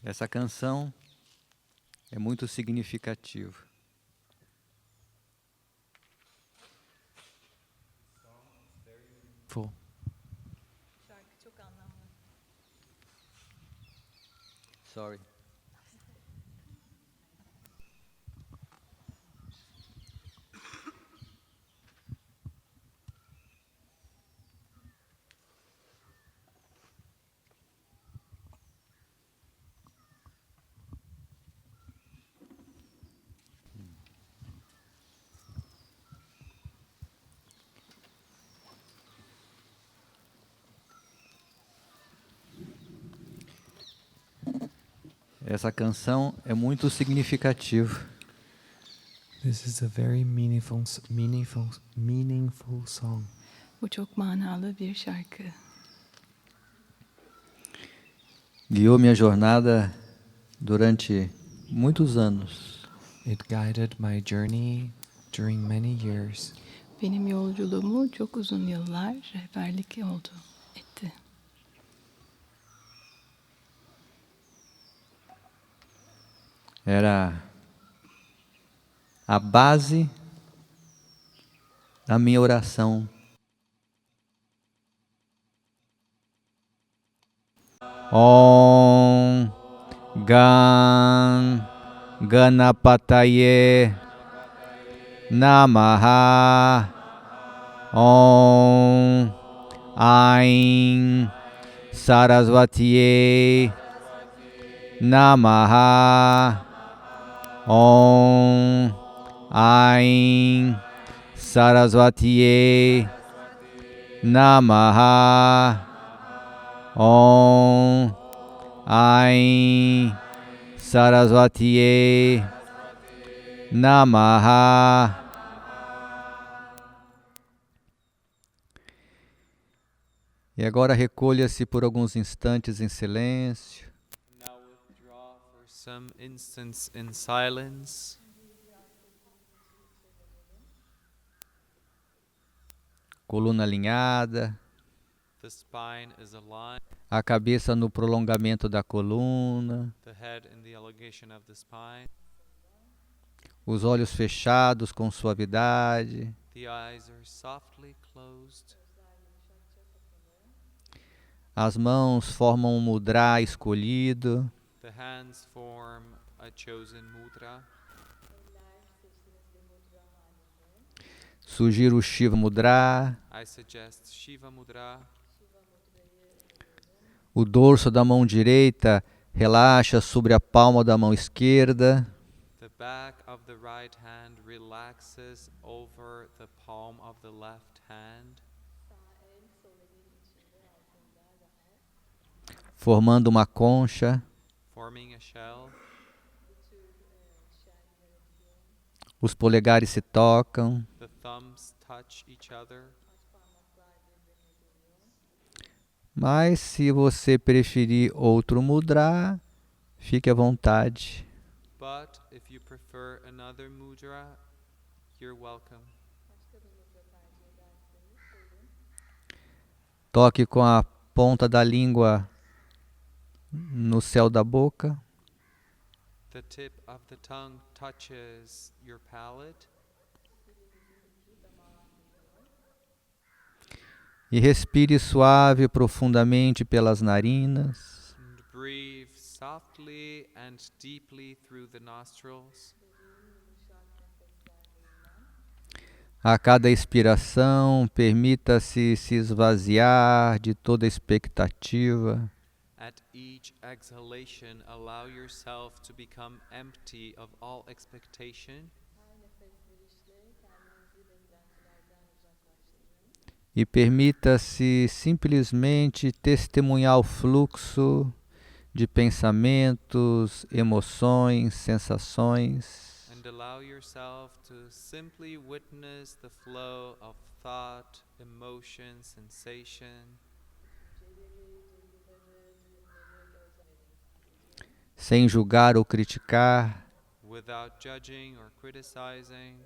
Essa canção é muito significativa. Full. Sorry. Essa canção é muito significativa. This is a very meaningful song. Bu çok manalı bir şarkı. Guiou minha jornada durante muitos anos. It guided my journey during many years. Benim yolculuğumu çok uzun yıllar rehberlik etti. Era a base da minha oração. Om Gan Ganapataye Namaha Om Ain Sarasvatiye Namaha Om Ain Sarasvatiye Namaha Om Ain Sarasvatiye Namaha. E agora recolha-se por alguns instantes em silêncio. Now withdraw for some instants in silence. Coluna alinhada. The spine is aligned. A cabeça no prolongamento da coluna. The head in the elongation of the spine. Os olhos fechados com suavidade. The eyes are softly closed. As mãos formam um mudra escolhido. The hands form a chosen mudra. Sugiro o Shiva Mudra. I suggest Shiva Mudra. O dorso da mão direita relaxa sobre a palma da mão esquerda. The back of the right hand relaxes over the palm of the left hand, formando uma concha. forming a shell. Os polegares se tocam. The thumbs touch each other. Mas se você preferir outro mudra, fique à vontade. But if you prefer another mudra, you're welcome. Toque com a ponta da língua no céu da boca. The tip of the tongue touches your palate. E respire suave e profundamente pelas narinas. And breathe softly and deeply through the nostrils. A cada expiração, permita-se se esvaziar de toda expectativa. At each exhalation, allow yourself to become empty of all expectation. E permita-se simplesmente testemunhar o fluxo de pensamentos, emoções, sensações. And allow yourself to simply witness the flow of thought, emotion, sensation. Sem julgar ou criticar, Without judging or criticizing.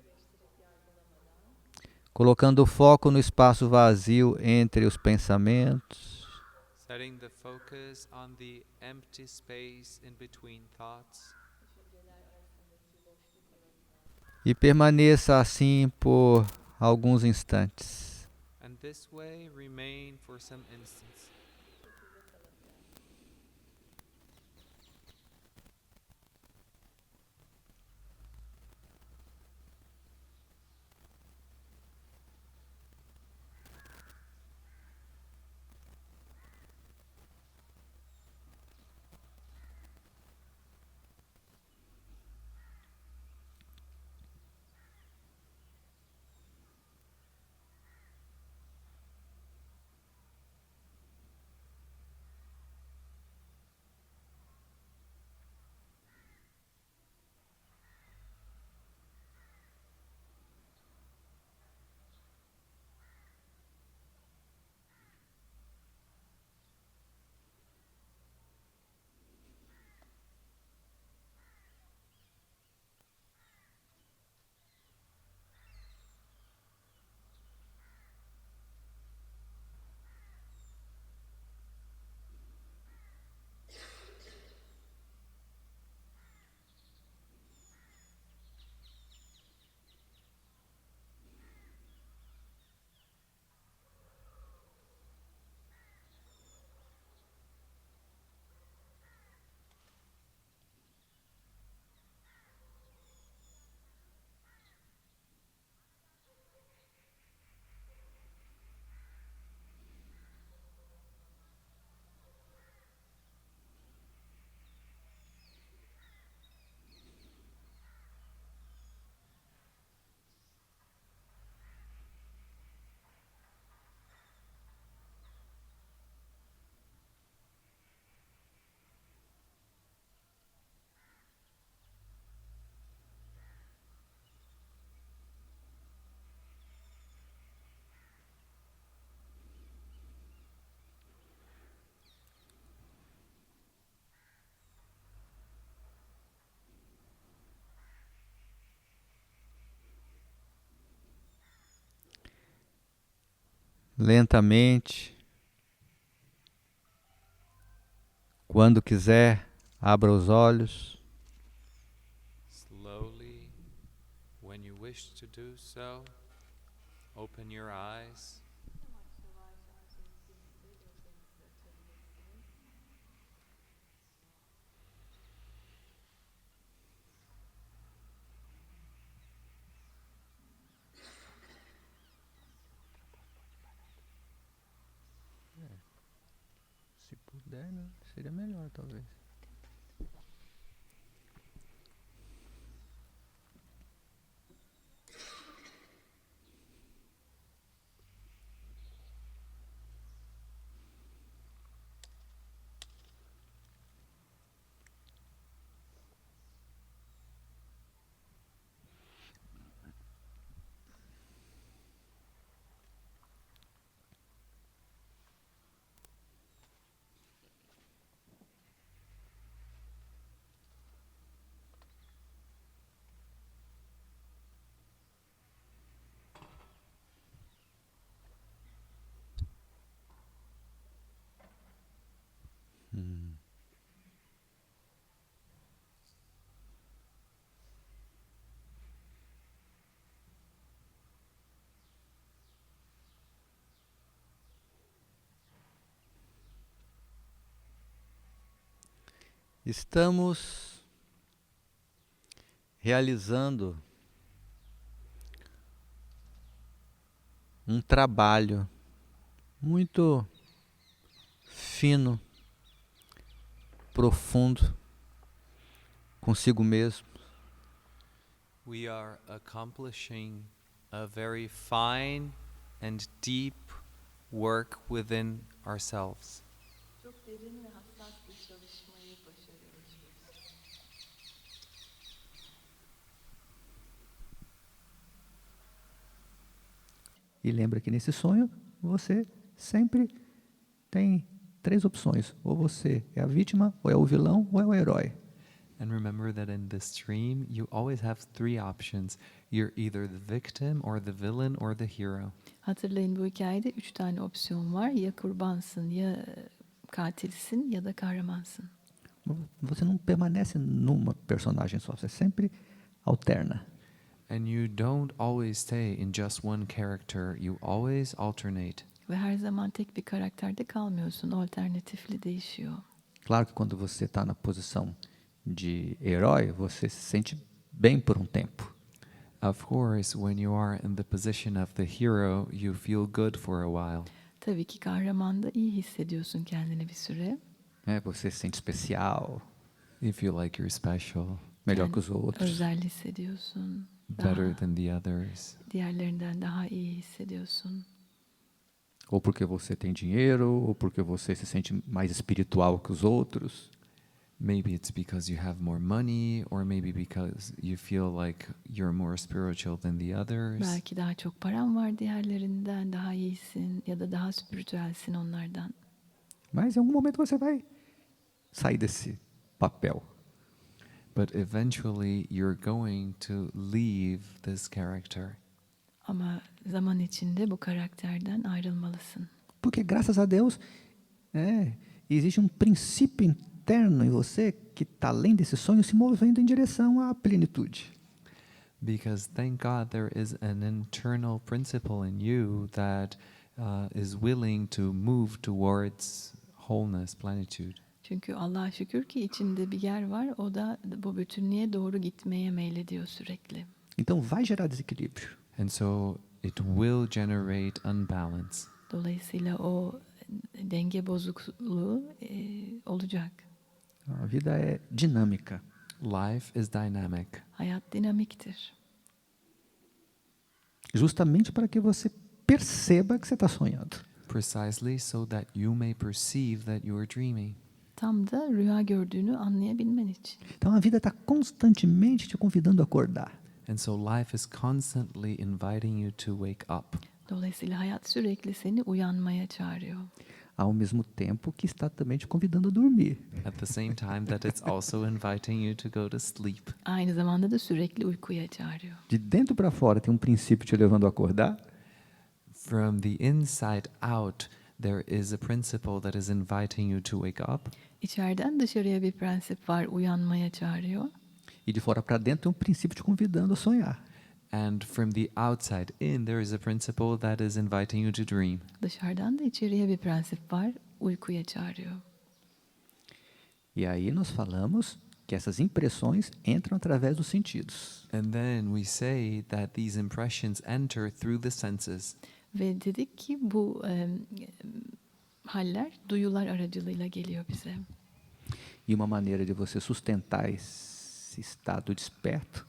colocando o foco no espaço vazio entre os pensamentos. Setting the focus on the empty space in between thoughts. E permaneça assim por alguns instantes. And this way remain for some instants. Lentamente, quando quiser, abra os olhos. Slowly, when you wish to do so, open your eyes. Se puder, né? Seria melhor, talvez. Estamos realizando um trabalho muito fino, profundo consigo mesmo. We are accomplishing a very fine and deep work within ourselves. Çok derin ve hassas bir çalışmayı başarıyoruz. E lembra que nesse sonho você sempre tem 3 opções. Ou você é a vítima, ou é o vilão, ou é o herói. And remember that in this dream, you always have 3 options. You're either the victim or the villain or the hero. Hatırlayın, bu hikayede 3 tane opsiyon var. Ya kurbansın, ya katilsin ya da kahramansın. Você não permanece numa personagem só, você sempre alterna. And you don't always stay in just one character, you always alternate. Ve her zaman tek bir karakterde kalmıyorsun. Alternatifli değişiyor. Claro que quando você está na posição de herói, você se sente bem por tempo. Of course, when you are in the position of the hero, you feel good for a while. Tabii ki kahramanda iyi hissediyorsun kendini bir süre. Você se sente especial, You feel like you're special, melhor que os outros. Özel hissediyorsun. better than the others. Diğerlerinden daha iyi hissediyorsun. Ou porque você tem dinheiro, ou porque você se sente mais espiritual que os outros. Maybe it's because you have more money, or maybe because you feel like you're more spiritual than the others. Belki daha çok paran var diğerlerinden, daha iyisin ya da daha spiritüelsin onlardan. Mas em algum momento você vai sair desse papel. But eventually you're going to leave this character. Ama zaman içinde bu karakterden ayrılmalısın. Porque graças a Deus, existe princípio interno em você que está além desse sonho se movendo em direção à plenitude. Because thank God there is an internal principle in you that is willing to move towards wholeness, plenitude. Çünkü Allah'a şükür ki içinde bir yer var, o da bu bütünlüğe doğru gitmeye meylediyor sürekli. Então vai gerar desequilíbrio. And so it will generate unbalance. Dolayısıyla o denge bozukluğu olacak. A vida é dinâmica. Life is dynamic. Hayat dinamiktir. Justamente para que você perceba que você está sonhando. Precisely so that you may perceive that you are dreaming. Tam da rüya gördüğünü anlayabilmen için. Então a vida está constantemente te convidando a acordar. And so life is constantly inviting you to wake up. Dolayısıyla hayat sürekli seni uyanmaya çağırıyor. Ao mesmo tempo que está também te convidando a dormir. At the same time that it's also inviting you to go to sleep. Aynı zamanda da sürekli uykuya çağırıyor. De dentro para fora tem princípio te levando a acordar. From the inside out, there is a principle that is inviting you to wake up. İçeriden dışarıya bir prensip var, uyanmaya çağırıyor. E de fora para dentro tem princípio te convidando a sonhar. And from the outside in, there is a principle that is inviting you to dream. Dışarıdan da içeriye bir prensip var, uykuya çağırıyor. E aí nós falamos que essas impressões entram através dos sentidos. And then we say that these impressions enter through the senses. Ve dedik ki bu haller duyular aracılığıyla geliyor bize. E uma maneira de você sustentar esse estado desperto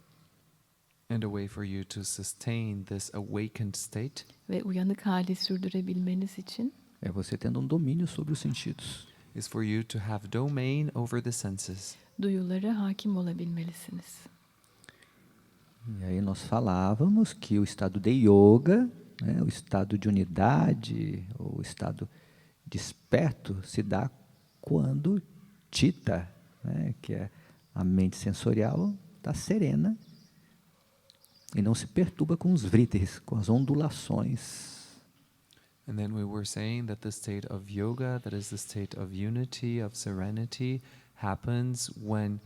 And a way for you to sustain this awakened state Ve uyanık hali sürdürebilmeniz için é você tendo domínio sobre os sentidos. is for you to have domain over the senses. duyulara hakim olabilmelisiniz. E aí nós falávamos que o estado de yoga, o estado de unidade, o estado desperto, se dá quando Chitta, que é a mente sensorial, está serena e não se perturba com os vríteres, com as ondulações. And then we were saying that the state of yoga, that is the state of unity, of serenity, happens when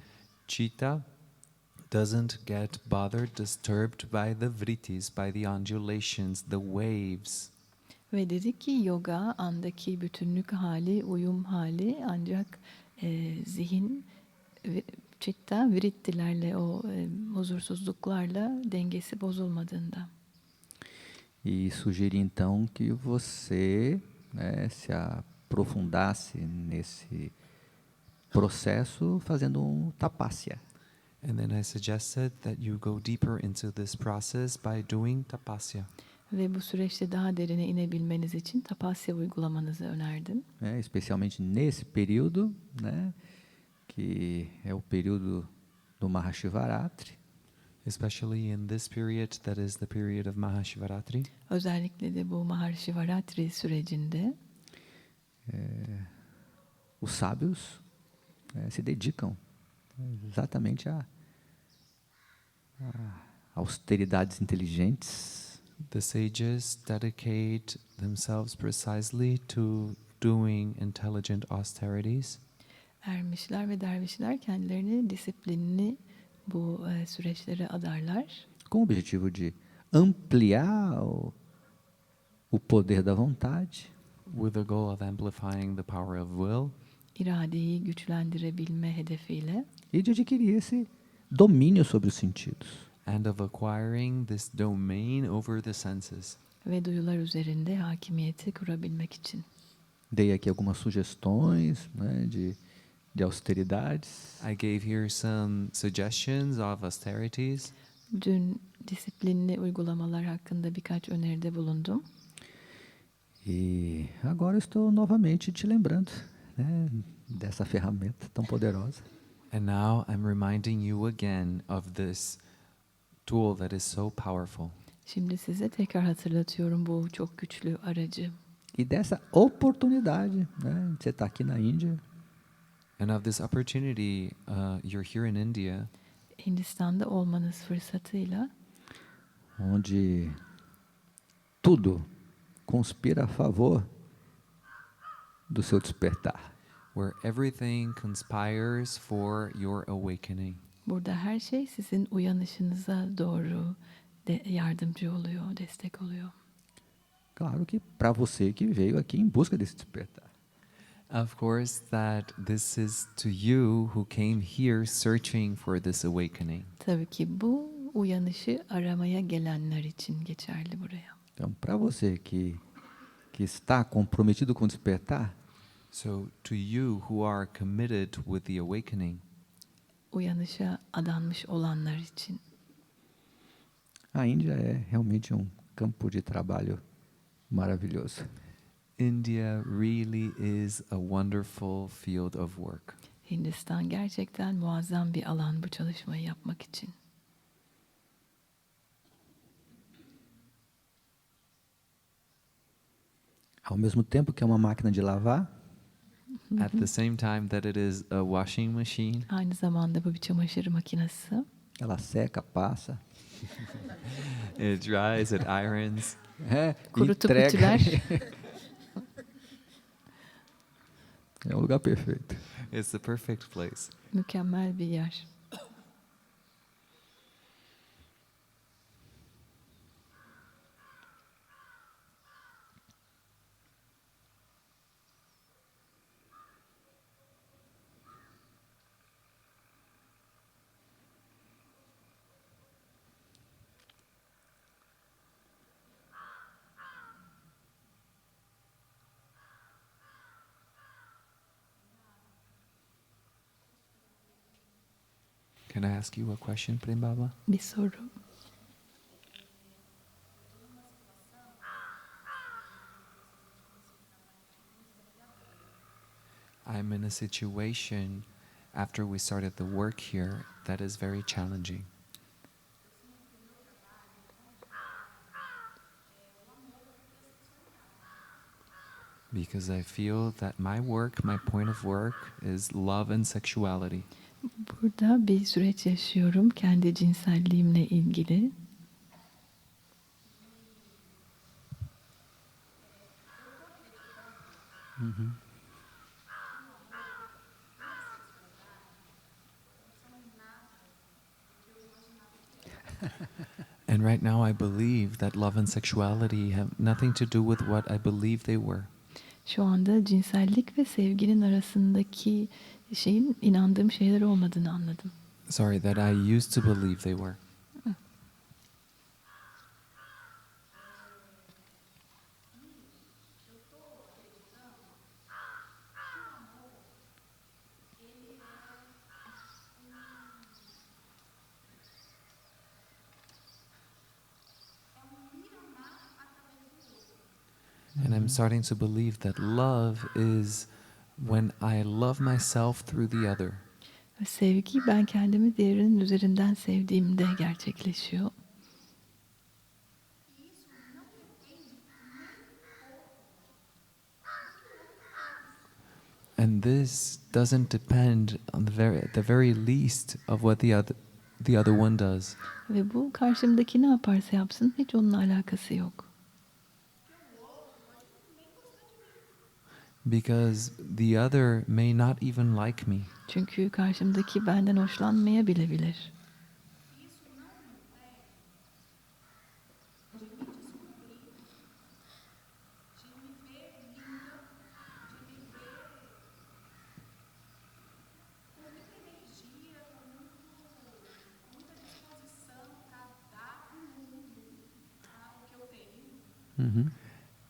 Chitta doesn't get bothered, disturbed by the vrittis, by the undulations, the waves. Ve dedik ki yoga andaki bütünlük hali, uyum hali ancak zihin, chitta, vrittilerle, o huzursuzluklarla dengesi bozulmadığında. E sugeri então que você se aprofundasse nesse processo fazendo tapasya. And then I suggested that you go deeper into this process by doing tapasya. Ve bu süreçte daha derine inebilmeniz için tapasya uygulamanızı önerdim. Especialmente nesse período, que é o período do Mahashivaratri. Especially in this period, that is the period of Mahashivaratri. Özellikle de bu Mahashivaratri sürecinde Os sábios se dedicam exatamente a austeridades inteligentes. The sages dedicate themselves precisely to doing intelligent austerities. Ermişler ve dervişler kendilerini disiplinli bu süreçlere adarlar. com o objetivo de ampliar o poder da vontade With the goal of amplifying the power of will. İradeyi güçlendirebilme hedefiyle e de adquirir esse domínio sobre os sentidos. And of acquiring this domain over the senses. ve duyular üzerinde hakimiyeti kurabilmek için. Dei aqui algumas sugestões, né, de austeridades. I gave here some suggestions of austerities. Dün disiplinli uygulamalar hakkında birkaç öneride bulundum. E agora estou novamente te lembrando, né, dessa ferramenta tão poderosa. And now I'm reminding you again of this tool that is so powerful. Şimdi size tekrar hatırlatıyorum bu çok güçlü aracı. E dessa oportunidade, né, de você estar aqui na Índia. And of this opportunity, you're here in India. Hindistan'da olmanız fırsatıyla Onde tudo conspira a favor do seu despertar. Where everything conspires for your awakening. burada her şey sizin uyanışınıza doğru yardımcı oluyor, destek oluyor. Claro que para você que veio aqui em busca desse despertar. Of course that this is to you who came here searching for this awakening. Tabii ki bu uyanışı aramaya gelenler için geçerli buraya. Então, para você que está comprometido com o despertar, so to you who are committed with the awakening, uyanışa adanmış olanlar için, a Índia é realmente campo de trabalho maravilhoso. India really is a wonderful field of work. Hindistan gerçekten muazzam bir alan bu çalışmayı yapmak için. Ao mesmo tempo que é uma máquina de lavar, at the same time that it is a washing machine, aynı zamanda bu bir çamaşır makinesi. ela seca, passa, it dries, it irons, kurutup entrega. ütüler. É o lugar perfeito. it's the perfect place. Mükemmel bir yer. Can I ask you a question, Prem Baba? Bir soru. I'm in a situation after we started the work here that is very challenging. Because I feel that my work, my point of work is love and sexuality. Burada bir süreç yaşıyorum kendi cinselliğimle ilgili. Uhum. And right now I believe that love and sexuality have nothing to do with what I believe they were. Şu anda cinsellik ve sevginin arasındaki şeyin inandığım şeyler olmadığını anladım. Sorry, that I used to believe they were. And I'm starting to believe that love is when I love myself through the other. Sevgi ben kendimi diğerinin üzerinden sevdiğimde gerçekleşiyor. And this doesn't depend on the very least of what the other one does. Ve bu karşımdaki ne yaparsa yapsın hiç onunla alakası yok. because the other may not even like me. Çünkü karşımdaki benden hoşlanmayabilir.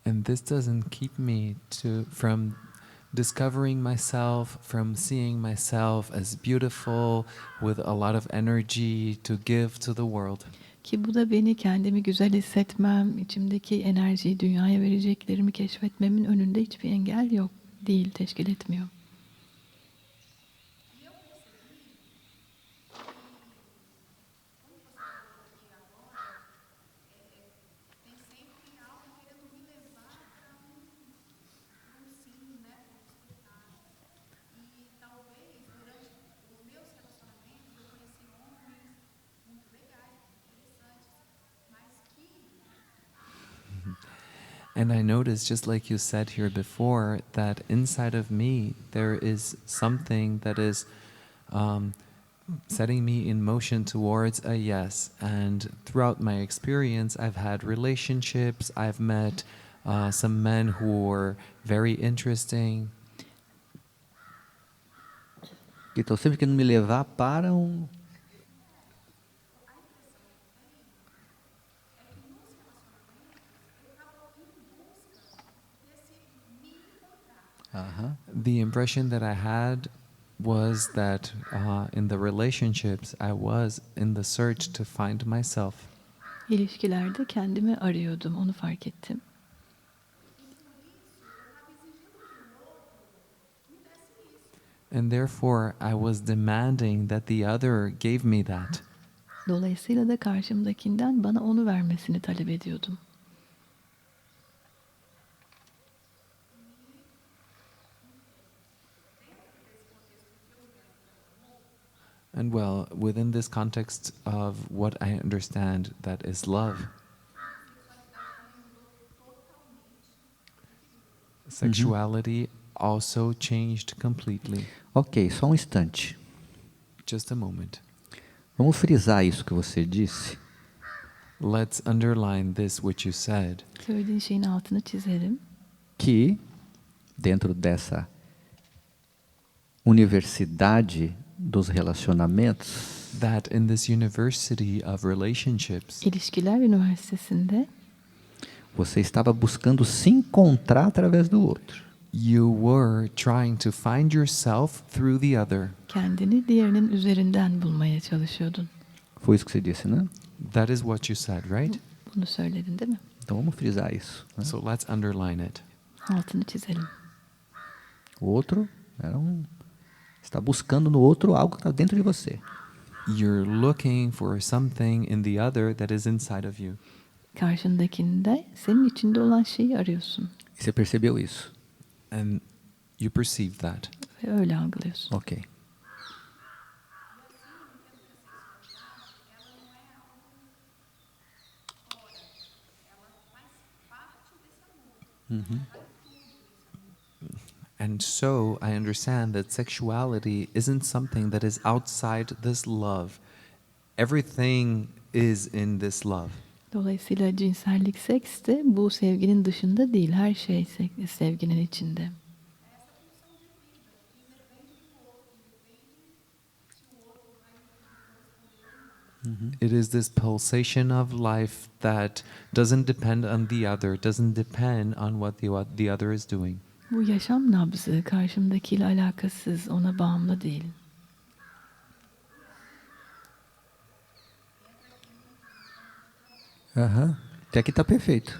And this doesn't keep me from discovering myself, from seeing myself as beautiful, with a lot of energy to give to the world. Ki bu da beni kendimi güzel hissetmem, içimdeki enerjiyi dünyaya vereceklerimi keşfetmemin önünde hiçbir engel yok, değil, teşkil etmiyor. And I noticed, just like you said here before, that inside of me there is something that is setting me in motion towards a yes. And throughout my experience, I've had relationships, I've met some men who were very interesting. Que estão sempre querendo me levar para um... The impression that I had was that in the relationships, I was in the search to find myself. İlişkilerde kendimi arıyordum, onu fark ettim. And therefore, I was demanding that the other gave me that. Dolayısıyla da karşımdakinden bana onu vermesini talep ediyordum. And well, within this context of what I understand that is love, sexuality also changed completely. Ok, só um instante. Just a moment. Vamos frisar isso que você disse. Let's underline this which you said. Söylediğin şeyin altını çizelim. Que dentro dessa universidade dos relacionamentos, That in this university of relationships, İlişkiler Üniversitesi'nde você estava buscando se encontrar através do outro. you were trying to find yourself through the other. kendini diğerinin üzerinden bulmaya çalışıyordun. Foi isso que você disse, né? That is what you said, right? Bunu söyledin değil mi? Então vamos frisar isso, né? So let's underline it. Altını çizelim. O outro era está buscando no outro algo que está dentro de você. You're looking for something in the other that is inside of you. Karşındakinde senin içinde olan şeyi arıyorsun. E você percebeu isso? And you perceive that. Ve öyle algılıyorsun. Ok. And so I understand that sexuality isn't something that is outside this love. Everything is in this love. Dolayısıyla cinsellik, seks de bu sevginin dışında değil. Her şey sevginin içinde. It is this pulsation of life that doesn't depend on the other, doesn't depend on what the other is doing. Bu yaşam nabzı karşımdakiyle alakasız, ona bağımlı değil. Até aqui está perfeito.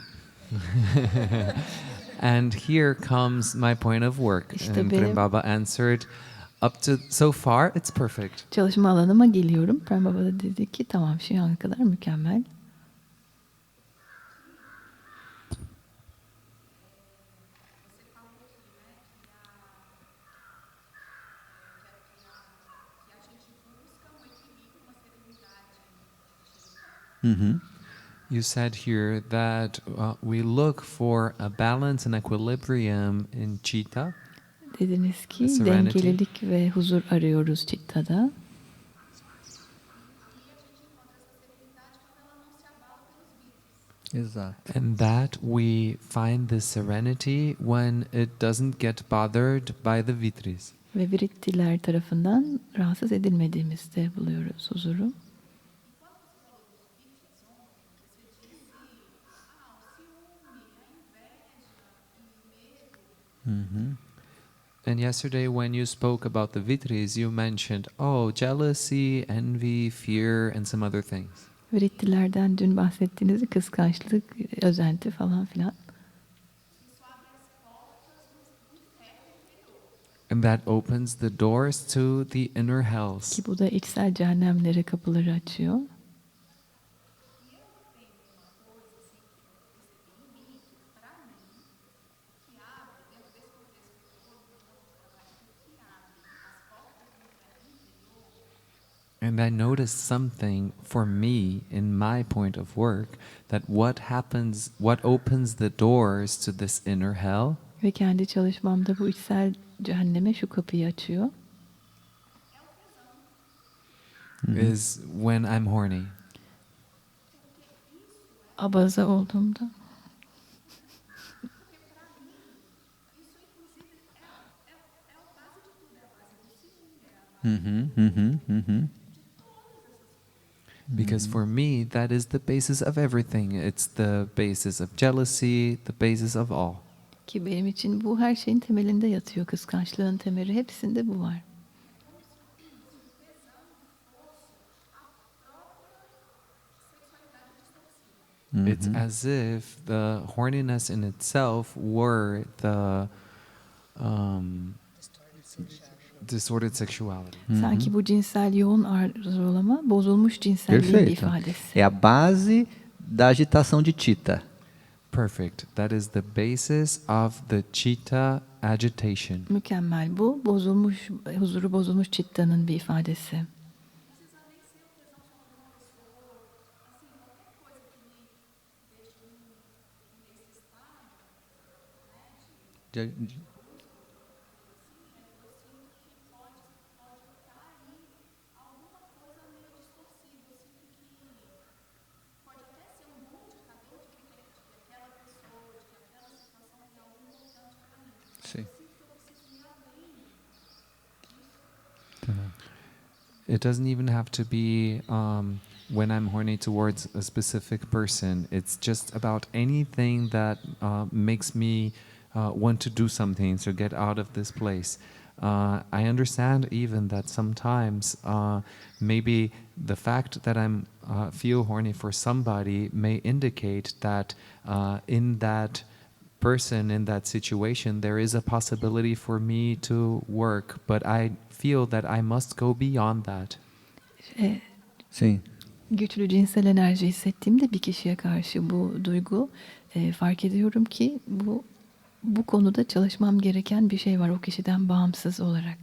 And here comes my point of work. İşte And benim- Prem Baba answered, up to so far, it's perfect. Çalışma alanıma geliyorum. Prem Baba da dedi ki tamam şu ana kadar mükemmel. You said here that we look for a balance and equilibrium in citta. Dediniz ki Serenity. dengelilik ve huzur arıyoruz citta'da. Exato. And that we find this serenity when it doesn't get bothered by the vitris. Ve vrittiler tarafından rahatsız edilmediğimizde buluyoruz huzuru. And yesterday when you spoke about the vitris, you mentioned, jealousy, envy, fear, and some other things. Vrittilerden dün bahsettiğiniz kıskançlık, özenti falan filan. And that opens the doors to the inner hells. Ki bu da içsel cehennemlere kapıları açıyor. And I noticed something for me in my point of work, that what opens the doors to this inner hell Ve kendi çalışmamda bu içsel cehenneme şu kapıyı açıyor. is when I'm horny. Abaza olduğumda. Because for me, that is the basis of everything. It's the basis of jealousy, the basis of all. Ki benim için bu her şeyin temelinde yatıyor. Kıskançlığın temeli, hepsinde bu var. It's as if the horniness in itself were the distorted sexuality. Sanki bu cinsel yoğun arzulama bozulmuş cinselliğin bir Perfeito. ifadesi. É a base da agitação de Chitta. Perfect. That is the basis of the citta agitation. Mükemmel bu. Bozulmuş, huzuru bozulmuş citta'nın bir ifadesi. Sim. It doesn't even have to be when I'm horny towards a specific person. It's just about anything that makes me want to do something, so get out of this place. I understand even that sometimes maybe the fact that I'm feel horny for somebody may indicate that in that person, in that situation, there is a possibility for me to work, but I feel that I must go beyond that. Sim. Güçlü cinsel enerji hissettiğimde bir kişiye karşı bu duygu, fark ediyorum ki bu konuda çalışmam gereken bir şey var o kişiden bağımsız olarak.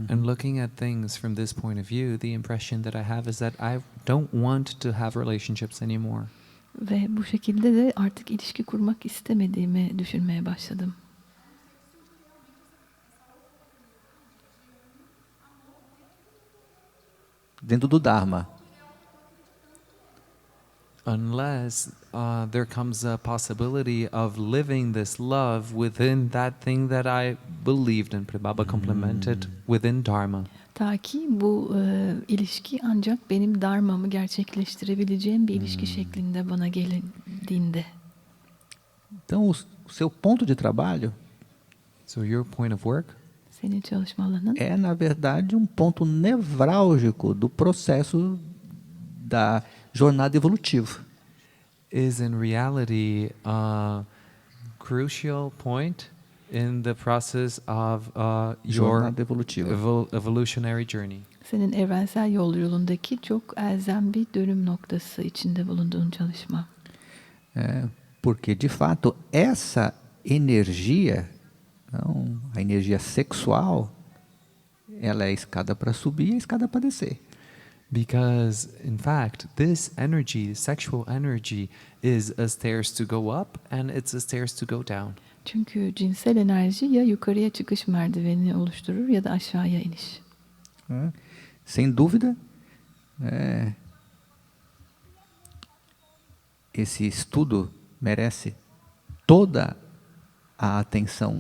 And looking at things from this point of view, the impression that I have is that I don't want to have relationships anymore. Ve bu şekilde de artık ilişki kurmak istemediğimi düşünmeye başladım. Dentro do Dharma. Unless there comes a possibility of living this love within that thing that I believed in. Prem Baba complemented within Dharma. Ta ki bu ilişki ancak benim dharmamı gerçekleştirebileceğim bir ilişki şeklinde bana gelindiğinde. Então, o seu ponto de trabalho So your point of work Senin çalışma alanın é, na verdade, ponto nevrálgico do processo da jornada evolutiva. is in reality a crucial point in the process of your Jornada evolutiva. evolutionary journey. senin evrensel yolculuğundaki çok elzem bir dönüm noktası içinde bulunduğun çalışma. Porque, de fato, essa energia Então, a energia sexual, ela é a escada para subir e a escada para descer. Because, in fact, this energy, sexual energy, is a stairs to go up and it's a stairs to go down. Çünkü cinsel enerji ya yukarıya çıkış merdivenini oluşturur ya da aşağıya iniş. Sem dúvida, esse estudo merece toda a atenção.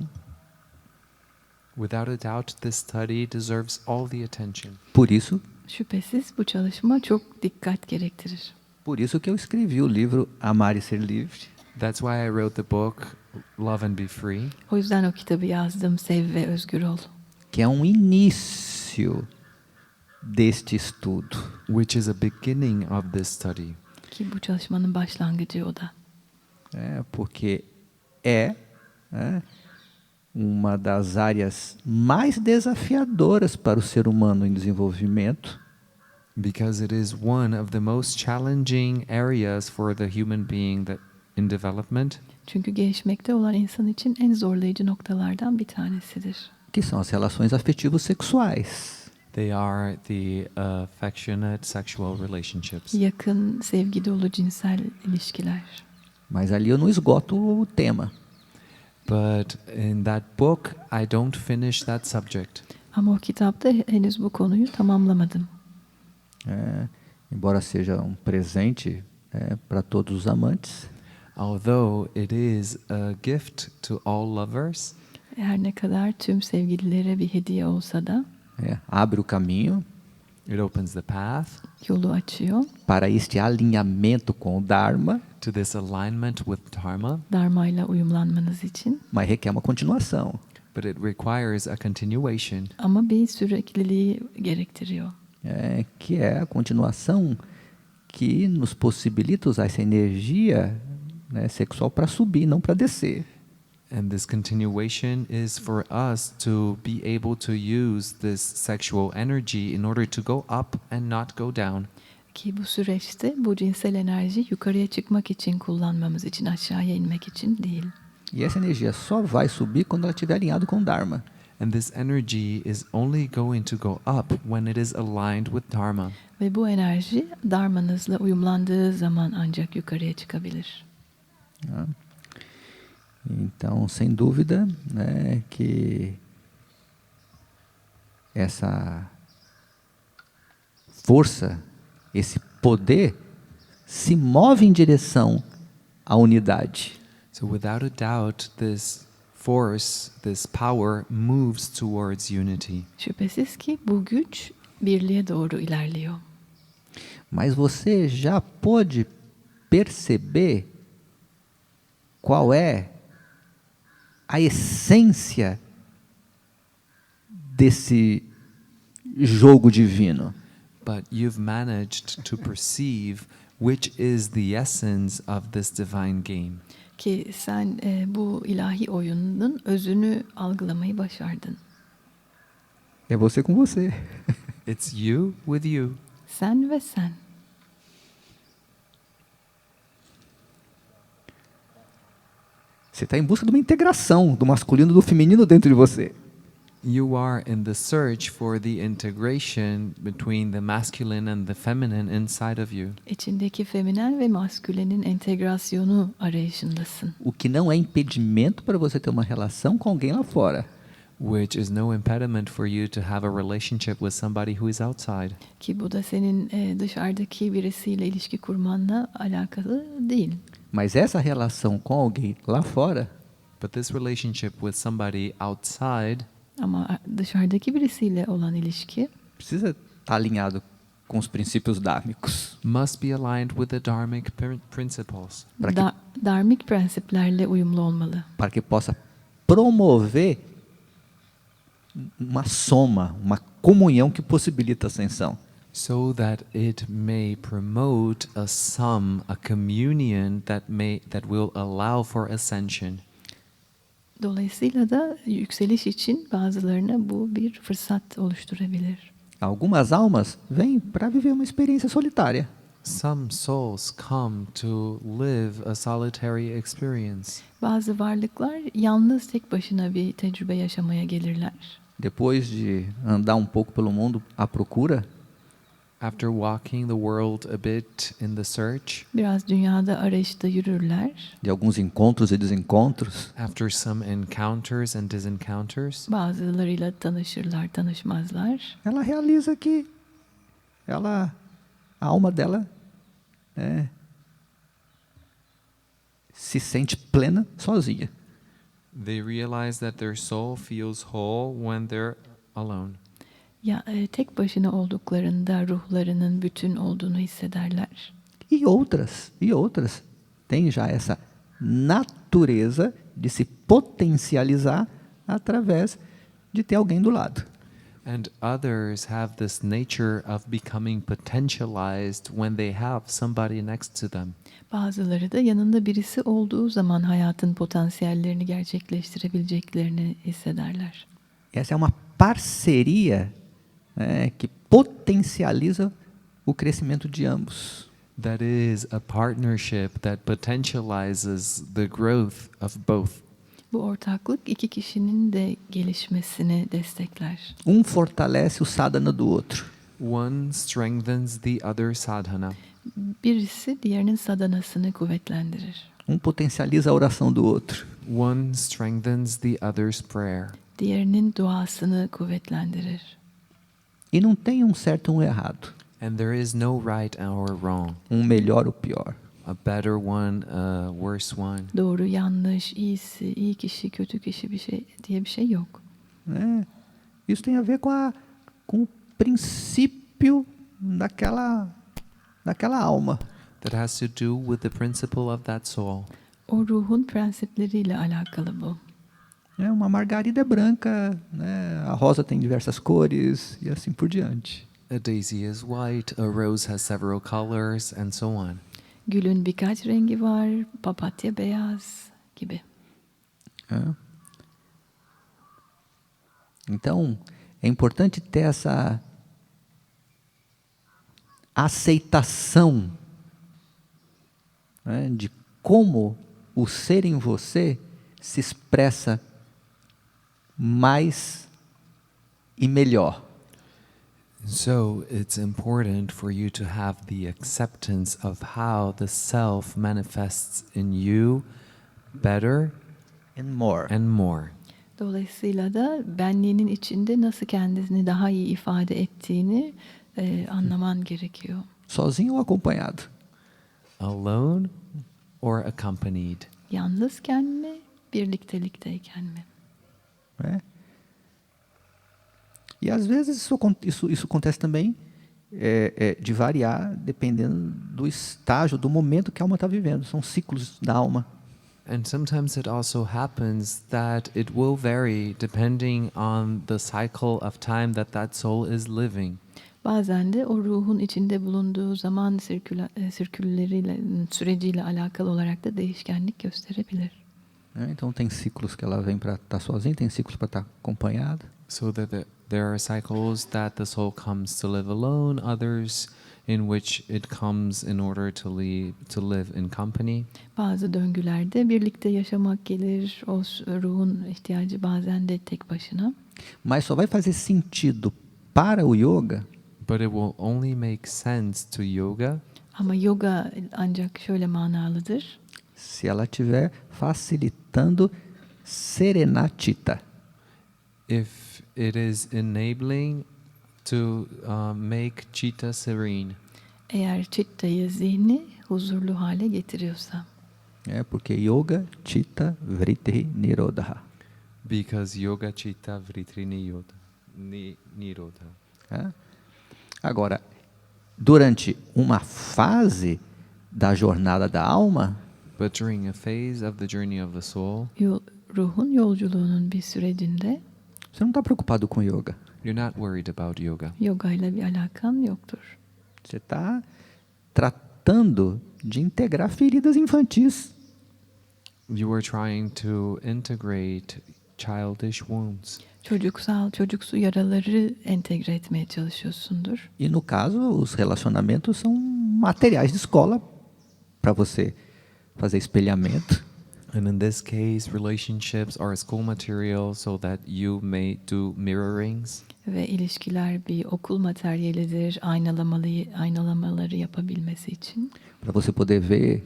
Without a doubt, this study deserves all the attention. Por isso Şüphesiz bu çalışma çok dikkat gerektirir. Por isso que eu escrevi o livro Amar e Ser Livre. That's why I wrote the book Love and Be Free. O yüzden o kitabı yazdım, Sev ve Özgür Ol. Que é início deste estudo. Which is a beginning of this study. Ki bu çalışmanın başlangıcı o da. Porque uma das áreas mais desafiadoras para o ser humano em desenvolvimento. Because it is one of the most challenging areas for the human being that in development. Çünkü gelişmekte olan insan için en zorlayıcı noktalardan bir tanesidir. Que são as relações afetivos sexuais. They are the affectionate sexual relationships. Yakın, sevgi dolu cinsel ilişkiler. Mas ali eu não esgoto o tema. But in that book, I don't finish that subject. Ama o kitapta henüz bu konuyu tamamlamadım. Embora seja presente para todos os amantes. Although it is a gift to all lovers. Her ne kadar tüm sevgililere bir hediye olsa da. Abre o caminho. It opens the path. Yolu açıyor. Para este alinhamento com o Dharma. To this alignment with Dharma. Dharma ile uyumlanmanız için. Mas requer uma continuação. But it requires a continuation. Ama bir sürekliliği gerektiriyor. Que é a continuação que nos possibilita usar essa energia sexual para subir, não para descer. And this continuation is for us to be able to use this sexual energy in order to go up and not go down. Ki bu süreçte bu cinsel enerji yukarıya çıkmak için kullanmamız için, aşağıya inmek için değil. E essa energia só vai subir quando ela estiver alinhado com o Dharma. And this energy is only going to go up when it is aligned with Dharma. Ve bu enerji Dharmanızla uyumlandığı zaman ancak yukarıya çıkabilir. Então, sem dúvida, que essa força, esse poder se move em direção à unidade. So without a doubt, this force, this power moves towards unity. Şüphesiz ki bu güç birliğe doğru ilerliyor. Mas você já pôde perceber qual é a essência desse jogo divino? But you've managed to perceive which is the essence of this divine game. Ki sen bu ilahi oyunun özünü algılamayı başardın. É você com você. It's you with you. Sen ve sen. Você está em busca de uma integração do masculino e do feminino dentro de você. You are in the search for the integration between the masculine and the feminine inside of you. İçindeki feminen ve maskülenin entegrasyonu arayışındasın. O que não é impedimento para você ter uma relação com alguém lá fora. Which is no impediment for you to have a relationship with somebody who is outside. Ki bu da senin dışarıdaki birisiyle ilişki kurmanla alakalı değil. Mas essa relação com alguém lá fora, but this relationship with somebody outside, ama dışarıdaki birisiyle olan ilişki precisa estar alinhado com os princípios dármicos. Must be aligned with the dharmic principles. Dharmik prensiplerle uyumlu olmalı. Para que possa promover uma soma, uma comunhão que possibilita a ascensão. So that it may promote a sum, a communion that will allow for ascension. Dolayısıyla da yükseliş için bazılarına bu bir fırsat oluşturabilir. Algumas almas vêm para viver uma experiência solitária. Some souls come to live a solitary experience. Bazı varlıklar yalnız tek başına bir tecrübe yaşamaya gelirler. Depois de andar pouco pelo mundo à procura, After walking the world a bit in the search, Biraz dünyada arayışta yürürler. de alguns encontros e desencontros, after some encounters and disencounters, Bazılarıyla tanışırlar, tanışmazlar. ela realiza que a alma dela se sente plena sozinha. they realize that their soul feels whole when they're alone. Tek başına olduklarında ruhlarının bütün olduğunu hissederler. E outras têm já essa natureza de se potencializar através de ter alguém do lado. And others have this nature of becoming potentialized when they have somebody next to them. Bazıları da yanında birisi olduğu zaman hayatın potansiyellerini gerçekleştirebileceklerini hissederler. Essa é uma parceria que potencializa o crescimento de ambos. That is a partnership that potentializes the growth of both. Bu ortaklık iki kişinin de gelişmesini destekler. Fortalece o sadhana do outro. One strengthens the other sadhana. Birisi diğerinin sadanasını kuvvetlendirir. Potencializa a oração do outro. One strengthens the other's prayer. Diğerinin duasını kuvvetlendirir. E não tem certo errado. And there is no right or wrong. Melhor ou pior. A better one, a worse one. Doğru, yanlış, iyisi, iyi kişi, kötü kişi diye bir şey yok. Isso tem a ver com o princípio daquela alma. That has to do with the principle of that soul. O ruhun prensipleriyle alakalı bu. Uma margarida é branca, a rosa tem diversas cores e assim por diante. A daisy is white, a rose has several colors, and so on. Gülün birkaç rengi var, papatya beyaz gibi. Então, é importante ter essa aceitação de como o ser em você se expressa mais e melhor. So it's important for you to have the acceptance of how the self manifests in you better And more. and more. Dolayısıyla da benliğinin içinde nasıl kendisini daha iyi ifade ettiğini anlaman gerekiyor. Sozinho ou acompanhado? Alone or accompanied? Yalnızken mi, birliktelikteyken mi? E às vezes isso acontece também de variar dependendo do estágio, do momento que a alma está vivendo. São ciclos da alma. And sometimes it also happens that it will vary depending on the cycle of time that soul is living. Bazen de o ruhun içinde bulunduğu zaman süreciyle alakalı olarak da değişkenlik gösterebilir. Então tem ciclos que ela vem para estar sozinha, tem ciclos para estar acompanhada. So that there are cycles that the soul comes to live alone, others in which it comes in order to live in company. Bazı döngülerde birlikte yaşamak gelir, o ruhun ihtiyacı bazen de tek başına. Mas só vai fazer sentido para o yoga But it will only make sense to yoga Ama yoga ancak şöyle manalıdır. se ela estiver facilitando serenatita. if it is enabling to make chitta serene. Eğer chittayı, zihni huzurlu hale getiriyorsa. Porque yoga, chitta, vritti, nirodha. Because yoga chitta vritti nirodha. Agora, durante uma fase da jornada da alma, But during a phase of the journey of the soul, Ruhun yolculuğunun bir sürecinde você não está preocupado com yoga. you're not worried about yoga. yoga ile bir alakan yoktur. Você está tratando de integrar feridas infantis. You are trying to integrate childish wounds. Çocuksu yaraları entegre etmeye çalışıyorsundur. E no caso, os relacionamentos são materiais de escola para você fazer espelhamento. And in this case, relationships are school material so that you may do mirrorings. Ve ilişkiler bir okul materyalidir aynalamaları yapabilmesi için. Para você poder ver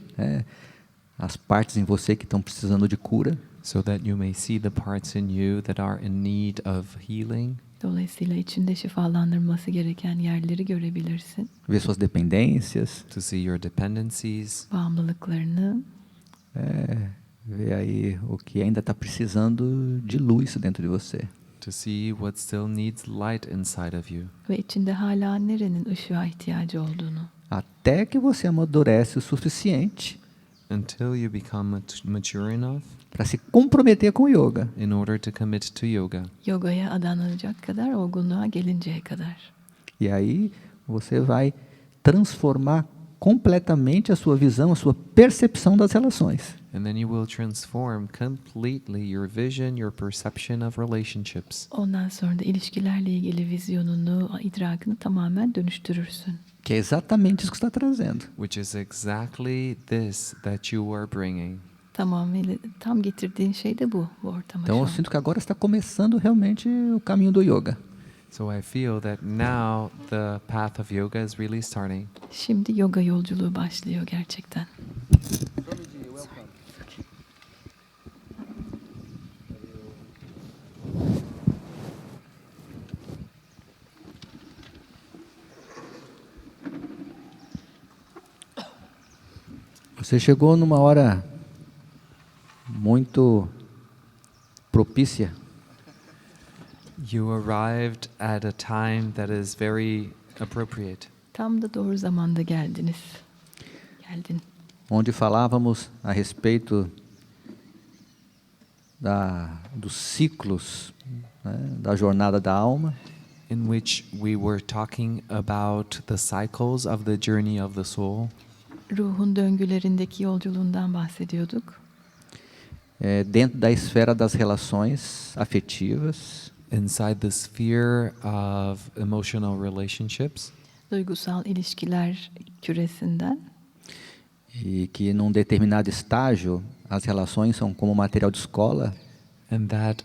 as partes em você que estão precisando de cura. So that you may see the parts in you that are in need of healing. Dolayısıyla içinde şifalandırılması gereken yerleri görebilirsin. Ver suas dependências. To see your dependencies. Bağımlılıklarını. Ver aí o que ainda está precisando de luz dentro de você. To see what still needs light inside of you. Ve içinde hala nerenin ışığa ihtiyacı olduğunu. Até que você amadurece o suficiente Until you become mature enough para se comprometer com o yoga. in order to commit to yoga. Yogaya adanılacak kadar, olgunluğa gelinceye kadar. E aí você vai transformar completamente a sua visão, a sua percepção das relações. And then you will transform completely your vision, your perception of relationships. Ondan sonra da ilişkilerle ilgili vizyonunu, idrakını tamamen dönüştürürsün. Que é exatamente isso que está trazendo. Which is exactly this that you are bringing. Tam getirdiğin şey de bu ortama. Então eu sinto que agora está começando realmente o caminho do yoga. So I feel that now the path of yoga is really starting. Şimdi yoga yolculuğu başlıyor gerçekten. Você chegou numa hora muito propícia. You arrived at a time that is very appropriate. Tam da doğru zamanda geldin. Onde falávamos a respeito dos ciclos, da jornada da alma. In which we were talking about the cycles of the journey of the soul. Ruhun döngülerindeki yolculuğundan bahsediyorduk. Dentro da esfera das relações afetivas. Inside the sphere of emotional relationships. Duygusal ilişkiler küresinden. E que num determinado estágio as relações são como material de escola. And that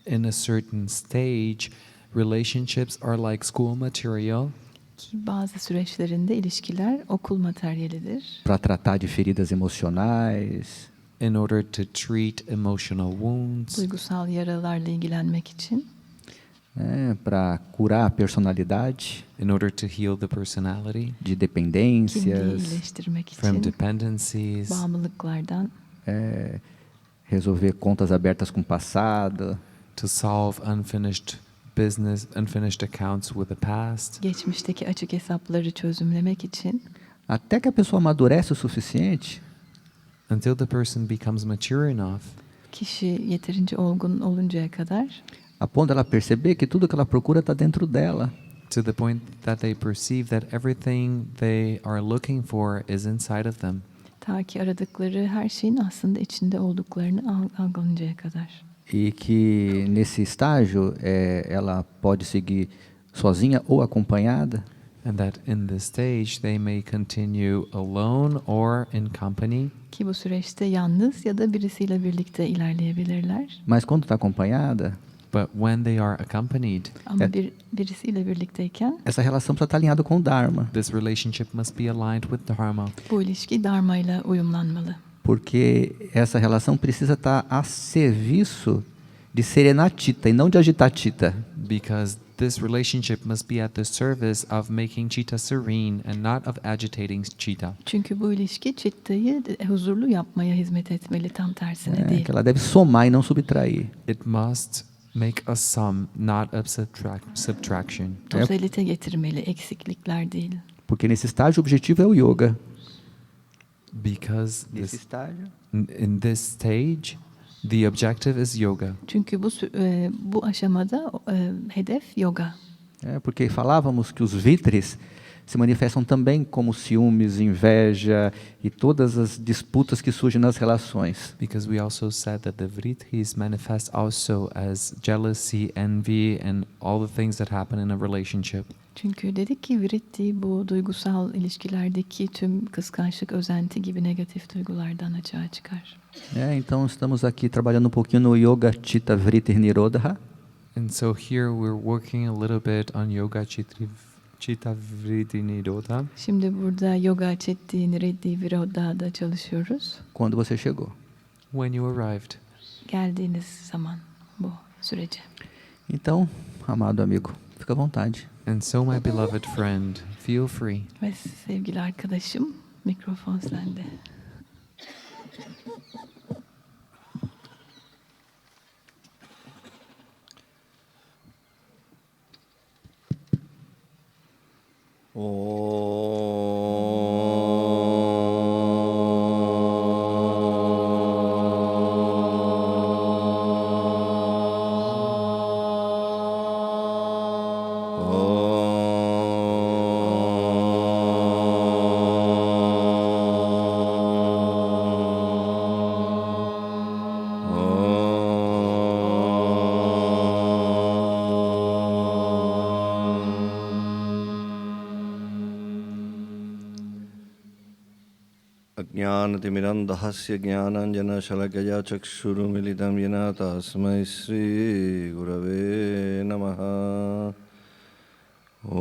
in a certain stage relationships are like school material. Ki bazı süreçlerinde ilişkiler okul materyalidir. Para tratar de feridas emocionais. In order to treat emotional wounds. Duygusal yaralarla ilgilenmek için. Para curar a personalidade. In order to heal the personality. De dependências. Kimliği iyileştirmek için. From dependencies. Bağımlılıklardan. Resolver contas abertas com o passado. To solve unfinished business, unfinished accounts with the past. Geçmişteki açık hesapları çözümlemek için. Até que a pessoa amadurece o suficiente. Until the person becomes mature enough. Kişi yeterince olgun oluncaya kadar. A ponto ela perceber que tudo que ela procura está dentro dela. To the point that they perceive that everything they are looking for is inside of them. Ta ki aradıkları her şeyin aslında içinde olduklarını algılayıncaya kadar. E que nesse estágio ela pode seguir sozinha ou acompanhada. And that in this stage they may continue alone or in company. Ki bu süreçte yalnız ya da birisiyle birlikte ilerleyebilirler. Mas quando está acompanhada, but when they are accompanied, ama birisiyle birlikteyken, essa relação precisa estar alinhada com o Dharma. This relationship must be aligned with Dharma. Bu ilişki Dharma ile uyumlanmalı. Porque essa relação precisa estar a serviço de serenatita e não de agitatita. Because this relationship must be at the service of making Chitta serene and not of agitating Chitta. Çünkü bu ilişki Chitta'yı huzurlu yapmaya hizmet etmeli, tam tersine değil. Que ela deve somar e não subtrair. It must make a sum, not a subtraction. Totalite getirmeli, eksiklikler değil. Porque nesse estágio o objetivo é o yoga. Because in this stage, the objective is yoga. Çünkü bu aşamada hedef yoga. Porque falávamos que os vitres se manifestam também como ciúmes, inveja e todas as disputas que surgem nas relações. Because we also said that the vrittis manifest also as jealousy, envy, and all the things that happen in a relationship. Çünkü dedik ki vritti bu duygusal ilişkilerdeki tüm kıskançlık, özenti gibi negatif duygulardan açığa çıkar. Então estamos aqui trabalhando um pouquinho no Yoga Chitta Vritti Nirodha. And so here we're working a little bit on yoga chitta vritti nirodha. Şimdi burada yoga chitti niridi virodha'da çalışıyoruz. Quando você chegou. When you arrived. Geldiğiniz zaman bu sürece. Então, amado amigo, fica à vontade. And so my beloved friend, feel free. Ve sevgili arkadaşım, mikrofon sende. ज्ञानतिमिरन्धस्य ज्ञानाञ्जनशलाकया चक्षुरुमिलितं येन तस्मै श्रीगुरवे नमः। ॐ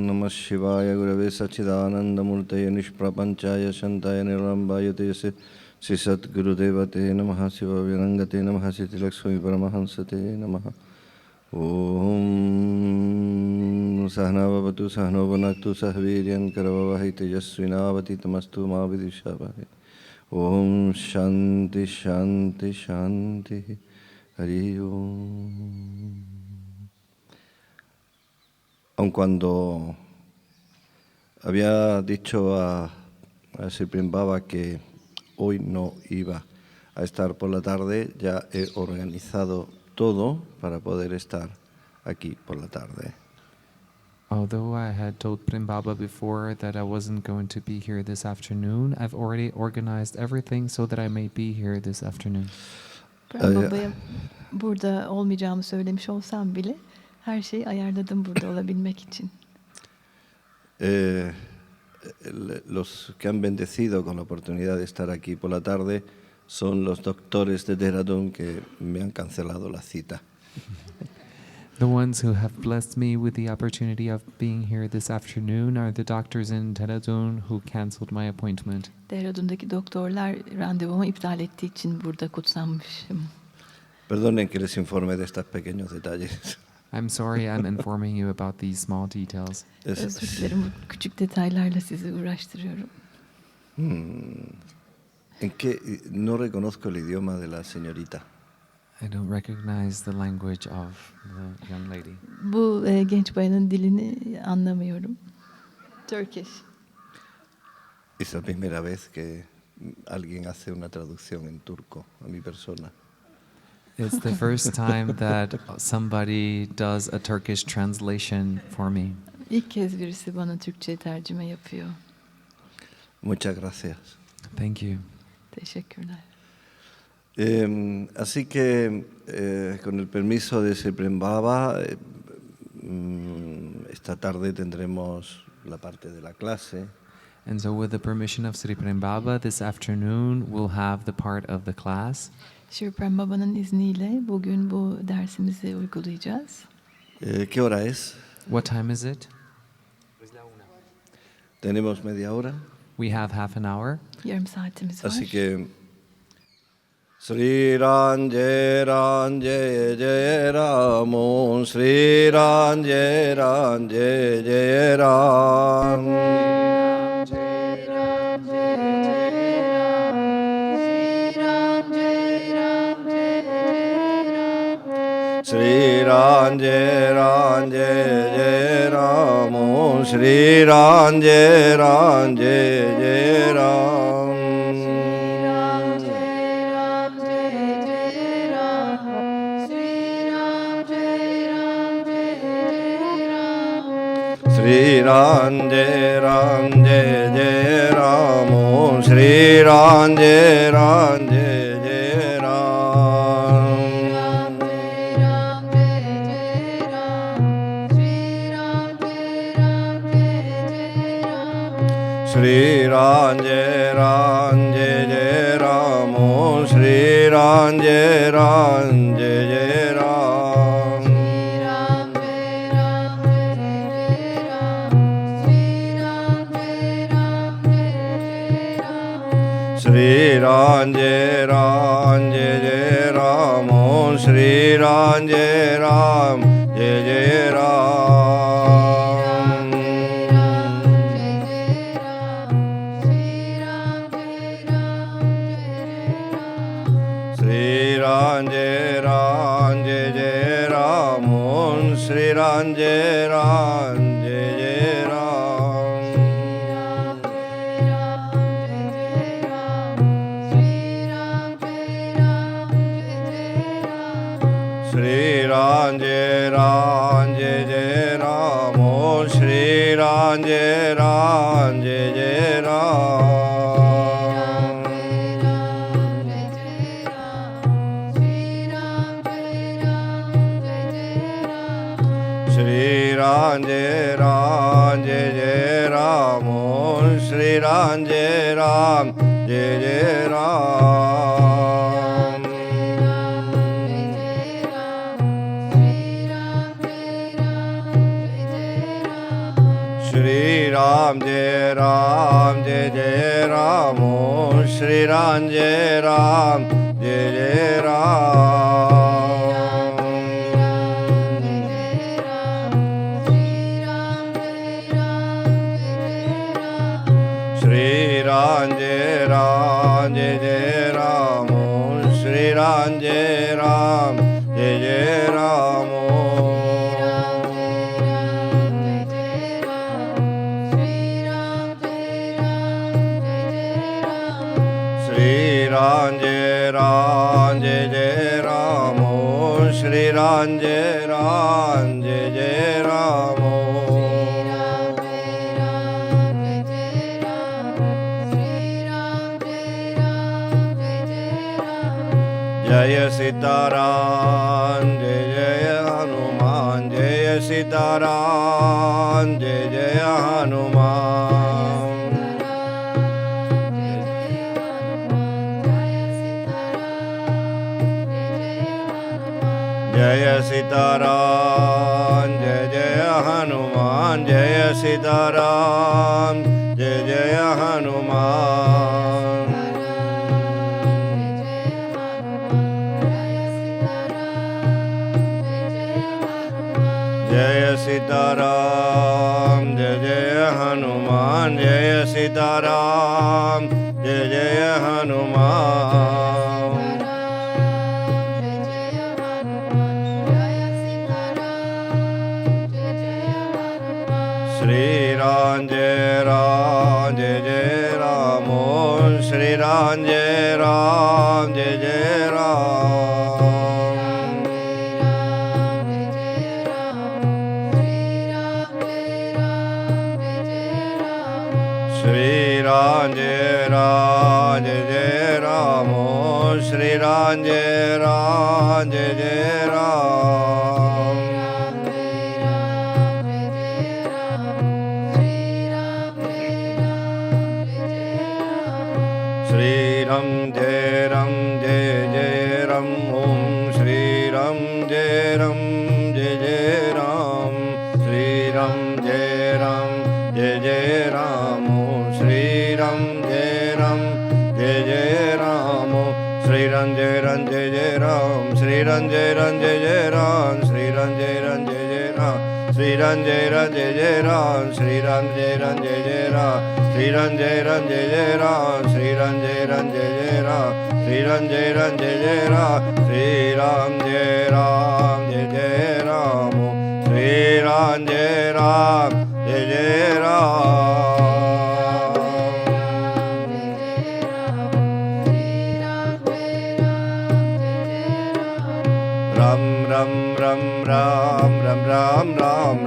नमः शिवाय गुरवे सच्चिदानन्दमूर्तये निष्प्रपञ्चाय शान्ताय निरलम्बाय तेजसे श्रीसद्गुरुदेवते नमः। शिवविरङ्गते नमः। श्रीलक्ष्मीपरमहंसते नमः। ॐ सहना भवतु सहनो भुनक्तु सह वीर्यं करवावहै तेजस्विनावतीतमस्तु मा विद्विषावहै। ॐ शान्ति शान्ति शान्तिः। हरि ओम। Aun cuando había dicho a Sri Prem Baba que hoy no iba a estar por la tarde, ya he organizado todo para poder estar aquí por la tarde. Although I had told Prem Baba before that I wasn't going to be here this afternoon, I've already organized everything so that I may be here this afternoon. Prem Baba'ya burada olmayacağımı söylemiş olsam bile her şeyi ayarladım burada olabilmek için. Los que han bendecido con la oportunidad de estar aquí por la tarde son los doctores de Dehradun que me han cancelado la cita. The ones who have blessed me with the opportunity of being here this afternoon are the doctors in Dehradun who cancelled my appointment. Dehradun'daki doktorlar randevumu iptal ettiği için burada kutsanmışım. Perdonen que les informe de estos pequeños detalles. I'm sorry I'm informing you about these small details. Özür dilerim, bu küçük detaylarla sizi uğraştırıyorum. En que no reconozco el idioma de la señorita. I don't recognize the language of the young lady. Bu genç bayanın dilini anlamıyorum. Turkish. Es la primera vez que alguien hace una traducción en turco a mi persona. It's the first time that somebody does a Turkish translation for me. İlk kez birisi bana Türkçe tercüme yapıyor. Muchas gracias. Thank you. Teşekkürler. Así que, con el permiso de Sri Prem Baba, esta tarde tendremos la parte de la clase. And so with the permission of Sri Prem Baba, this afternoon we'll have the part of the class. Sri Prem Baba'nın izniyle bugün bu dersimizi uygulayacağız. ¿Qué hora es? What time is it? Tenemos media hora. We have half an hour. Yarım saatimiz var. Así que Sri Ranje Ranje Jai Ram Om Sri Ranje Ranje Jai Ram Sri Ranje Ranje Jai Ram Om Sri Ranje Ranje Jai Ram Sri Ram Jai Ram Jai Jai Ram Om Sri Ram Jai Ram Jai Jai Ram Sri Ram Jai Ram Jai Jai Ram Om Sri Ram Jai Ram Jai Jai Ram Sri Ram Jai Ram Jai Jai Ram Om Sri Ram Jai Ram Jai Jai Ram Sri Ram Jai Ram Jai Jai Ram Om Sri Ram Jai Ram Jai Jai Ram Sri Ram Jai Ram Jai Jai Ram Om Sri Ram Jai Ram Jai Jai Ram Sri Ram Jai Ram Jai Jai Ram Om Sri Ram Jai Ram Jai Jai Ram Sri Ram Jai Ram Jai Jai Ram Om Sri Ram Jai Ram Jai Jai Ram Sri Ram Jai Ram Jai Jai Ram Om Sri Ram Jai Ram Jai Jai Ram Sri Ram Jai Ram Jai Jai Ram Om Sri Ram Jai Ram Jai Jai Ram Jaya Sitaram Jai Jaya Hanuman Jaya Sitaram Jai Jaya Hanuman Jaya Sitaram Jai Jaya Hanuman Jaya Sitaram Jai Jaya Hanuman Jaya Sitaram Jai Jaya Hanuman Jaya Sitaram Jai Jaya Hanuman Sri Ram Jai Ram Jai Jai Ram Om Sri Ram Jai Ram Jai Jai Ram Sri Ram Jai Ram Jai Jai Ram Om Sri Ram Jai Ram Jai Jai Ram Sri Ram Jai Ram Jai Jai Ram Om Sri Ram Jai Ram Jai Jai Ram Sri Ram Jai Ram Jai Jai Ram Om Sri Ram Jai Ram Jai Jai Ram Om Sri Ram Jai Ram Jai Jai Ram Sri Ram Jai Ram Jai Jai Ram Sri Ram Jai Ram Jai Jai Ram Sri Ram Jai Ram Jai Jai Ram Sri Ram Jai Ram Jai Jai Ram Sri Ram Jai Ram Jai Jai Ram Sri Ram Jai Ram Jai Jai Ram Sri Ram Jai Ram Jai Jai Ram Sri Ram Jai Ram Jai Jai Ram Sri Ram Jai Ram Jai Jai Ram Ram Ram Ram Ram Ram Ram Ram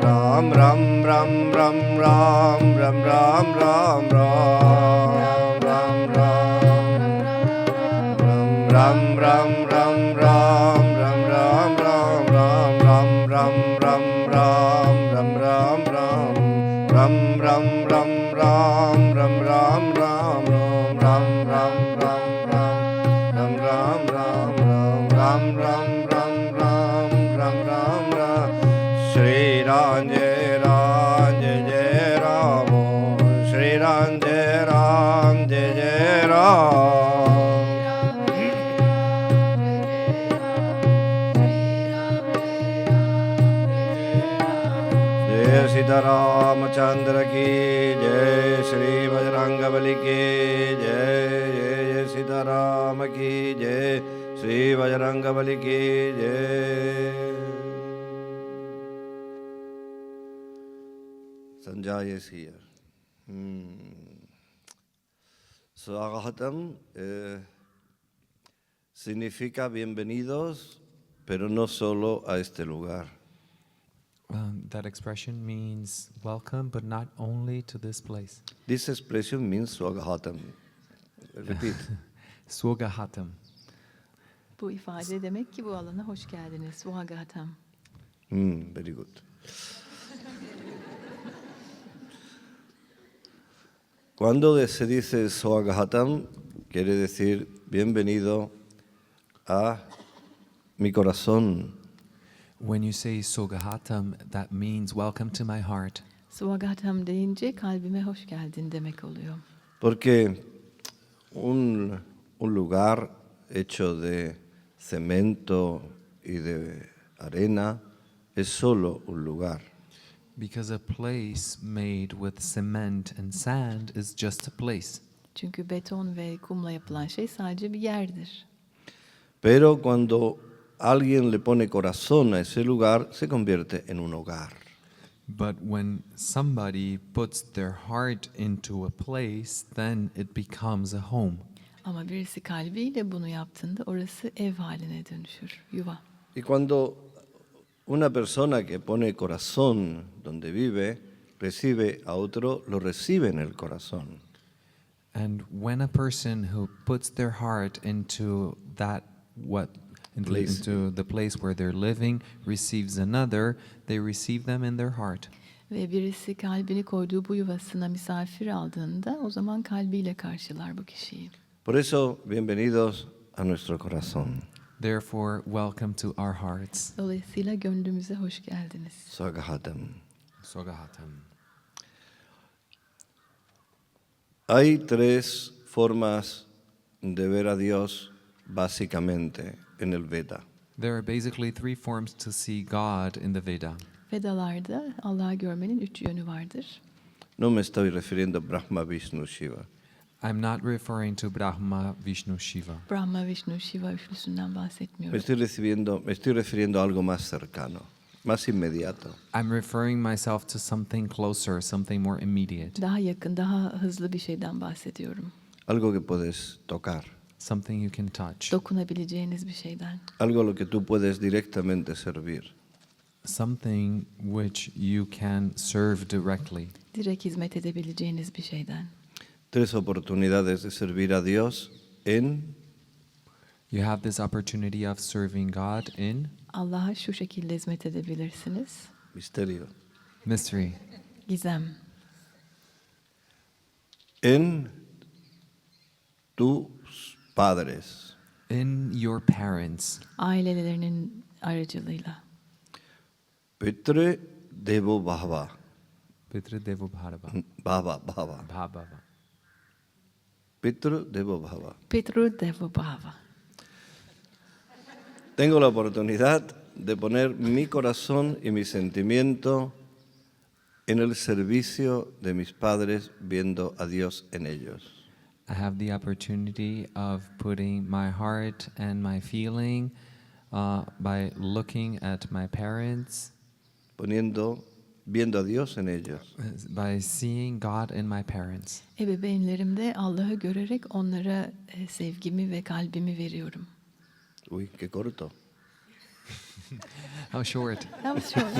Ramchandra की जय, श्री बजरंगबली की जय, जय जय सीताराम की जय, श्री बजरंगबली की जय. Sanjay is here. Swagatam significa bienvenidos, pero no solo a este lugar. That expression means welcome, but not only to this place. This expression means Swagatam. Repeat. Swagahatam. Bu ifade demek ki bu alana hoş geldiniz. Swagatam. Very good. Cuando se dice Swagatam, quiere decir bienvenido a mi corazón. When you say Swagahatam, that means welcome to my heart. Swagatam deyince kalbime hoş geldin demek oluyor. Porque un lugar hecho de cemento y de arena es solo un lugar. Because a place made with cement and sand is just a place. Çünkü beton ve kumla yapılan şey sadece bir yerdir. Pero cuando alguien le pone corazón a ese lugar, se convierte en un hogar. But when somebody puts their heart into a place, then it becomes a home. Ama birisi kalbiyle bunu yaptığında orası ev haline dönüşür, yuva. Y cuando una persona que pone corazón donde vive, recibe a otro, lo recibe en el corazón. And when a person who puts their heart into into the place where they're living receives another, they receive them in their heart. Ve birisi kalbini koyduğu bu yuvasına misafir aldığında o zaman kalbiyle karşılar bu kişiyi. Por eso, bienvenidos a nuestro corazón. Therefore, welcome to our hearts. Dolayısıyla gönlümüze hoş geldiniz. Swagatam. Swagahatam. Hay tres formas de ver a Dios básicamente en el Veda. There are basically three forms to see God in the Veda. Vedalarda Allah'ı görmenin 3 yönü vardır. No me estoy refiriendo a Brahma, Vishnu, Shiva. I'm not referring to Brahma, Vishnu, Shiva. Brahma, Vishnu, Shiva üçlüsünden bahsetmiyorum. Me estoy refiriendo a algo más cercano, más inmediato. I'm referring myself to something closer, something more immediate. Daha yakın, daha hızlı bir şeyden bahsediyorum. Algo que puedes tocar. Something you can touch. Dokunabileceğiniz bir şeyden. Algo a lo que tú puedes directamente servir. Something which you can serve directly. Direkt hizmet edebileceğiniz bir şeyden. Tres oportunidades de servir a Dios en You have this opportunity of serving God in Allah'a şu şekilde hizmet edebilirsiniz. misterio, mystery, Gizem. en tus padres, in your parents, Ailelerinin aracılığıyla. Pitre Devo Bhava, Pitra Devo Bhava, Bhava, Bhava. Pitre Devo Bhava. Petru Devo Bhava. Tengo la oportunidad de poner mi corazón y mi sentimiento en el servicio de mis padres, viendo a Dios en ellos. I have the opportunity of putting my heart and my feeling by looking at my parents, Viendo a Dios en ellos. by seeing God in my parents. Ebeveynlerimde Allah'ı görerek onlara sevgimi ve kalbimi veriyorum. Uy, qué corto. How short? That was short.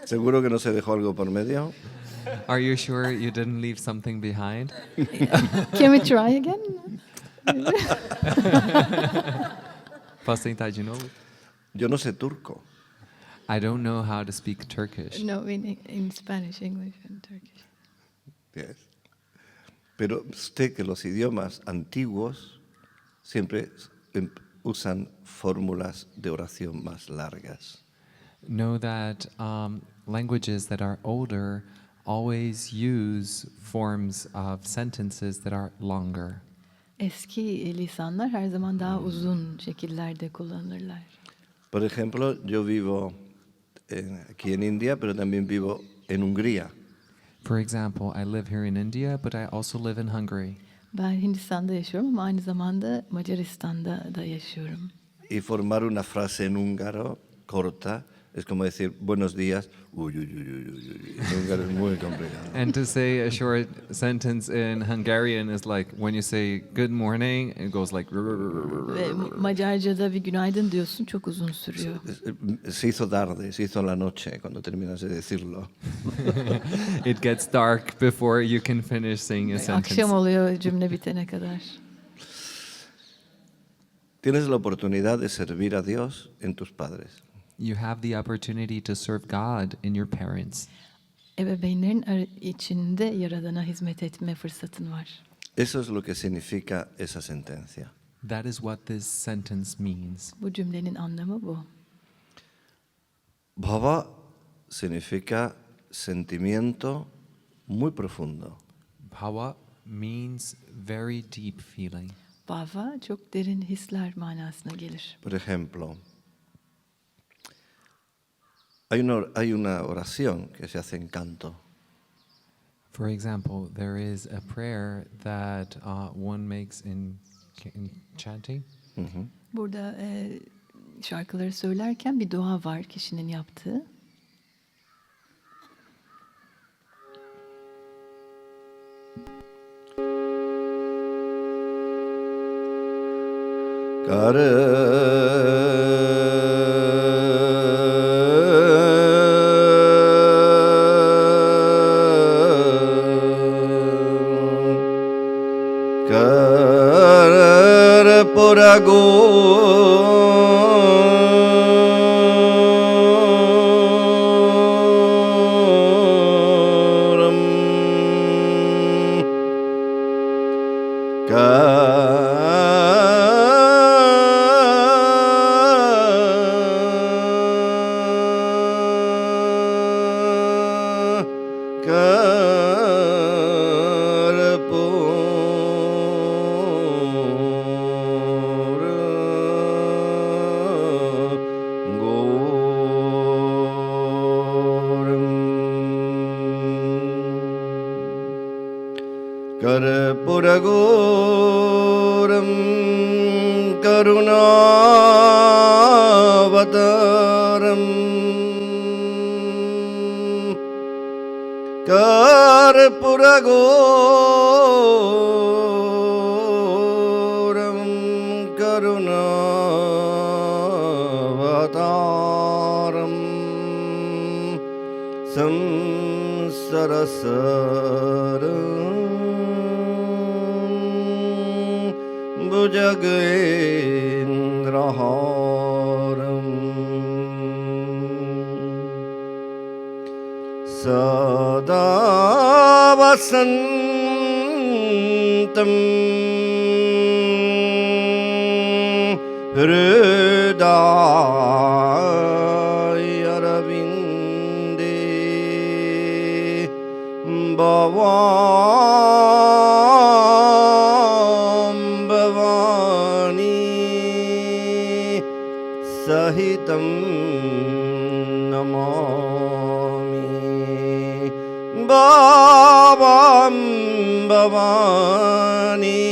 ¿Seguro que no se dejó algo por medio? Are you sure you didn't leave something behind? Can we try again? Posso tentar de novo? Yo no sé turco. I don't know how to speak Turkish. No, in Spanish, English, and Turkish. Yes. Pero usted que los idiomas antiguos siempre usan fórmulas de oración más largas. Know that languages that are older always use forms of sentences that are longer. Eski lisanlar her zaman daha uzun şekillerde kullanırlar. Por ejemplo, yo vivo aquí en India, pero también vivo en Hungría. For example, I live here in India, but I also live in Hungary. Ben Hindistan'da yaşıyorum ama aynı zamanda Macaristan'da da yaşıyorum. Y formar una frase en húngaro corta es como decir buenos días. Uy, uy, uy, uy, uy, uy. En húngaro es muy complicado. And to say a short sentence in Hungarian is like when you say good morning, it goes like. Ve Macarca'da bir günaydın diyorsun, çok uzun sürüyor. Se hizo tarde, se hizo la noche cuando terminas de decirlo. It gets dark before you can finish saying a sentence. Akşam oluyor cümle bitene kadar. Tienes la oportunidad de servir a Dios en tus padres. You have the opportunity to serve God in your parents. Ebeveynlerin içinde Yaradan'a hizmet etme fırsatın var. Eso es lo que significa esa sentencia. That is what this sentence means. Bu cümlenin anlamı bu. Bhava significa sentimiento muy profundo. Bhava means very deep feeling. Bhava çok derin hisler manasına gelir. Por ejemplo, hay una oración que se hace en canto. For example, there is a prayer that one makes in chanting. Ujú. Burada şarkıları söylerken bir dua var kişinin yaptığı. Karpuragoram karunavataram Karpuragoram karunavataram samsarasaram Bhujagendraharam Sada vasantam Hridaya Ravinde Sahitam namami Bhavam Bhavani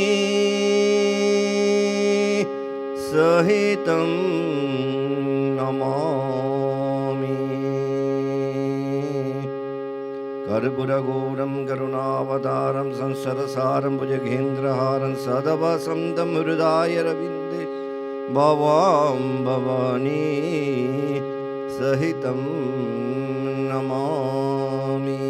Sahitam namami Karpuragoram karunavataram sansarasaram bhujagendraharam sadavasam tam hridaya ravinde bhavam bhavani sahitam namami.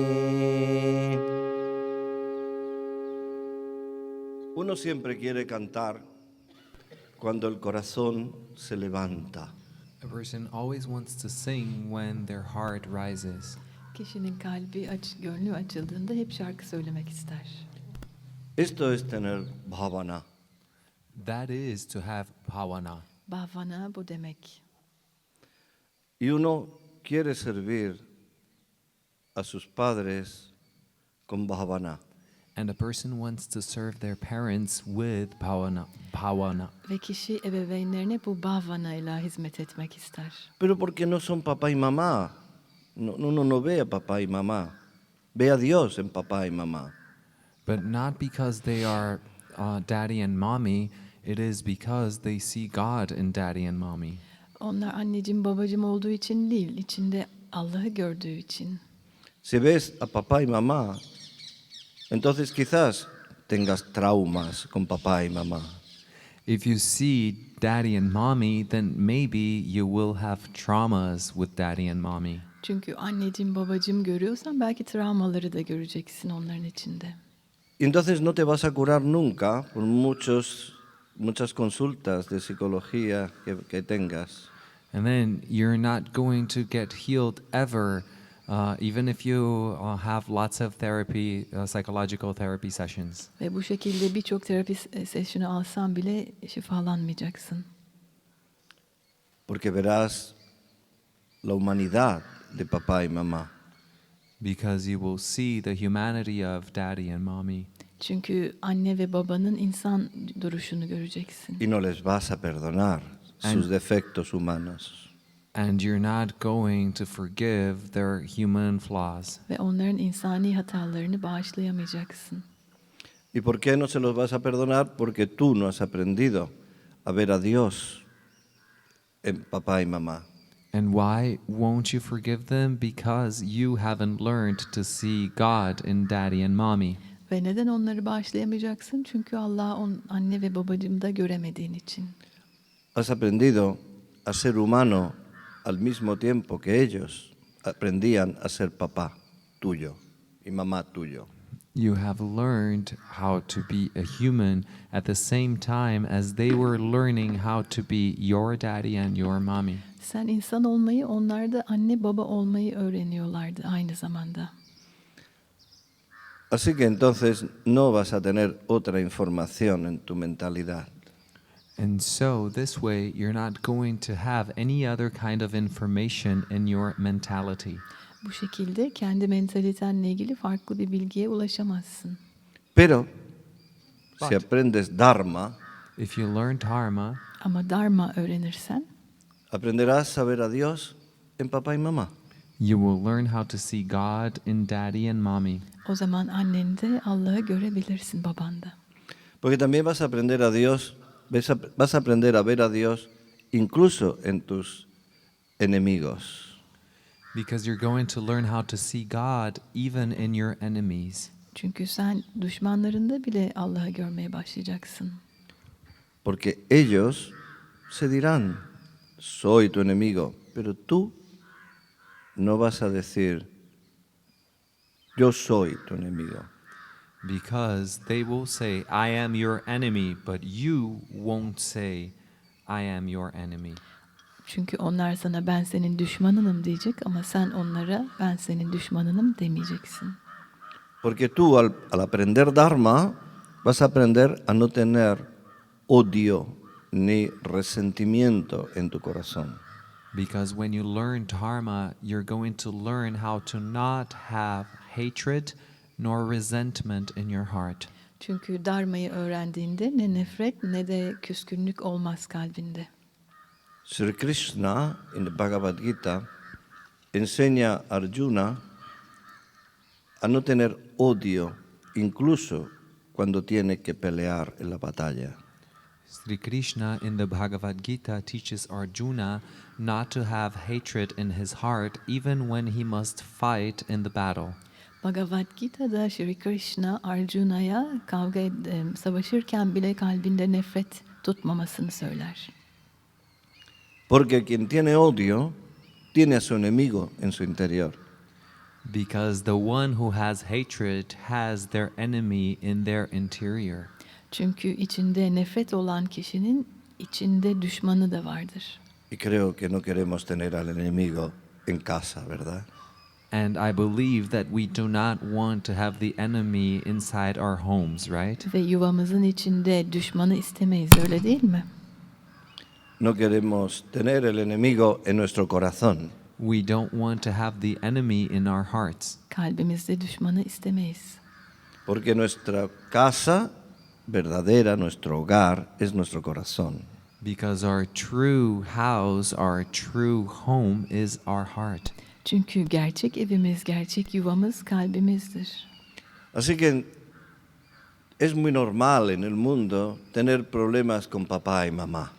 Uno siempre quiere cantar cuando el corazón se levanta. A person always wants to sing when their heart rises. Kişinin kalbi gönlü açıldığında hep şarkı söylemek ister. Esto es tener bhavana. That is to have bhavana. Bhavana bu demek. Y uno quiere servir a sus padres con bhavana. And a person wants to serve their parents with bhavana. Ve kişi ebeveynlerine bu bhavana ile hizmet etmek ister. Pero porque no son papá y mamá. Uno no ve a papá y mamá. Ve a Dios en papá y mamá. But not because they are daddy and mommy, it is because they see God in daddy and mommy. Onlar anneciğim babacığım olduğu için değil, içinde Allah'ı gördüğü için. Si ves a papá y mamá, entonces quizás tengas traumas con papá y mamá. If you see daddy and mommy, then maybe you will have traumas with daddy and mommy. Çünkü anneciğim babacığım görüyorsan belki travmaları da göreceksin onların içinde. Y entonces no te vas a curar nunca por muchas consultas de psicología que tengas. And then you're not going to get healed ever, even if you have lots of therapy, psychological therapy sessions. Ve bu şekilde birçok terapi sesini alsan bile şifalanmayacaksın. Porque verás la humanidad de papá y mamá. Because you will see the humanity of daddy and mommy. Çünkü anne ve babanın insan duruşunu göreceksin. Y no les vas a perdonar sus defectos humanos. And you're not going to forgive their human flaws. Ve onların insani hatalarını bağışlayamayacaksın. ¿Y por qué no se los vas a perdonar? Porque tú no has aprendido a ver a Dios en papá y mamá. And why won't you forgive them? Because you haven't learned to see God in daddy and mommy. Ve neden onları bağışlayamayacaksın? Çünkü Allah'ı anne ve babacığımda göremediğin için. Has aprendido a ser humano al mismo tiempo que ellos aprendían a ser papá tuyo y mamá tuyo. You have learned how to be a human at the same time as they were learning how to be your daddy and your mommy. Sen insan olmayı, onlar da anne baba olmayı öğreniyorlardı aynı zamanda. Así que entonces no vas a tener otra información en tu mentalidad. And so this way you're not going to have any other kind of information in your mentality. Bu şekilde kendi mentalitenle ilgili farklı bir bilgiye ulaşamazsın. Pero si aprendes Dharma, If you learn dharma, Ama Dharma öğrenirsen aprenderás a ver a Dios en papá y mamá. you will learn how to see God in daddy and mommy. o zaman annende Allah'ı görebilirsin babanda. Porque también vas a aprender a Dios, vas a aprender a ver a Dios incluso en tus enemigos. Because you're going to learn how to see God even in your enemies. Çünkü sen düşmanlarında bile Allah'ı görmeye başlayacaksın. Porque ellos se dirán, soy tu enemigo, pero tú no vas a decir, yo soy tu enemigo. Because they will say, I am your enemy, but you won't say, I am your enemy. Çünkü onlar sana ben senin düşmanınım diyecek ama sen onlara ben senin düşmanınım demeyeceksin. Porque tú al aprender Dharma vas a aprender a no tener odio ni resentimiento en tu corazón. Because when you learn dharma, you're going to learn how to not have hatred nor resentment in your heart. Çünkü Dharma'yı öğrendiğinde ne nefret ne de küskünlük olmaz kalbinde. Sri Krishna en el Bhagavad Gita enseña a Arjuna a no tener odio incluso cuando tiene que pelear en la batalla. Sri Krishna in the Bhagavad Gita teaches Arjuna not to have hatred in his heart even when he must fight in the battle. Bhagavad Gita'da Sri Krishna Arjuna'ya savaşırken bile kalbinde nefret tutmamasını söyler. Porque quien tiene odio tiene a su enemigo en su interior. Because the one who has hatred has their enemy in their interior. Çünkü içinde nefret olan kişinin içinde düşmanı da vardır. Y creo que no queremos tener al enemigo en casa, ¿verdad? And I believe that we do not want to have the enemy inside our homes, right? Ve yuvamızın içinde düşmanı istemeyiz, öyle değil mi? No queremos tener el enemigo en nuestro corazón. We don't want to have the enemy in our hearts. Kalbimizde düşmanı istemeyiz. Porque nuestra casa verdadera, nuestro hogar, es nuestro corazón. Because our true house, our true home is our heart. Çünkü gerçek evimiz, gerçek yuvamız kalbimizdir. Así que es muy normal en el mundo tener problemas con papá y mamá.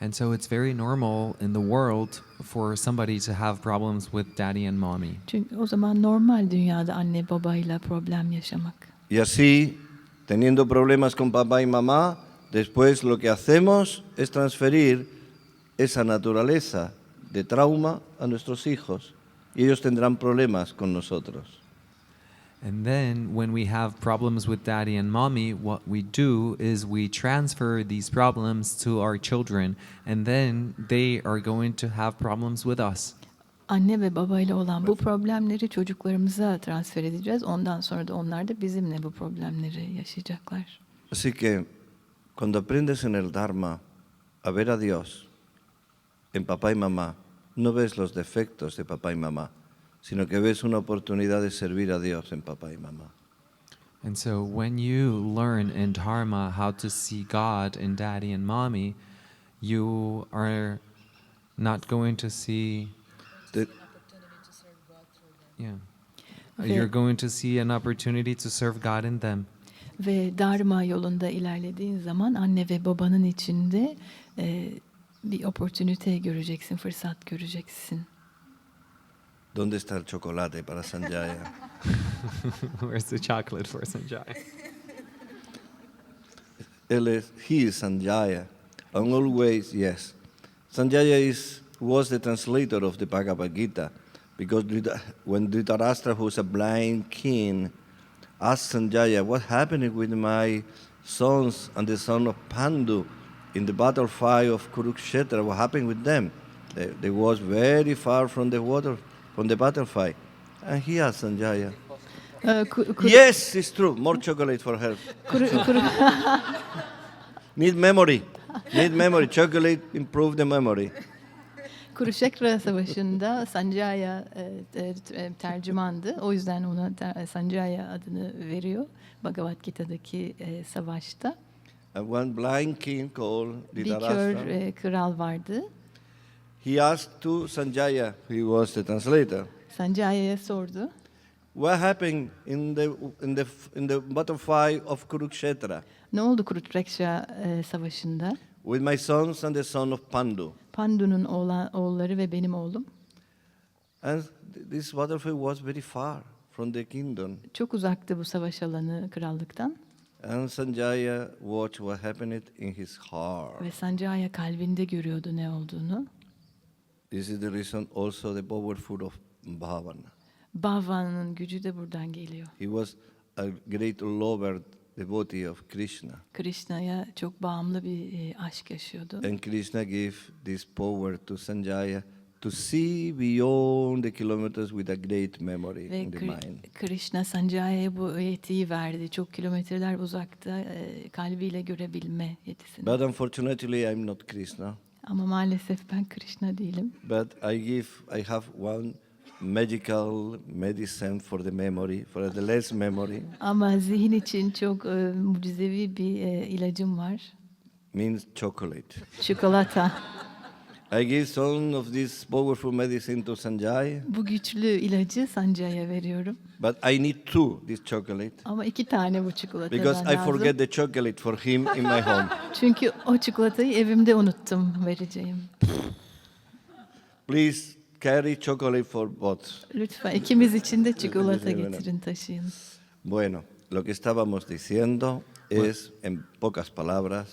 And so it's very normal in the world for somebody to have problems with daddy and mommy. Çünkü o zaman normal dünyada anne babayla problem yaşamak. Y así, teniendo problemas con papá y mamá, después lo que hacemos es transferir esa naturaleza de trauma a nuestros hijos y ellos tendrán problemas con nosotros. And then when we have problems with daddy and mommy, what we do is we transfer these problems to our children, and then they are going to have problems with us. Anne ve babayla olan bu problemleri çocuklarımıza transfer edeceğiz. Ondan sonra da onlar da bizimle bu problemleri yaşayacaklar. Así que cuando aprendes en el Dharma a ver a Dios en papá y mamá, no ves los defectos de papá y mamá, sino que ves una oportunidad de servir a Dios en papá y mamá. And so when you learn in Dharma how to see God in daddy and mommy, you are not going to see... You're going to see an opportunity to serve God in them. Ve Dharma yolunda ilerlediğin zaman anne ve babanın içinde bir opportunity göreceksin, fırsat göreceksin. ¿Dónde está el chocolate para Sanjaya? Where's the chocolate for Sanjay? He is Sanjaya. And always, yes. Sanjaya was the translator of the Bhagavad Gita. Because when Dhritarashtra, who was a blind king, asked Sanjaya, what happened with my sons and the son of Pandu in the battlefield of Kurukshetra? What happened with them? They was very far from the water, from the battlefield. And he asked Sanjaya, yes, it's true, more chocolate for her. Need memory. Chocolate improve the memory. Kurukshetra Savaşı'nda Sanjaya tercümandı. O yüzden ona Sanjaya adını veriyor. Bhagavad Gita'daki savaşta. And one blind king called Bir Dhritarashtra. kör kral vardı. He asked to Sanjaya, he was the translator, Sanjaya'ya sordu. what happened in the battlefield of Kurukshetra Ne oldu Kurukshetra Savaşı'nda? with my sons and the son of Pandu? Pandu'nun oğulları ve benim oğlum. And this battlefield was very far from the kingdom. Çok uzaktı bu savaş alanı krallıktan. And Sanjaya watched what happened in his heart. Ve Sanjaya kalbinde görüyordu ne olduğunu. This is the reason also the powerful of Bhavana. Bhavana'nın gücü de buradan geliyor. He was a great lover, devotee of Krishna. Krishna'ya çok bağımlı bir aşk yaşıyordu. And Krishna gave this power to Sanjaya to see beyond the kilometers with a great memory Ve in the mind. Krishna Sanjaya'ya bu yetiyi verdi. Çok kilometreler uzakta kalbiyle görebilme yetisini. But unfortunately, I'm not Krishna. Ama maalesef ben Krishna değilim. But I have one magical medicine for the memory, for the less memory. Ama zihin için çok mucizevi bir ilacım var. Means chocolate. Çikolata. I give some of this powerful medicine to Sanjay. Bu güçlü ilacı Sanjay'a veriyorum. But I need this chocolate. Ama 2 tane bu çikolatadan Because I lazım. forget the chocolate for him in my home. Çünkü o çikolatayı evimde unuttum vereceğim. Please Carry chocolate for both. Lütfen ikimiz için de çikolata Sí, bueno. getirin, taşıyın. Bueno, lo que estábamos diciendo es, en pocas palabras,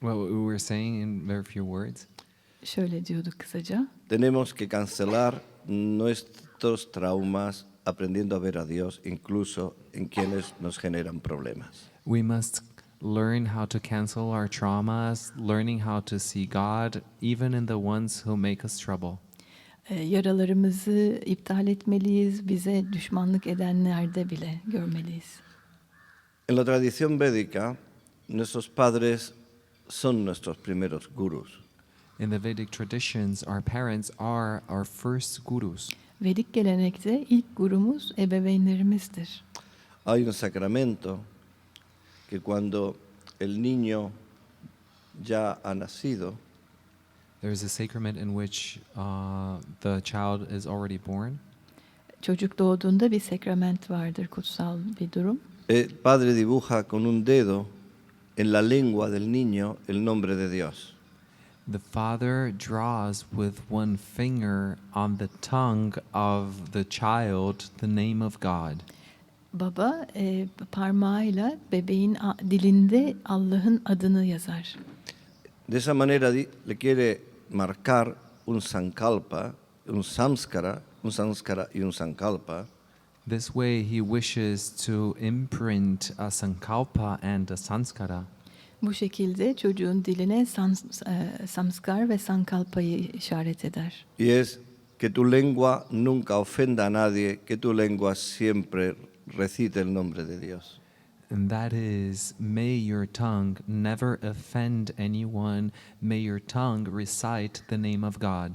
What we were saying in very few words, Şöyle diyorduk kısaca. tenemos que cancelar nuestros traumas aprendiendo a ver a Dios incluso en quienes nos generan problemas. we must learn how to cancel our traumas, learning how to see God, even in the ones who make us trouble. Yaralarımızı iptal etmeliyiz, bize düşmanlık edenlerde bile görmeliyiz. En la tradición védica, nuestros padres son nuestros primeros gurus. In the Vedic traditions, our parents are our first gurus. Vedik gelenekte ilk gurumuz ebeveynlerimizdir. Hay un sacramento que cuando el niño ya ha nacido, There is a sacrament in which the child is already born. Çocuk doğduğunda bir sakrament vardır, kutsal bir durum. el padre dibuja con un dedo en la lengua del niño el nombre de Dios. The father draws with one finger on the tongue of the child the name of God. Baba parmağıyla bebeğin dilinde Allah'ın adını yazar. De esa manera le quiere marcar un sankalpa, un samskara y un sankalpa. This way he wishes to imprint a sankalpa and a sanskara. Bu şekilde çocuğun diline samskar ve sankalpayı işaret eder. Y es que tu lengua nunca ofenda a nadie, que tu lengua siempre recite el nombre de Dios. And that is, may your tongue never offend anyone, may your tongue recite the name of God.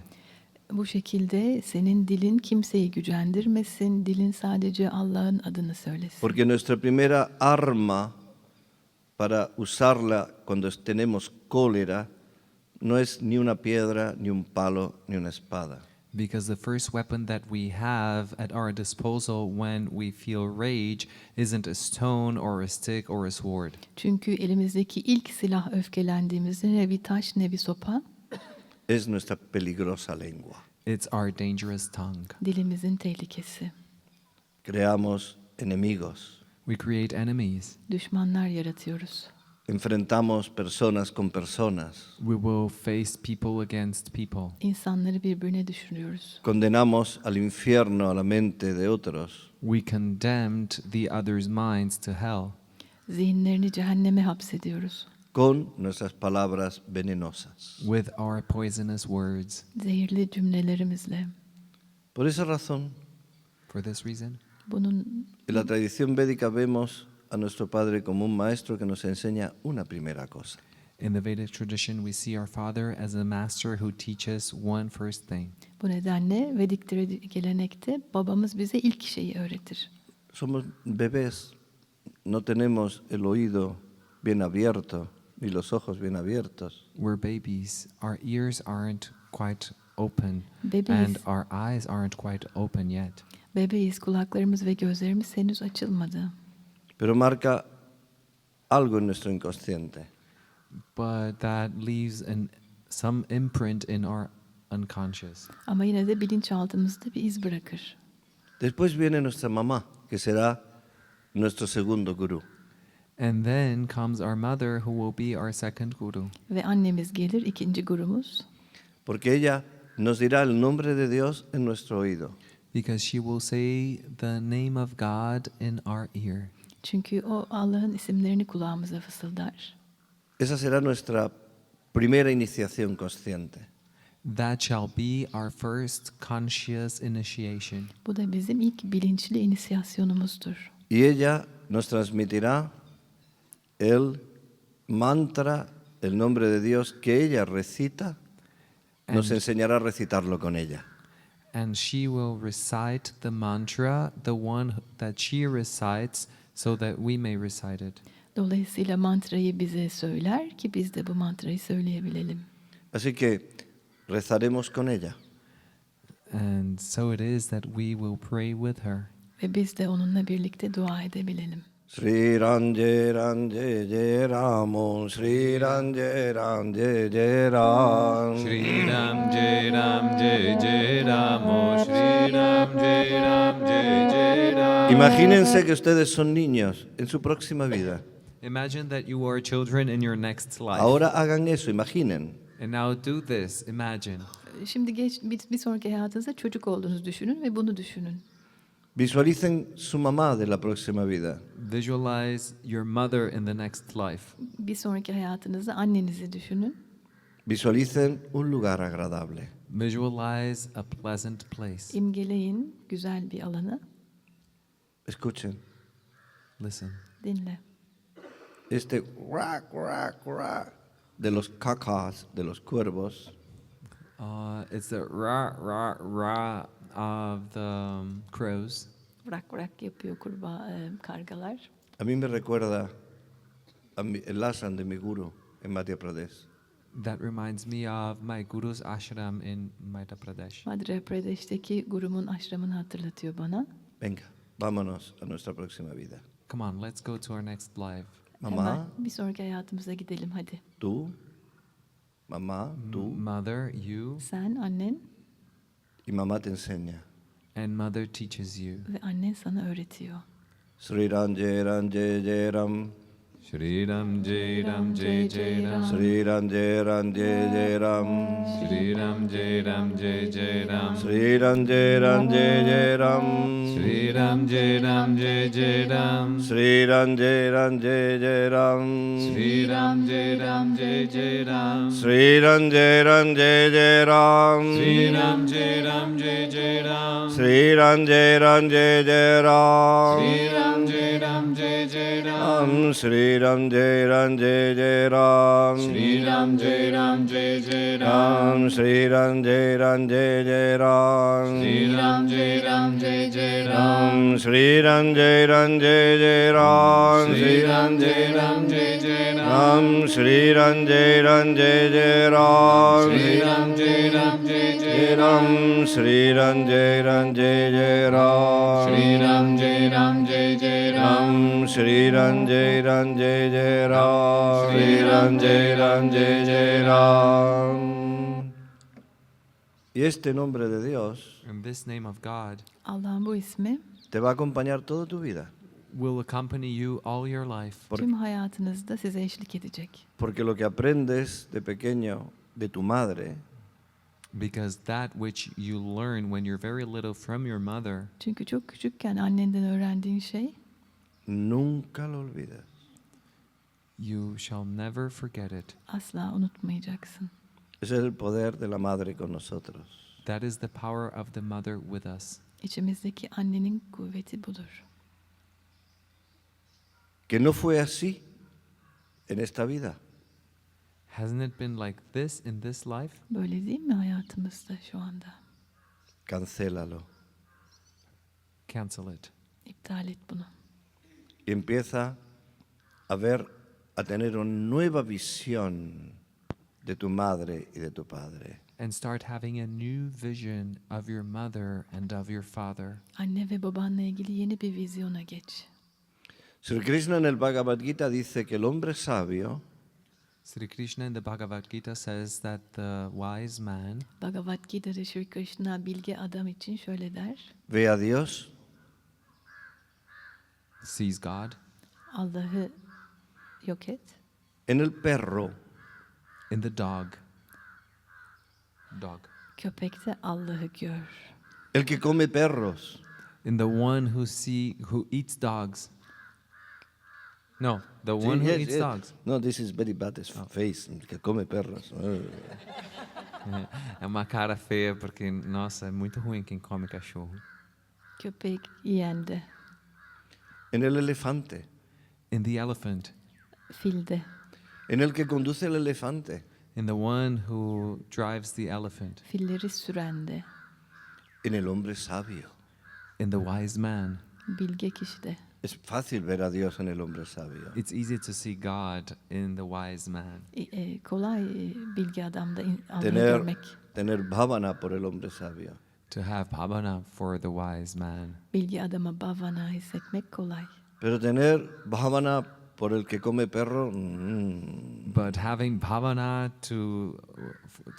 Bu şekilde senin dilin kimseyi gücendirmesin, dilin sadece Allah'ın adını söylesin. Porque nuestra primera arma para usarla cuando tenemos cólera no es ni una piedra, ni un palo, ni una espada. Because the first weapon that we have at our disposal when we feel rage isn't a stone or a stick or a sword. Çünkü elimizdeki ilk silah öfkelendiğimizde ne bir taş ne bir sopa, Es nuestra peligrosa lengua. It's our dangerous tongue. dilimizin tehlikesi. Creamos enemigos, We create enemies. Düşmanlar yaratıyoruz. enfrentamos personas con personas, We will face people against people. İnsanları birbirine düşürüyoruz. condenamos al infierno a la mente de otros. We condemned the other's minds to hell Zihinlerini cehenneme hapsediyoruz. con nuestras palabras venenosas. with our poisonous words. Zehirli cümlelerimizle. Por esa razón, For this reason, Bunun en la tradición védica vemos a nuestro Padre como un maestro que nos enseña una primera cosa. in the Vedic tradition, we see our Father as a master who teaches one first thing. bu nedenle Vedik gelenekte babamız bize ilk şeyi öğretir. Somos bebés, no tenemos el oído bien abierto ni los ojos bien abiertos. We're babies. Our ears aren't quite open, Babies. and our eyes aren't quite open yet. Bebeğiz, kulaklarımız ve gözlerimiz henüz açılmadı. Pero marca algo en nuestro inconsciente. But that leaves some imprint in our unconscious. Ama yine de bilinçaltımızda bir iz bırakır. Después viene nuestra mamá, que será nuestro segundo gurú. And then comes our mother, who will be our second guru. Ve annemiz gelir, ikinci gurumuz. Porque ella nos dirá el nombre de Dios en nuestro oído. Because she will say the name of God in our ear. Çünkü o Allah'ın isimlerini kulağımıza fısıldar. Esa será nuestra primera iniciación consciente. That shall be our first conscious initiation. Bu da bizim ilk bilinçli inisiyasyonumuzdur. Y ella nos transmitirá el mantra, el nombre de Dios que ella recita, nos enseñará a recitarlo con ella. And she will recite the mantra, the one that she recites, so that we may recite it. Dolayısıyla mantrayı bize söyler ki biz de bu mantrayı söyleyebilelim. Así que rezaremos con ella. And so it is that we will pray with her. Ve biz de onunla birlikte dua edebilelim. Sri Ram Jai Ram Jai Jai Ram Om Sri Ram Jai Ram Jai Jai Ram. Shri Ram Jai Ram Jai Jai Ram, O Shri Ram Jai Ram Jai Jai Ram. Imagínense que ustedes son niños en su próxima vida. Imagine that you are children in your next life. Ahora hagan eso, imaginen. And now do this, imagine. Şimdi bir sonraki hayatınızda çocuk olduğunuzu düşünün ve bunu düşünün. Visualicen su mamá de la próxima vida. Visualize your mother in the next life. Bir sonraki hayatınızda annenizi düşünün. Visualicen un lugar agradable. Visualize a pleasant place. İmgeleyin güzel bir alanı. Escuchen. Listen. Dinle. Este quack, quack, quack de los cacas, de los cuervos, It's the rah, rah, rah of the crows. Bırak bırak yapıyor kargalar. a mí me recuerda el asana de mi guru en Madhya Pradesh. That reminds me of my guru's ashram in Madhya Pradesh. Madhya Pradesh'teki gurumun aşramını hatırlatıyor bana. Venga, vámonos a nuestra próxima vida. Come on, let's go to our next life. Mamá, Hemen bir sonraki hayatımıza gidelim hadi. tú, mamá, tú, Mother, you, Sen, annen y mamá te enseña. and mother teaches you. ve annen sana öğretiyor. Sri Ram Jai Ram Jai Jai Ram. Shri Ram Jai Ram Jai Jai Ram. Sri Ram Jai Ram Jai Jai Ram. Shri Ram Jai Ram Jai Jai Ram. Sri Ram Jai Ram Jai Jai Ram. Shri Ram Jai Ram Jai Jai Ram. Sri Ram Jai Ram Jai Jai Ram. Shri Ram Jai Ram Jai Jai Ram. Sri Ram Jai Ram Jai Jai Ram. Shri Ram Jai Ram Jai Jai Ram. Sri Ram Jai Ram Jai Jai Ram. Shri Ram Jai Ram Jai Jai Ram. Sri Ram Jai Ram Jai Jai Ram. Shri Ram Jai Ram Jai Jai Ram Ram. Sri Ram Jai Ram Jai Jai Ram. Shri Ram Jai Ram Jai Jai Ram. Ram Sri Ram Jai Ram Jai Jai Ram. Shri Ram Jai Ram Jai Jai Ram. Ram Sri Ram Jai Ram Jai Jai Ram. Shri Ram Jai Ram Jai Jai Ram Sri Ram Jai Ram Jai Jai Ram. Shri Ram Jai Ram Jai Jai Ram. Ram Sri Ram Jai Ram Jai Jai Ram. Shri Ram Jai Ram Jai Jai Ram. Y este nombre de Dios And this name of God Allah'ın bu ismi te va a acompañar toda tu vida. will accompany you all your life. tüm hayatınızda size eşlik edecek. Porque lo que aprendes de pequeño de tu madre Because that which you learn when you're very little from your mother, Çünkü çok küçükken annenden öğrendiğin şey nunca lo olvidas. you shall never forget it. asla unutmayacaksın. Ese es el poder de la madre con nosotros. That is the power of the mother with us. İçimizdeki annenin kuvveti budur. Que no fue así en esta vida. Hasn't it been like this in this life? Böyle değil mi hayatımızda şu anda? Cancélalo. Cancel it. İptal et bunu. Y empieza a tener una nueva visión de tu madre y de tu padre. And start having a new vision of your mother and of your father. Anne ve babanla ilgili yeni bir vizyona geç. Sri Krishna en el Bhagavad Gita dice que el hombre sabio Sri Krishna in the Bhagavad Gita says that the wise man Bhagavad Gita'da Sri Krishna bilge adam için şöyle der. ve a Dios sees God Allah'ı yok et. en el perro in the dog. Köpekte Allah'ı gör. el que come perros. In the one who eats dogs. No, the one who Yes, eats yes. dogs. No, this is very bad face, el que come perros. É uma cara feia porque, nossa, é muito ruim quem come cachorro. Köpek yiyende. En el elefante, In the elephant. Filde. en el que conduce el elefante, In the one who drives the elephant. Filleri sürende. en el hombre sabio. In the wise man. Bilge kişide. Es fácil ver a Dios en el hombre sabio. It's easy to see God in the wise man. Kolay bilge adamda Allah'ı görmek. Tener bhavana por el hombre sabio. To have bhavana for the wise man. Bilge adama bhavana hissetmek kolay. Pero tener bhavana por el que come perro, But having bhavana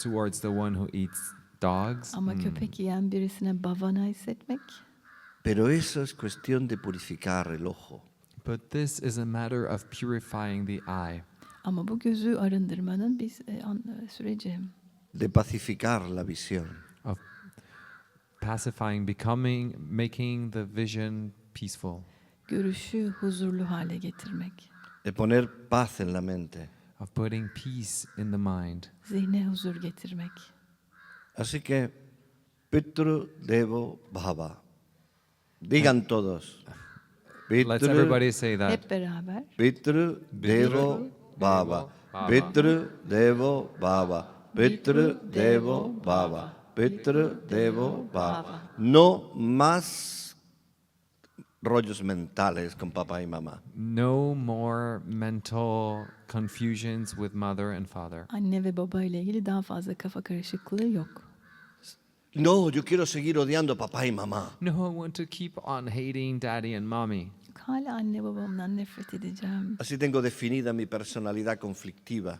towards the one who eats dogs, Ama köpek yiyen birisine bhavana hissetmek. pero eso es cuestión de purificar el ojo. but this is a matter of purifying the eye, Ama bu gözü arındırmanın bir süreci. De pacificar la visión. of pacifying, making the vision peaceful, Görüşü huzurlu hale getirmek. De poner paz en la mente. of putting peace in the mind. Zihne huzur getirmek. Así que, Pitru Devo Bhava. Digan todos. Let's everybody say that. Hep beraber. Pitru Devo Bhava. Pitru Devo Bhava. Pitru Devo Bhava. Pitru Devo Bhava. No más rollos mentales con papá y mamá. No more mental confusions with mother and father. Anne ve baba ile ilgili daha fazla kafa karışıklığı yok. No, yo quiero seguir odiando a papá y mamá. No, I want to keep on hating daddy and mommy. Hala anne babamdan nefret edeceğim. Así tengo definida mi personalidad conflictiva.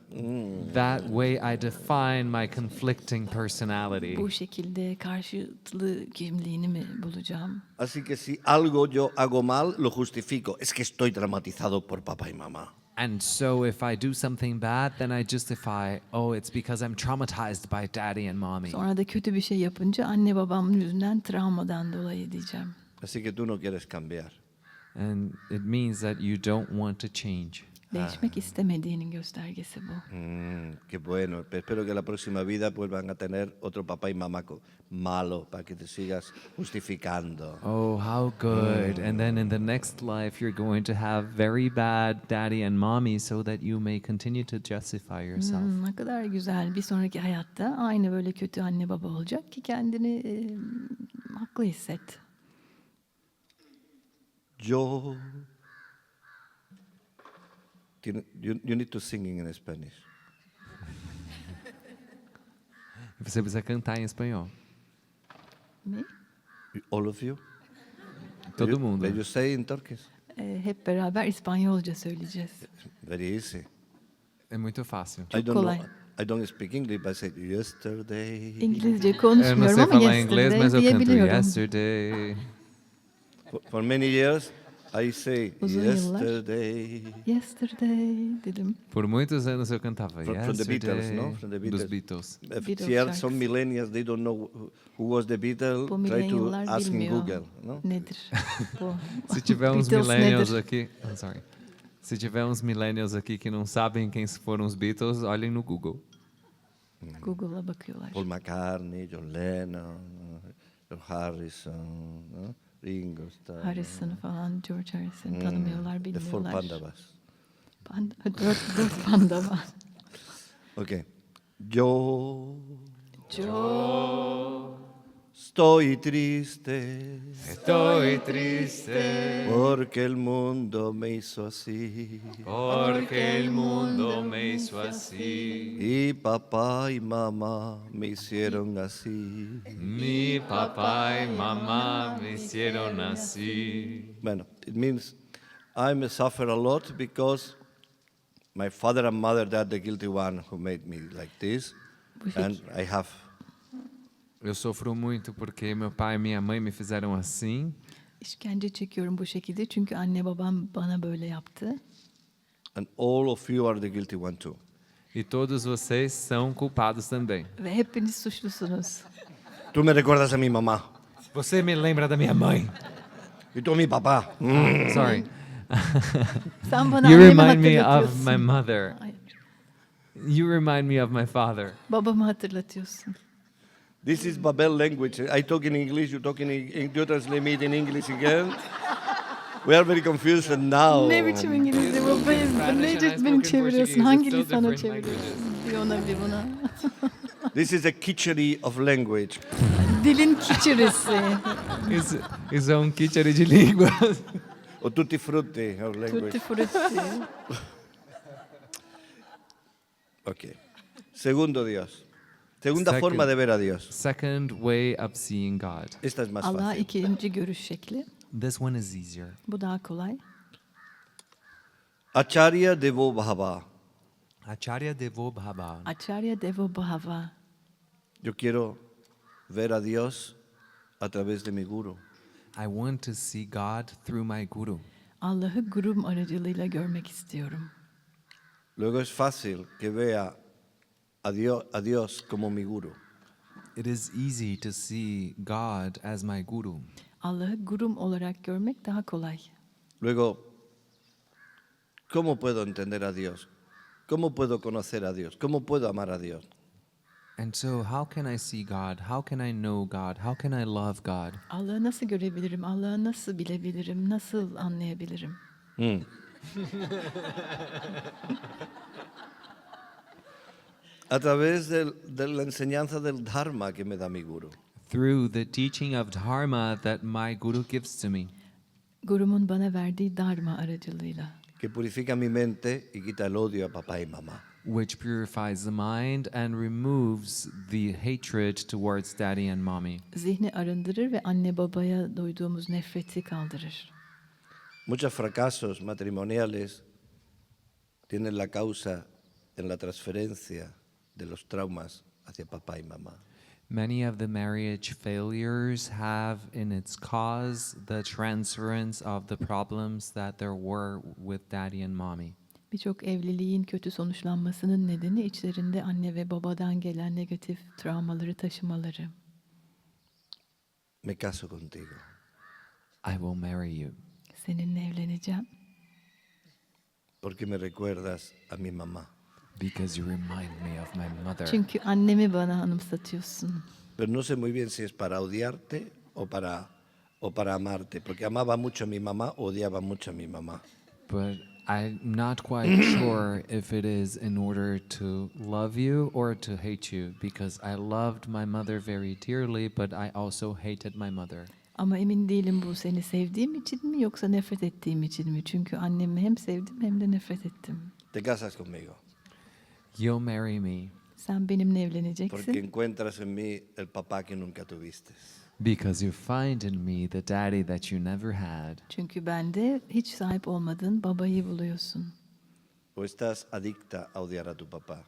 That way I define my conflicting personality. Bu şekilde karşıtlı kimliğini mi bulacağım? Así que si algo yo hago mal, lo justifico. Es que estoy traumatizado por papá y mamá. And so if I do something bad, then I justify, oh, it's because I'm traumatized by daddy and mommy. Sonra da kötü bir şey yapınca anne babamın yüzünden travmadan dolayı diyeceğim. Así que tú no quieres cambiar. And it means that you don't want to change. Değişmek istemediğinin göstergesi bu. Qué bueno. Espero que la próxima vida vuelvan a tener otro papá y mamá malo para que te sigas justificando. Oh, how good. And then in the next life, you're going to have very bad daddy and mommy so that you may continue to justify yourself. Ne kadar güzel. Bir sonraki hayatta aynı böyle kötü anne baba olacak ki kendini haklı hisset. Yo... You need to sing in Spanish. Você precisa cantar em espanhol. Ne? All of you? Todo mundo. You say in Turkish? Hep beraber İspanyolca söyleyeceğiz. Very easy. É muito fácil. Çok kolay. I don't speak English, but I say yesterday. İngilizce Eu não konuşmuyorum sei ama falar inglês, mas yesterday eu canto diyebiliyorum. yesterday. For many years, I say Uzun yıllar. yesterday. Yesterday dedim. Por muitos anos eu cantava From the Beatles, yesterday. no? From the Dos Beatles. Beatles. Beatles Si şarkısı. some millennials, they don't know who was the Beatles, Bu try to milenyıllar ask in bilmiyor Google. No? nedir bu. Se tiver uns Beatles millennials nedir? aqui, I'm sorry. Se tiver uns millennials aqui que não sabem quem foram os Beatles, olhem no Google. Google'a bakıyorlar. Paul McCartney, John Lennon, George Harrison, no? Ringo Starr. Harrison'ı falan, George Harrison'ı tanımıyorlar, The Four bilmiyorlar. Pandavas. Dört panda var. Okay. Yo estoy triste Estoy triste porque el mundo me hizo así. porque el mundo me hizo así. Y papá y mamá me hicieron así. Mi papá y mamá me hicieron así. Bueno, it means I suffer a lot because my father and mother, they're the guilty one who made me like this. And I have... Eu sofro muito porque meu pai e minha mãe me fizeram assim. İşkence çekiyorum bu şekilde çünkü anne babam bana böyle yaptı. And all of you are the guilty one too. E todos vocês são culpados também. Ve hepiniz suçlusunuz. Tú me recuerdas a mi mamá. Você me lembra da minha mãe. Y tú a mi papá. Sorry. Sen bana You annemi remind me of hatırlatıyorsun. my mother. Hayır, You remind me of my father. babamı hatırlatıyorsun. This is Babel language. I talk in English, you talk in you translate me in English again. We are very confused and now. Ne biçim İngilizce bu? Ne beni çeviriyorsun? Hangi lisana çeviriyorsun? Bir ona bir buna. This is a kitchery of language. Dilin kiçirisi. Isso é kitchery de línguas. O tutti frutti of language. Tutti frutti. Okay. Segundo Dios. Segunda Second. forma de ver a Dios. Second way of seeing God. Esta es más Allah fácil. ikinci görüş şekli. This one is easier. Bu daha kolay. Acharya Devo Bhava. Acharya Devo Bhava. Acharya Devo Bhava. Yo quiero ver a Dios a través de mi guru. I want to see God through my guru. Allah'ı gurum aracılığıyla görmek istiyorum. Luego es fácil que vea a Dios como mi guru. It is easy to see God as my guru. Allah'ı gurum olarak görmek daha kolay. Luego, ¿cómo puedo entender a Dios? ¿Cómo puedo conocer a Dios? ¿Cómo puedo amar a Dios? And so how can I see God? How can I know God? How can I love God? Allah'ı nasıl görebilirim? Allah'ı nasıl bilebilirim? Nasıl anlayabilirim? A través de la enseñanza del Dharma que me da mi guru. Through the teaching of Dharma that my guru gives to me, Gurumun bana verdiği dharma aracılığıyla. Que purifica mi mente y quita el odio a papá y mamá. which purifies the mind and removes the hatred towards daddy and mommy. Zihni arındırır ve anne babaya duyduğumuz nefreti kaldırır. Muchos fracasos matrimoniales tienen la causa en la transferencia de los traumas hacia papá y mamá. Many of the marriage failures have in its cause the transference of the problems that there were with daddy and mommy. Birçok evliliğin kötü sonuçlanmasının nedeni içlerinde anne ve babadan gelen negatif travmaları taşımaları. Me caso contigo. I will marry you Seninle evleneceğim. Porque me recuerdas a mi mamá. because you remind me of my mother. Çünkü annemi bana anımsatıyorsun. Pero no sé muy bien si es para odiarte o para amarte. Porque amaba mucho a mi mamá, odiaba mucho a mi mamá. But I'm not quite sure if it is in order to love you or to hate you, because I loved my mother very dearly, but I also hated my mother. Ama emin değilim bu seni sevdiğim için mi yoksa nefret ettiğim için mi? Çünkü annemi hem sevdim hem de nefret ettim. Te casas conmigo. You'll marry me Sen benimle Porque evleneceksin. encuentras en mí el papá que nunca tuviste. because you find in me the daddy that you never had. Çünkü bende hiç sahip olmadığın babayı buluyorsun. O estás adicta a odiar a tu papá.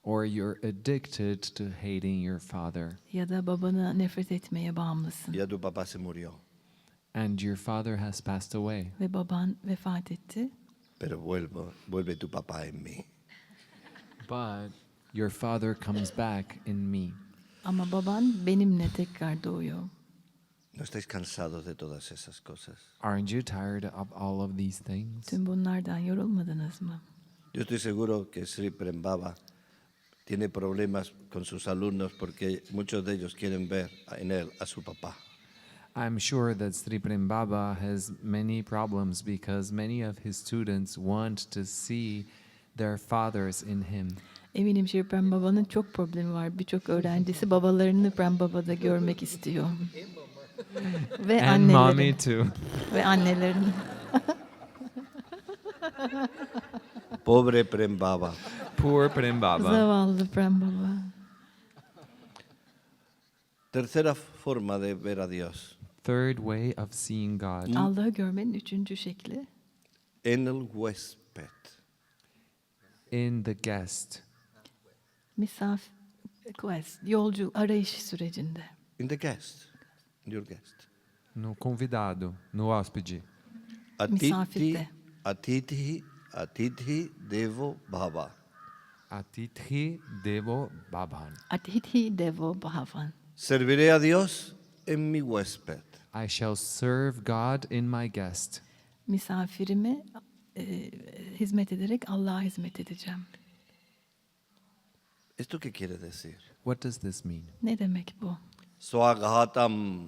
Or you're addicted to hating your father, Ya da babana nefret etmeye bağımlısın. Ya tu papá se murió. and your father has passed away. Ve baban vefat etti. Pero vuelve tu papá en mí. But your father comes back in me. Ama baban benimle tekrar doğuyor. ¿No estáis cansados de todas esas cosas? Aren't you tired of all of these things? Tüm bunlardan yorulmadınız mı? Yo estoy seguro que Sri Prem Baba tiene problemas con sus alumnos porque muchos de ellos quieren ver en él a su papá. I'm sure that Sri Prem Baba has many problems because many of his students want to see their fathers in him. Eminim Sri Prem Baba'nın çok problemi var. Birçok öğrencisi babalarını Prem Baba'da görmek istiyor. Ve And mommy annelerini. too. Ve annelerini. Pobre Prem Baba. Poor Prem Baba. Zavallı Prem Baba. Tercera forma de ver a Dios. Third way of seeing God. Allah'ı görmenin üçüncü şekli. En el huésped. In the guest. Misafir, quest, yolcu, arayış sürecinde. In the guest. Your guest. No convidado, no hóspede. Misafirde. Atithi Devo Bhava. Atithi Devo Bhavan. Atithi Devo Bhavan. Serviré a Dios en mi huésped. I shall serve God in my guest. Misafirime hizmet ederek Allah'a hizmet edeceğim. ¿Esto qué quiere decir? What does this mean? Ne demek bu? Swagatam.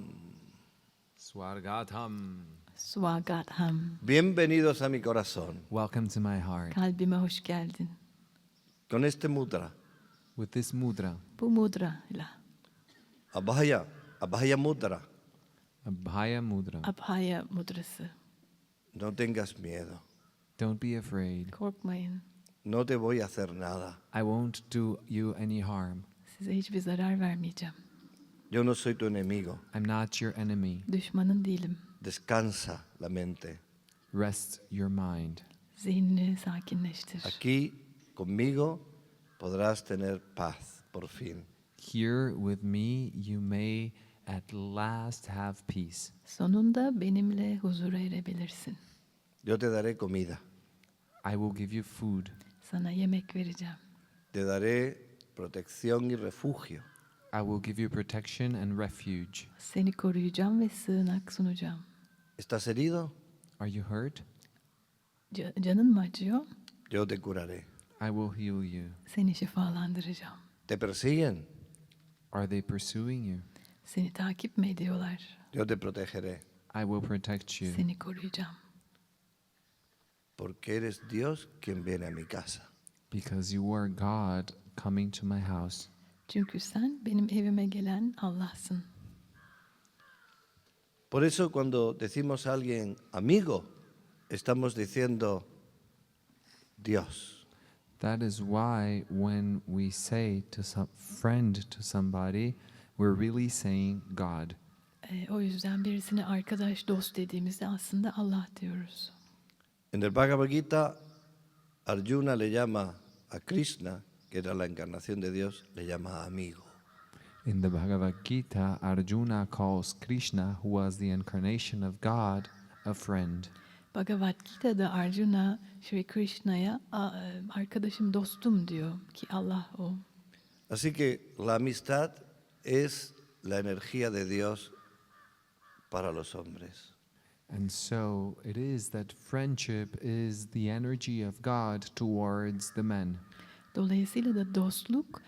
Swargatam. Swagatham. Bienvenidos a mi corazón. Welcome to my heart. Kalbime hoş geldin. Con este mudra. With this mudra, Bu mudra ile. Abhaya mudra. Abhaya mudra. Abhaya mudrası. No tengas miedo. Don't be afraid. Korkmayın. No te voy a hacer nada. I won't do you any harm. Size hiçbir zarar vermeyeceğim. Yo no soy tu enemigo. I'm not your enemy. Düşmanın değilim. Descansa la mente. Rest your mind. Zihnini sakinleştir. Aquí conmigo podrás tener paz, por fin. Here with me, you may at last have peace. Sonunda benimle huzura erebilirsin. Yo te daré comida, I will give you food. Sana yemek vereceğim. te daré protección y refugio. I will give you protection and refuge. Seni koruyacağım ve sığınak sunacağım. ¿Estás herido? Are you hurt? Canın mı acıyor? Yo te curaré. I will heal you. Seni şifalandıracağım. ¿Te persiguen? Are they pursuing you? Seni takip mi ediyorlar? Yo te protegeré, I will protect you. Seni koruyacağım. porque eres Dios quien viene a mi casa. Because you are God coming to my house. Çünkü sen benim evime gelen Allah'sın. Por eso cuando decimos a alguien amigo, estamos diciendo Dios. That is why when we say to some friend to somebody, we're really saying God. O yüzden birisine arkadaş, dost dediğimizde aslında Allah diyoruz. En el Bhagavad Gita, Arjuna le llama a Krishna, que era la encarnación de Dios, le llama amigo. In the Bhagavad Gita, Arjuna calls Krishna, who was the incarnation of God, a friend. Bhagavad Gita'da Arjuna, Sri Krishna'ya arkadaşım, dostum diyor ki Allah o. Así que la amistad es la energía de Dios para los hombres. And so it is that friendship is the energy of God towards the men. Dolayısıyla da dostluk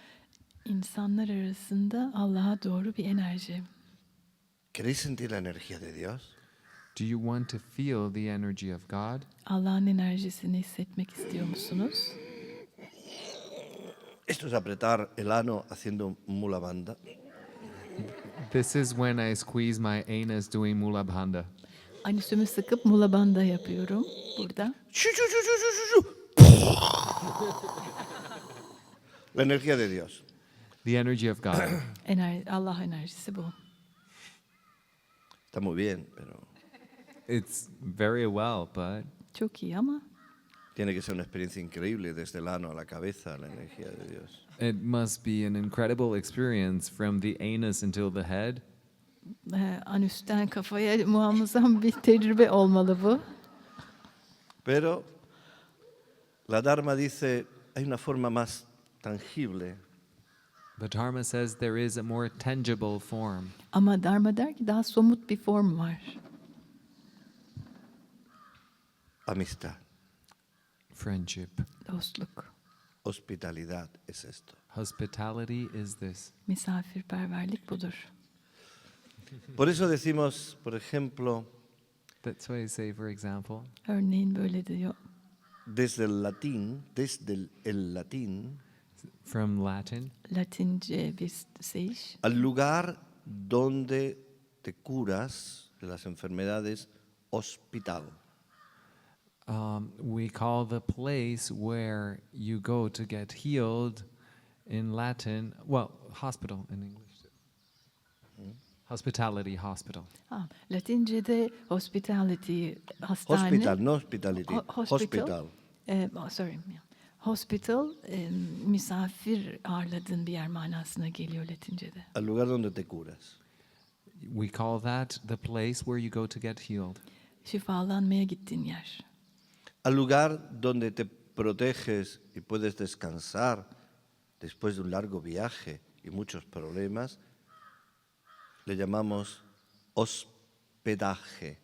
insanlar arasında Allah'a doğru bir enerji. ¿Queréis sentir la energía de Dios? Do you want to feel the energy of God? Allah'ın enerjisini hissetmek istiyor musunuz? Esto es apretar el ano haciendo mula bandha. This is when I squeeze my anus doing mula bandha. Anüsümü sıkıp mula bandha yapıyorum burada. La energía de Dios. The energy of God. Allah enerjisi bu. Está muy bien, pero It's very well, but Çok iyi ama tiene que ser una experiencia increíble desde el ano a la cabeza, la energía de Dios. it must be an incredible experience from the anus until the head. anüsten kafaya muazzam bir tecrübe olmalı bu. Pero la Dharma dice, hay una forma más tangible, But Dharma says there is a more tangible form. Ama Dharma der ki daha somut bir form var. amistad, Friendship. Dostluk, hospitalidad es esto. Hospitality is this. misafirperverlik budur. Por eso decimos, por ejemplo, That's why I say, for example, Örneğin böyle diyor. desde el latín, from Latin, Latince bir seyiş. al lugar donde te curas de las enfermedades, hospital. we call the place where you go to get healed in Latin, well, hospital in English. Hospitality, hospital. Latince'de hospitality, hastane. Hospital, no hospitality. Hospital. Sorry. Hospital, misafir ağırladığın bir yer manasına geliyor Latince'de. Al lugar donde te curas. We call that the place where you go to get healed. Şifalanmaya gittiğin yer. Al lugar donde te proteges y puedes descansar después de un largo viaje y muchos problemas, le llamamos hospedaje.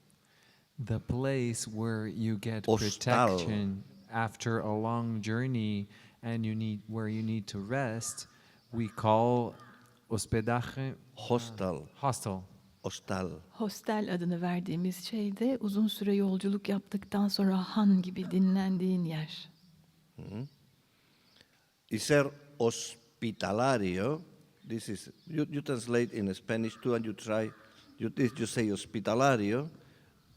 The place where you get Hostal. protection after a long journey and where you need to rest, we call hospedaje Hostal. hostel. Hostal. Hostel adını verdiğimiz şey de uzun süre yolculuk yaptıktan sonra han gibi dinlendiğin yer. Y ser hospitalario, this is you translate in Spanish too, and you say hospitalario,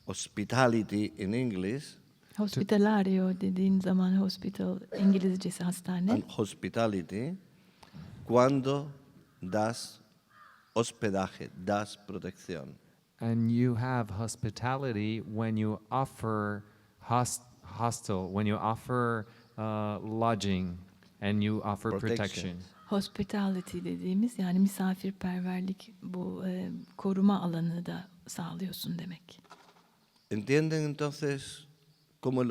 hospitality in English, Hospitalario dediğin zaman hospital, İngilizcesi hastane. and hospitality, cuando das hospedaje, das protección. And you have hospitality when you offer hostel, when you offer lodging and you offer protection. Hospitality dediğimiz, yani misafirperverlik, bu koruma alanını da sağlıyorsun demek. ¿Entienden entonces cómo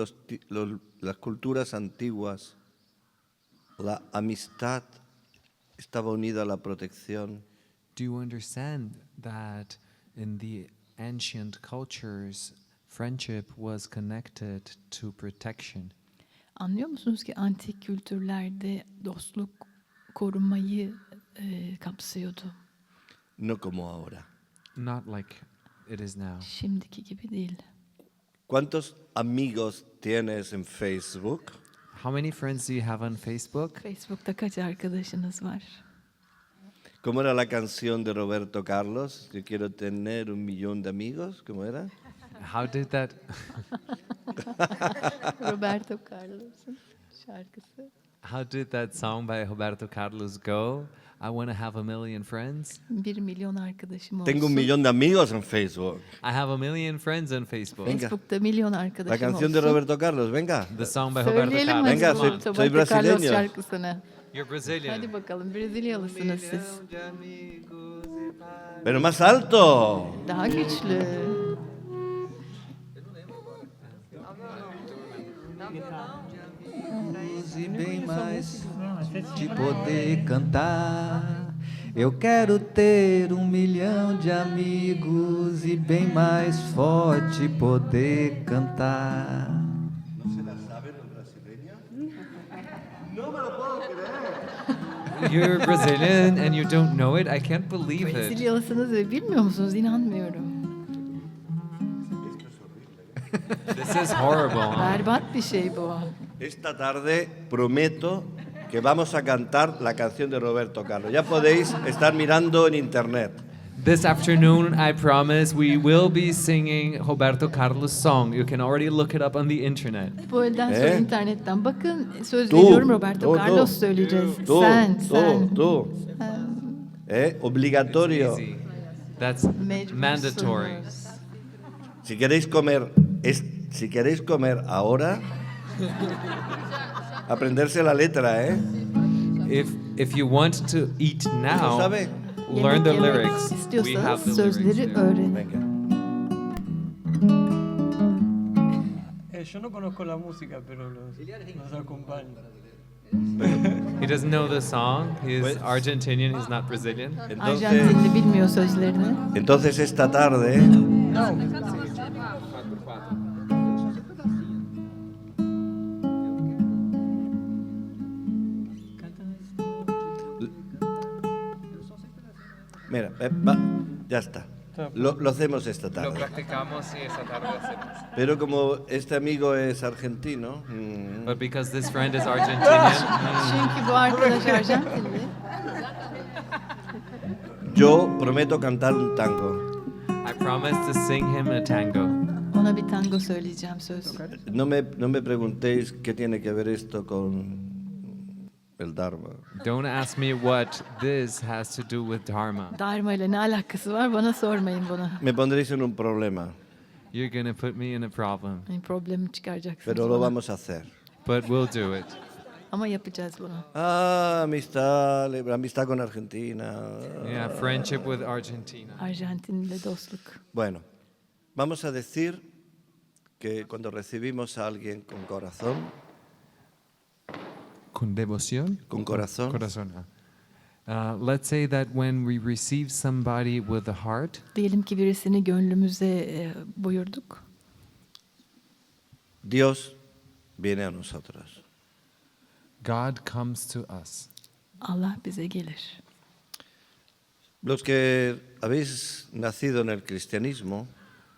las culturas antiguas la amistad estaba unida a la protección? Do you understand that in the ancient cultures, friendship was connected to protection? Anlıyor musunuz ki antik kültürlerde dostluk korumayı kapsıyordu? No como ahora. Not like it is now. Şimdiki gibi değil. ¿Cuántos amigos tienes en Facebook? How many friends do you have on Facebook? Facebook'ta kaç arkadaşınız var? ¿Cómo era la canción de Roberto Carlos? Que quiero tener 1.000.000 de amigos. ¿Cómo era? How did that Roberto Carlos'un şarkısı. How did that song by Roberto Carlos go? I want to have 1,000,000 friends. 1 milyon arkadaşım olsun. Tengo 1.000.000 de amigos en Facebook. I have 1,000,000 friends on Facebook. Venga. Facebook'ta milyon La arkadaşım canción de olsun. Roberto Carlos, venga. The song by Roberto Söyleyelim Carlos. hadi Venga, bu soy Roberto Carlos brasileño. şarkısını. You're Brazilian. Hadi bakalım, Brezilyalısınız siz. Pero más alto. Daha güçlü. E bem mais de poder cantar. Eu quero ter 1.000.000 de amigos e bem mais forte poder cantar. You're Brazilian and you don't know it? I can't believe it. Brezilyalısınız ve bilmiyor musunuz? İnanmıyorum. This is horrible. Huh? Berbat bir şey bu. Esta tarde prometo que vamos a cantar la canción de Roberto Carlos. Ya podéis estar mirando en internet. This afternoon, I promise, we will be singing Roberto Carlos' song. You can already look it up on the internet. Bu öğleden sonra internetten bakın. Söz Tú, veriyorum, Roberto tú, Carlos tú. söyleyeceğiz. Tú, Sen. tú. Obligatorio. Easy. That's Mecbursunuz. mandatory. Si queréis comer ahora, aprenderse la letra, If you want to eat now, sabe? learn the Yemek yemek lyrics. We have istiyorsanız the sözleri lyrics there. öğrenin. Venga. Yo no conozco la música, pero los acompaño. He doesn't know the song. He's Pues- Argentinian. He's not Brazilian. Entonces, Arjantinli bilmiyor sözlerini. entonces esta tarde mira, ya está. Lo hacemos esta Lo tarde. practicamos y esta tarde hacemos. Pero como este amigo es argentino, But because this friend is Argentinian, Çünkü bu arkadaş Arjantinli. yo prometo cantar un tango. I promise to sing him a tango. Ona bir tango söyleyeceğim söz. No me preguntéis qué tiene que ver esto con el Dharma. Don't ask me what this has to do with Dharma. Dharma ile ne alakası var, bana sormayın bunu. Me pondréis en un problema, You're going to put me in a problem. Yani problemi çıkaracaksınız pero lo bana. vamos a hacer. But we'll do it. Ama yapacağız bunu. Amistad con Argentina. Yeah, friendship with Argentina. Arjantinli dostluk. Bueno, vamos a decir que cuando recibimos a alguien con corazón, Con devoción? con corazón, Corazón. Let's say that when we receive somebody with a heart, Diyelim ki birisini gönlümüze buyurduk. Dios viene a nosotros. God comes to us. Allah bize gelir. Los que habéis nacido en el cristianismo,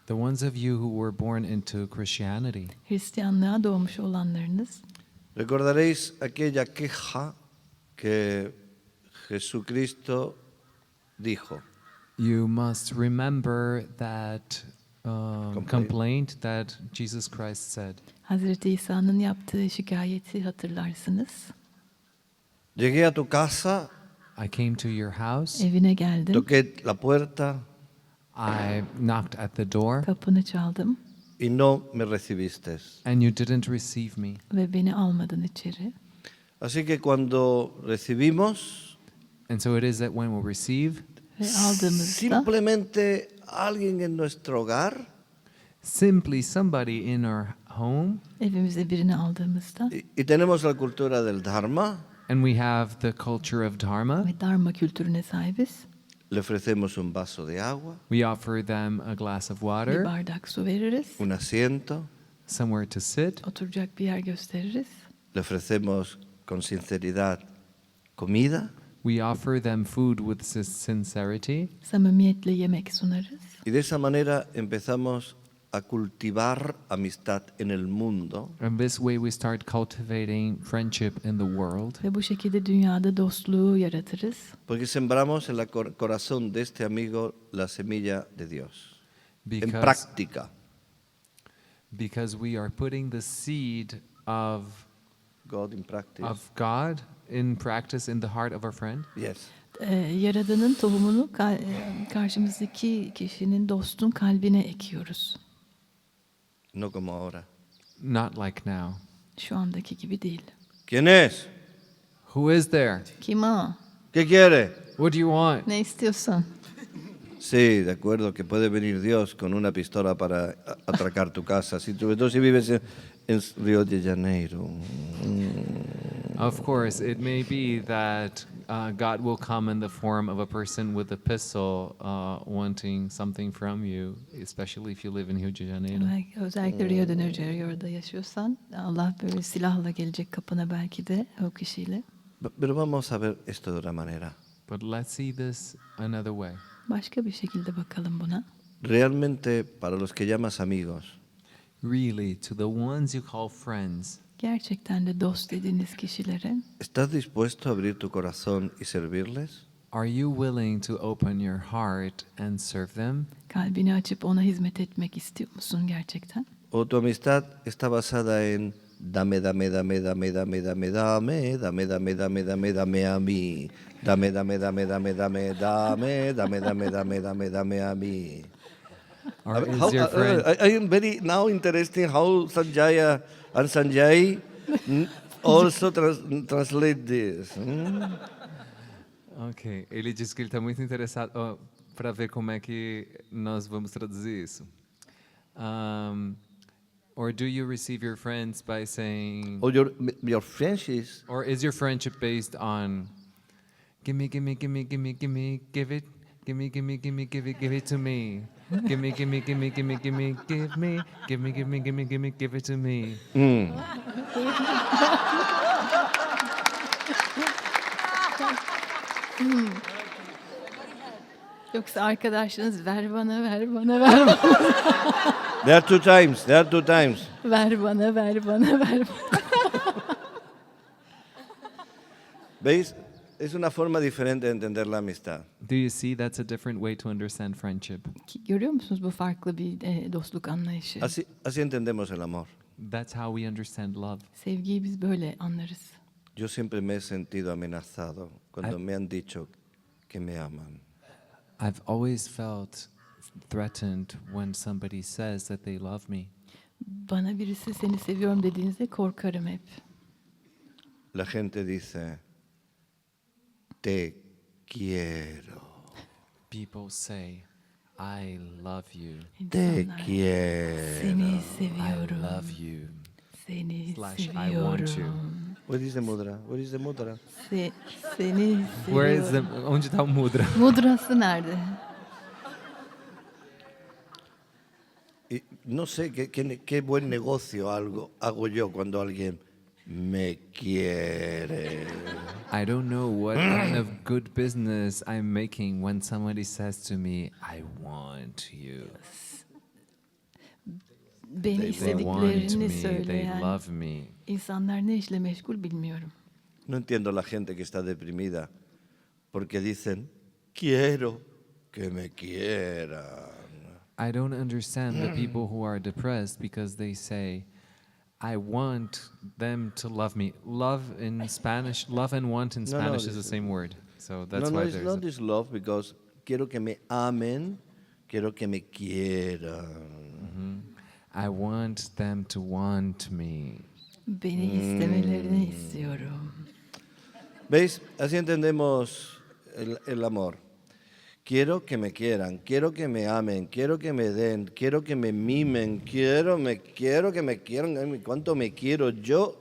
The ones of you who were born into Christianity, Hristiyanlığa doğmuş olanlarınız recordaréis aquella queja que Jesucristo dijo. you must remember that complaint that Jesus Christ said. Hazreti İsa'nın yaptığı şikayeti hatırlarsınız. Llegué a tu casa, I came to your house, Evine geldim. toqué la puerta I knocked at the door, Kapını çaldım. y no me recibiste. and you didn't receive me. ve beni almadın içeri. Así que cuando recibimos, And so it is that when we receive, Ve aldığımızda simplemente alguien en nuestro hogar simply somebody in our home, evimize birini aldığımızda y tenemos la cultura del Dharma, and we have the culture of Dharma, ve Dharma kültürüne sahibiz. le ofrecemos un vaso de agua, we offer them a glass of Bir water, bardak su veririz. un asiento, somewhere to sit. Oturacak bir yer gösteririz. le ofrecemos con sinceridad comida We offer them food with sincerity, Samimiyetle yemek sunarız. y de esa manera empezamos a cultivar amistad en el mundo, and this way we start cultivating friendship in the world, Ve bu şekilde dünyada dostluğu yaratırız. porque sembramos en el corazón de este amigo la semilla de Dios, en because, práctica. because we are putting the seed of God in practice. God in practice in the heart of our friend. Yes. Yaradan'ın tohumunu karşımızdaki kişinin, dostun kalbine ekiyoruz. No como ahora. Not like now. Şu andaki gibi değil. ¿Quién es? Who is there? Kim o? ¿Qué quiere? What do you want? Ne istiyorsan. Sí, de acuerdo, que puede venir Dios con una pistola para atracar tu casa, sobre todo si vives en Río de Janeiro. Of course, it may be that God will come in the form of a person with a pistol wanting something from you, especially if you live in Rio de Janeiro. Özellikle Rio de Janeiro'da yaşıyorsan Allah böyle silahla gelecek kapına belki de o kişiyle. Pero vamos a ver esto de otra manera. But let's see this another way. Başka bir şekilde bakalım buna. Realmente, para los que llamas amigos, Really, to the ones you call friends, Gerçekten de dost dediğiniz kişilere ¿estás dispuesto a abrir tu corazón y servirles? are you willing to open your heart and serve them? kalbini açıp ona hizmet etmek istiyor musun gerçekten? ¿O tu amistad está basada en dame, dame, dame, dame, dame, dame, dame, dame, dame, dame, dame, dame a mí, dame, dame, dame, dame, dame, dame, dame, dame, dame, dame, dame a mí? Or is your friend I am very now interesting how Sanjaya and Sanjay also translate this. Ok, ele diz que ele está muito interessado para ver como é que nós vamos traduzir isso. Or do you receive your friends by saying, Or your friendships. or is your friendship based on, gimme, gimme, gimme, gimme, gimme, give it, gimme, gimme, gimme, give it to me, gimme, gimme, gimme, gimme, gimme, give me, gimme, gimme, gimme, gimme, give it to me. Yoksa arkadaşlarınız ver bana, ver bana, ver bana, There are two times. There are two times. ver bana, ver bana, ver bana. ¿Veis? Es una forma diferente de entender la amistad. Do you see that's a different way to understand friendship? Görüyor musunuz bu farklı bir dostluk anlayışı? Así entendemos el amor. That's how we understand love. Sevgiyi biz böyle anlarız. Yo siempre me he sentido amenazado cuando me han dicho que me aman. I've always felt threatened when somebody says that they love me. Bana birisi seni seviyorum dediğinizde korkarım hep. La gente dice, te quiero, People say, I love you. te İnsanlar, quiero. seni I seviyorum. love you. Seni Slash, I seviyorum. want you. Where is the mudra? Where is the mudra? Seni Where is the, seviyorum. onde está o mudra? Mudrası nerede? Y no sé qué buen negocio hago yo cuando alguien me quiere. I don't know what kind of good business I'm making when somebody says to me, I want you. Beni They want istediklerini me, they söyleyen love me. insanlar ne işle meşgul bilmiyorum. No entiendo la gente que está deprimida porque dicen, quiero que me quieran. I don't understand the people who are depressed because they say, I want them to love me. Love in Spanish, love and want in No, Spanish no, is the this- same word. So No, that's why it's there's not this love because quiero que me amen, quiero que me quieran. I want them to want me. Beni istemelerini istiyorum. ¿Veis? Así entendemos el amor. Quiero que me quieran, quiero que me amen, quiero que me den, quiero que me mimen, quiero que me quieran. Ay, ¿cuánto me quiero yo?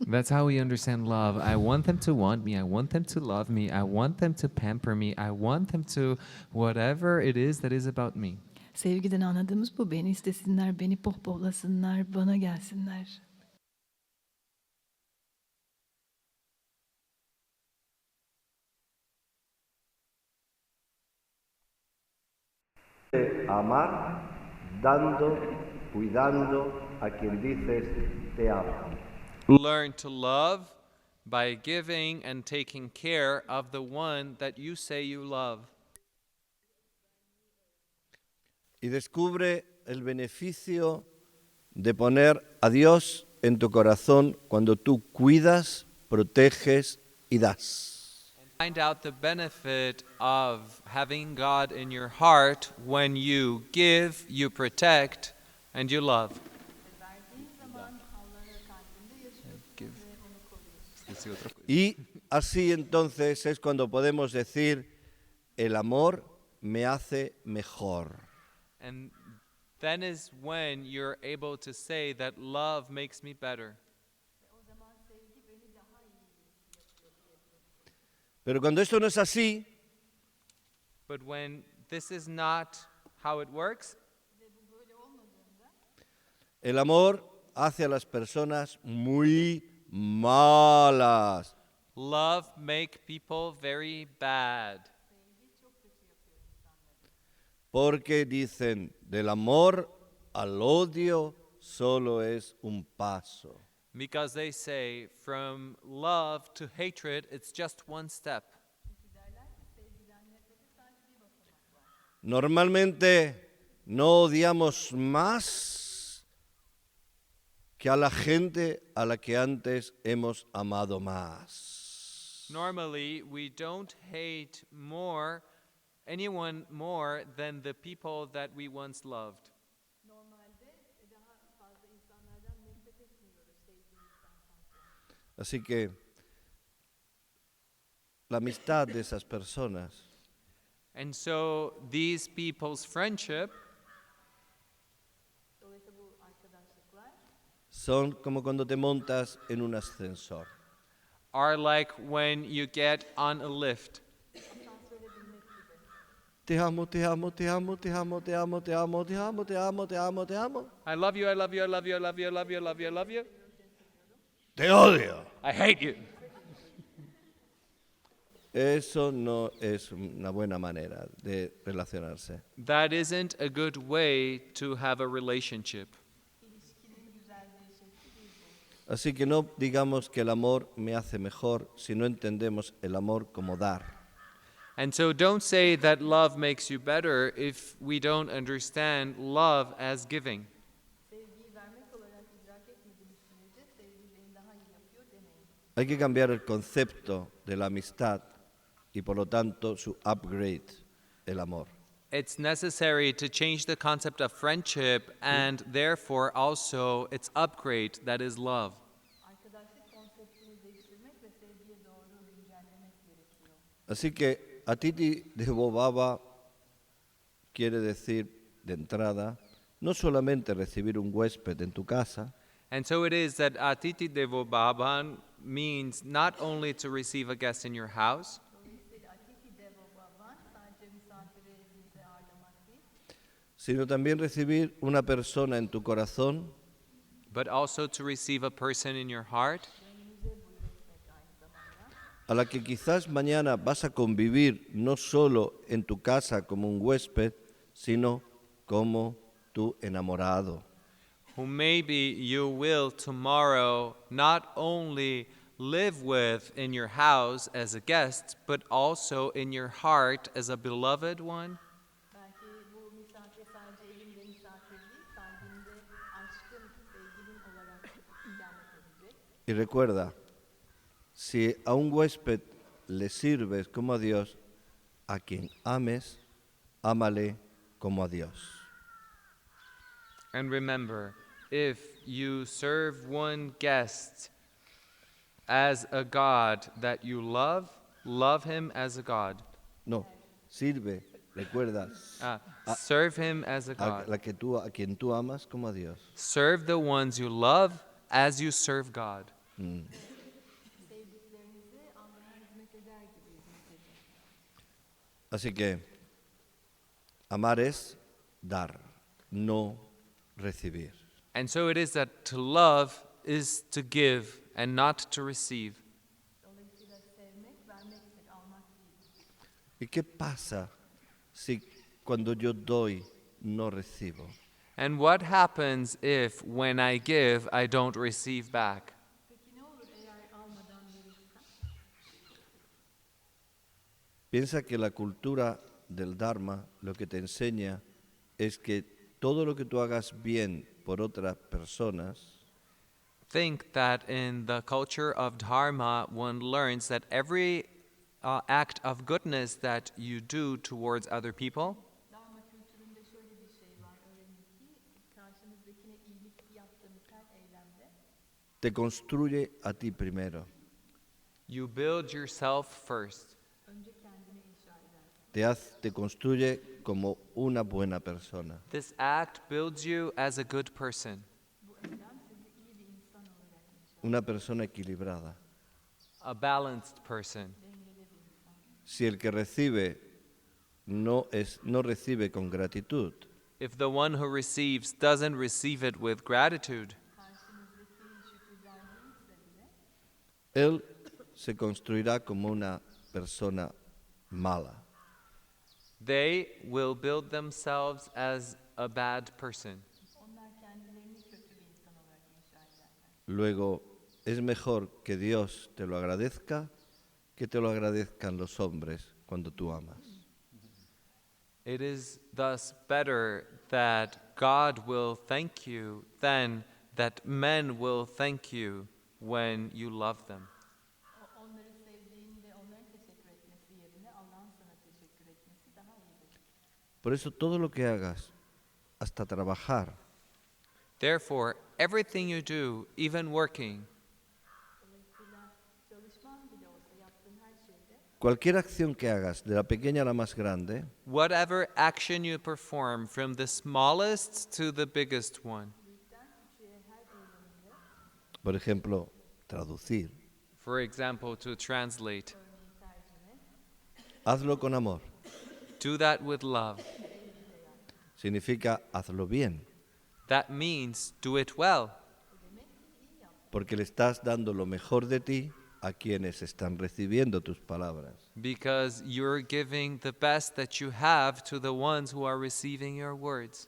That's how we understand love. I want them to want me. I want them to love me. I want them to pamper me. I want them to whatever it is that is about me. Sevgiden anladığımız bu. Beni istesinler, beni pohpohlasınlar, bana gelsinler. Amar dando, cuidando a quien dices te amo. Learn to love by giving and taking care of the one that you say you love. Y descubre el beneficio de poner a Dios en tu corazón cuando tú cuidas, proteges y das. Find out the benefit of having God in your heart when you give, you protect, and you love. Y así entonces es cuando podemos decir, el amor me hace mejor. And then is when you're able to say that love makes me better. Pero cuando esto no es así, But when this is not how it works, el amor hace a las personas muy malas. love make people very bad. Porque dicen, del amor al odio solo es un paso. Because they say, from love to hatred, it's just one step. Normalmente no odiamos más que a la gente a la que antes hemos amado más. Normally, we don't hate anyone more than the people that we once loved. Así que la amistad de esas personas And so these people's friendship son como cuando te montas en un ascensor. are like when you get on a lift. Te amo, te amo, te amo, te amo, te amo, te amo, te amo, te amo, te amo, te amo. I love you, I love you, I love you, I love you, I love you, I love you, I love you. Te odio. I hate you. Eso no es una buena manera de relacionarse. That isn't a good way to have a relationship. Así que no digamos que el amor me hace mejor si no entendemos el amor como dar. And so don't say that love makes you better if we don't understand love as giving. Hay que cambiar el concepto de la amistad y por lo tanto su upgrade, el amor. It's necessary to change the concept of friendship and therefore also its upgrade, that is love. Así que Atiti Djagô Baba quiere decir de entrada no solamente recibir un huésped en tu casa, And so it is that Atiti Devo Bhavan means not only to receive a guest in your house, sino también recibir una persona en tu corazón but also to receive a person in your heart a la que quizás mañana vas a convivir no solo en tu casa como un huésped, sino como tu enamorado. who maybe you will tomorrow not only live with in your house as a guest, but also in your heart as a beloved one. Y recuerda, si a un huésped le sirves como a Dios, a quien ames, ámale como a Dios. And remember, if you serve one guest as a God that you love him as a God. No, sirve, recuerda, Serve him as a a God. a quien tú amas como a Dios. Serve the ones you love as you serve God. Así que amar es dar, no recibir. And so it is that to love is to give and not to receive. ¿Y qué pasa si cuando yo doy no recibo? And what happens if, when I give, I don't receive back? Piensa que la cultura del Dharma lo que te enseña es que todo lo que tú hagas bien por otras personas Think that in the culture of Dharma, one learns that every act of goodness that you do towards other people te construye a ti primero, you build yourself first. te construye como una buena persona. This act builds you as a good person, Una persona equilibrada. a balanced person. Si el que recibe no recibe con gratitud, If the one who receives doesn't receive it with gratitude, él se construirá como una persona mala. they will build themselves as a bad person. Luego, es mejor que Dios te lo agradezca que te lo agradezcan los hombres cuando tú amas. It is thus better that God will thank you than that men will thank you when you love them. Por eso todo lo que hagas, hasta trabajar, Therefore, everything you do, even working, cualquier acción que hagas, de la pequeña a la más grande, whatever action you perform, from the smallest to the biggest one, por ejemplo, traducir, for example, to translate, hazlo con amor, do that with love. significa hazlo bien, That means do it well, porque le estás dando lo mejor de ti a quienes están recibiendo tus palabras. because you're giving the best that you have to the ones who are receiving your words.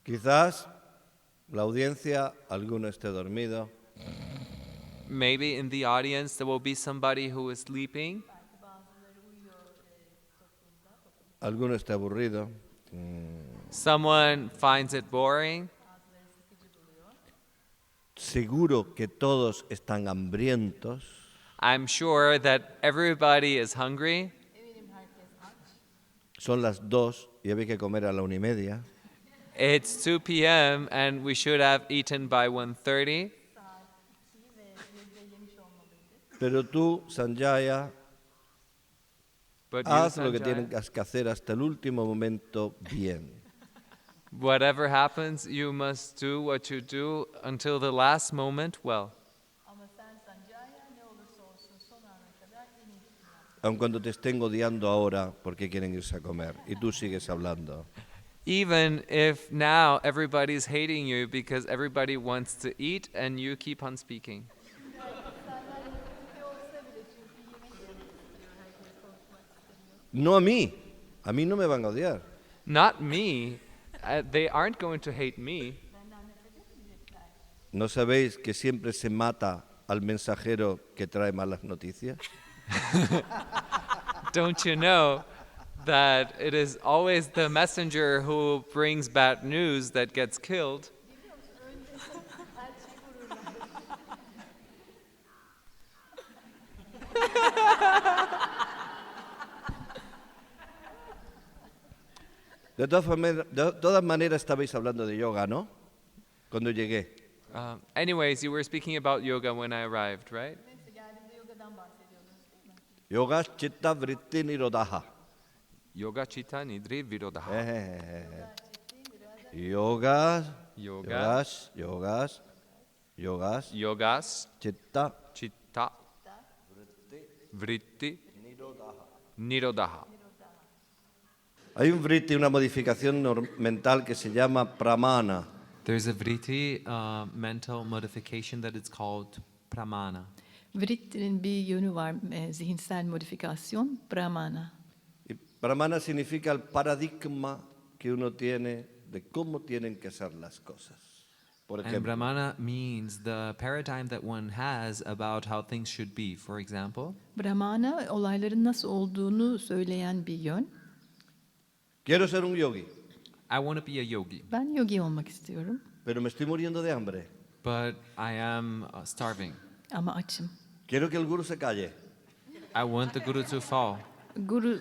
Quizás la audiencia, alguno esté dormido, Maybe in the audience there will be somebody who is sleeping, alguno esté aburrido. someone finds it boring. Seguro que todos están hambrientos. I'm sure that everybody is hungry. Son las 2 y había que comer a la 1:30. It's 2 p.m. and we should have eaten by 1:30. Pero tú, Sanjaya, But you, haz lo que Sanjay, tienes que hacer hasta el último momento bien. whatever happens, you must do what you do until the last moment well. Aun cuando te estén odiando ahora porque quieren irse a comer y tú sigues hablando. Even if now everybody's hating you because everybody wants to eat and you keep on speaking. No a mí no me van a odiar. Not me. They aren't going to hate me. ¿No sabéis que siempre se mata al mensajero que trae malas noticias? Don't you know that it is always the messenger who brings bad news that gets killed? De todas maneras estabais hablando de yoga, ¿no? Cuando llegué. Anyways, you were speaking about yoga when I arrived, right? Yoga chitta vritti nirodha. Yoga chitta nidri virodha. Yogas, Yoga. Yogas. chitta, Chitta. Vritti. Nirodha. Hay un vritti, una modificación mental que se llama pramana. There's a vritti mental modification that it's called pramana. Vrittinin bir yönü var, zihinsel modifikasyon, brahmana. Y pramana significa el paradigma que uno tiene de cómo tienen que ser las cosas. Por And ejemplo, brahmana means the paradigm that one has about how things should be. For example, Brahmana, olayların nasıl olduğunu söyleyen bir yön. quiero ser un yogi, I want to be a yogi, Ben yogi olmak istiyorum pero me estoy muriendo de hambre. but I am starving. ama açım. Quiero que el guru se calle. I want the guru to fall. Guru,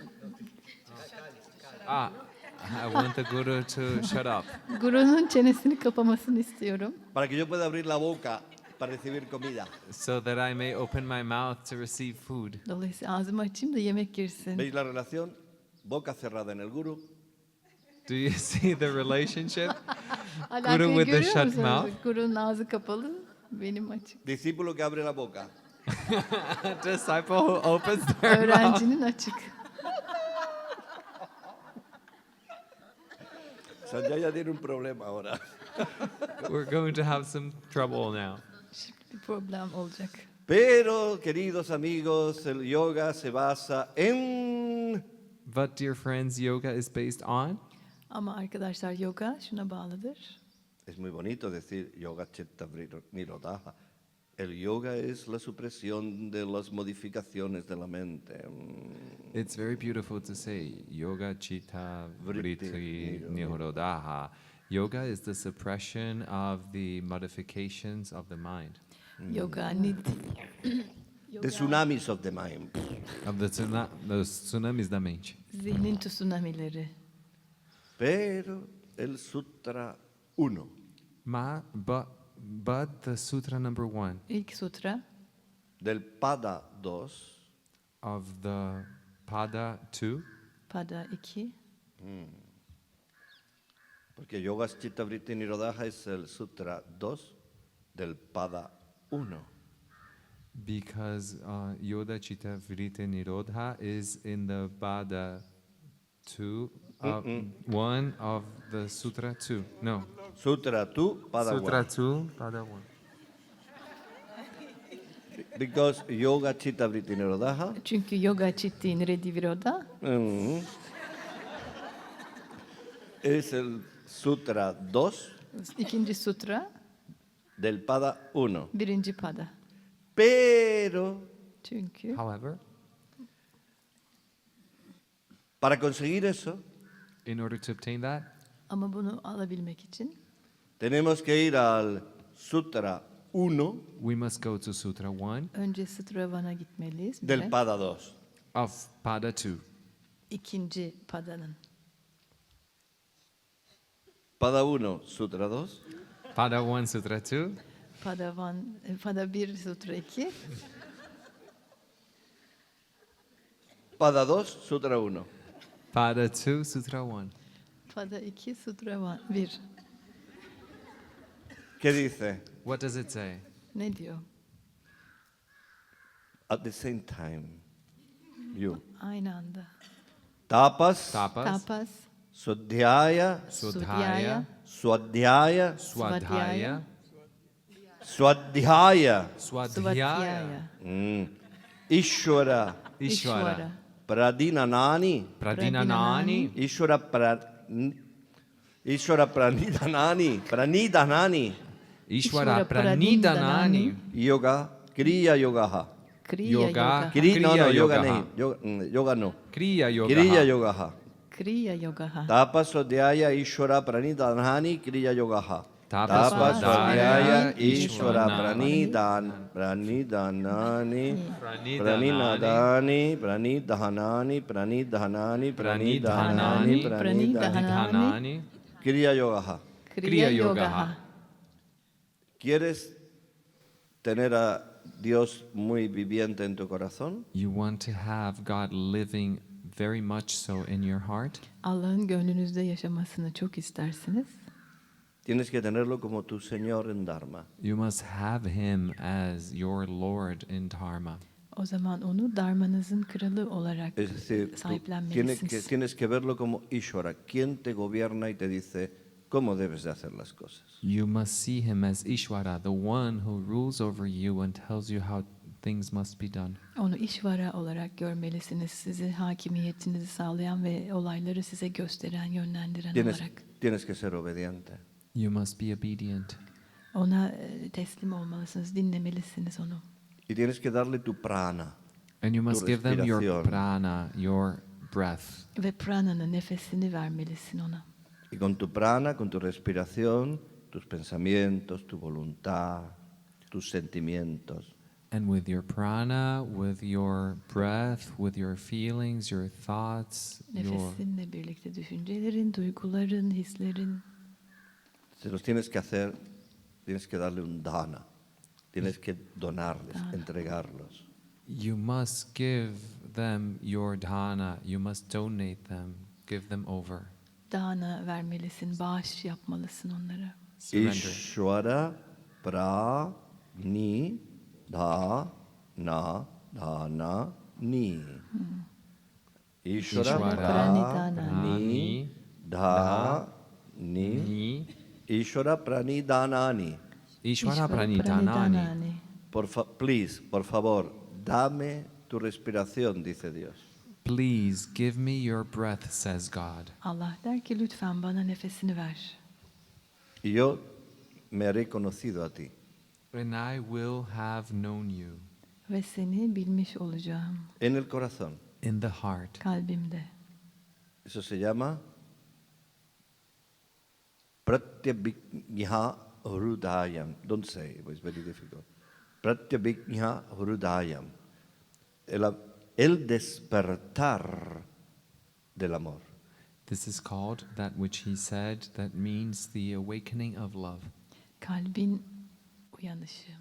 I want the guru to shut up gurunun çenesini kapamasını istiyorum. Para que yo pueda abrir la boca para recibir comida. so that I may open my mouth to receive food. Dolayısıyla ağzımı açayım da yemek girsin. ¿Veis la relación? Boca cerrada en el guru. Do you see the relationship? Alakayı Guru with the görüyor shut musunuz? mouth? Gurunun ağzı kapalı, benim açık. Discípulo que abre la boca. Disciple who opens their mouth. Öğrencinin açık. Sanjaya tiene un problema ahora. We're going to have some trouble now. Şimdi bir problem olacak. Pero, queridos amigos, el yoga se basa en But dear friends, yoga is based on. Ama arkadaşlar yoga şuna bağlıdır. Es muy bonito decir yoga chitta nirodha. El yoga es la supresión de las modificaciones de la mente. It's very beautiful to say yoga chitta vritti nirodha. Yoga is the suppression of the modifications of the mind, Yoga nidhi. The tsunamis of the mind. of the tsunamis da mente. Zihnin tsunamileri. Pero el Sutra 1 But the sutra number 1 İlk sutra del Pada 2 of the Pada 2, Pada 2. porque Yoga Chitta Vritti Nirodha es el Sutra 2 del Pada 1. because Yoga Chitta Vritti Nirodha is in the Pada 2, 1 of the Sutra 2. No. Sutra 2, Pada Sutra 1. 2, Pada 1. Because Yoga Chitta Vritti Nirodha Çünkü yoga chitti niredi viroda es el Sutra 2 ikinci sutra, del Pada 1. birinci pada. Pero Çünkü However, para conseguir eso, in order to obtain that, ama bunu alabilmek için tenemos que ir al Sutra 1 we must go to Sutra 1 önce Stravan'a gitmeliyiz. del bire. Pada 2. of Pada 2. İkinci padanın. Pada 1, Sutra 2. Pada 1, Sutra 2. Pada 1, sutra 2. Pada 2, Sutra 1. Pada 2, Sutra 1. Pada 2, sutra 1. ¿Qué dice? What does it say? Ne diyor? At the same time, you. Aynı anda. Tapas, Tapas, Tapas, Swadhyaya, Swadhyaya, Swadhyaya, Swadhyaya, Swadhyaya, Swadhyaya, Ishvara, Ishvara, Pradinanani, Pradinanani, Ishvara Pranidanani, Pranidanani, Ishvara Pranidanani, Yoga, Kriya Yogaha. Kriya Yoga. yoga. Kri, no, Kriya yoga yogaha. nahi, yoga no. Kriya Yoga. Kriya Yogaha. Kriya yoga. Tapas, Swadhyaya, Ishvara Pranidanani, Kriya Yogaha. Tapaswadhyaya Ishvara Ishvara Pranidanani Praninadani Pranidhanani Pranidhanani Pranidhanani Pranidhanani Kriya Yogaha. Kriya Yogaha. ¿Quieres tener a Dios muy viviente en tu corazón? You want to have God living very much so in your heart? Allah'ın gönlünüzde yaşamasını çok istersiniz. Tienes que tenerlo como tu Señor en Dharma. You must have Him as your Lord in Dharma. O zaman onu dharmanızın kralı olarak Es decir, tú sahiplenmelisiniz. tienes que verlo como Ishvara, quien te gobierna y te dice cómo debes de hacer las cosas. You must see Him as Ishvara, the one who rules over you and tells you how things must be done. Onu işvara olarak görmelisiniz. Sizi hakimiyetinizi sağlayan ve olayları size gösteren, yönlendiren olarak. Tienes que ser obediente. You must be obedient. Ona teslim olmalısınız, dinlemelisiniz onu. Y tienes que darle tu prana. And you must give them your respiración. prana, your breath. Ve prananın nefesini vermelisin ona. Y con tu prana, con tu respiración, tus pensamientos, tu voluntad, tus sentimientos. And with your prana, with your breath, with your feelings, your thoughts, your Nefesinle birlikte düşüncelerin, duyguların, hislerin. Se los tienes que hacer, tienes que darle un dana. Tienes que donarles, entregarlos. you must give them your dana, you must donate them, give them over. Dana vermelisin, bağış yapmalısın onlara. Surrender. Ishvara pra ni dha na dhana ni. Ishvara Ishvara pra prani ni dha ni. Ni Ishvara pranidhanani. Ishvara pranitanani. Please, por favor, dame tu respiración, dice Dios. Please give me your breath, says God. Allah der ki lütfen bana nefesini ver. Y yo me haré conocido a ti. And I will have known you Ve seni bilmiş olacağım En el corazón. in the heart. kalbimde. Eso se llama Pratyabhijna Hrudayam. Don't say it, it's very difficult. Pratyabhijna Hrudayam. El despertar del amor. This is called that which he said, that means the awakening of love. Kalbin uyanışı.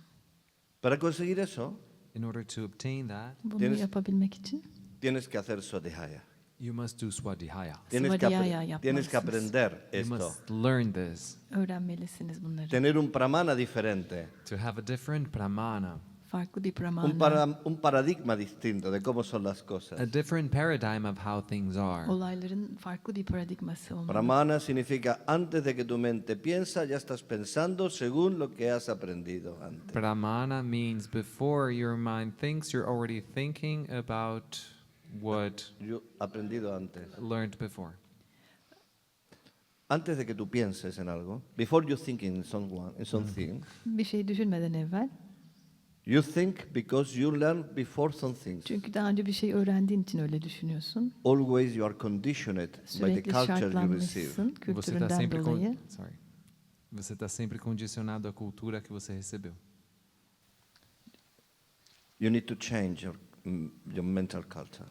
Para conseguir eso, In order to obtain that, Bunu Tienes- yapabilmek için tienes que hacer Swadhyaya. you must do swadhyaya. Swadhyaya Tienes que yapmalısınız. aprender You esto. must learn this, Öğrenmelisiniz bunları. Tener un pramana diferente. to have a different pramana, Farklı bir Un, pramana. un paradigma distinto de cómo son las a cosas. different paradigm of how things are. Olayların farklı bir paradigması olmalı. Pramana significa antes de que tu mente piensa, ya estás pensando según lo que has aprendido antes. Pramana means before your mind thinks, you're already thinking about what Yo aprendido antes. learned before. Antes de que tú pienses en algo, before you think in something, Bir şey düşünmeden evvel. you think because you learned before something. Çünkü daha önce bir şey öğrendiğin için öyle düşünüyorsun. Always you are conditioned by the Sürekli culture you receive. şartlanmışsın Você está kültüründen sempre dolayı. Você está sempre condicionado à cultura que você recebeu. You need to change your mental culture.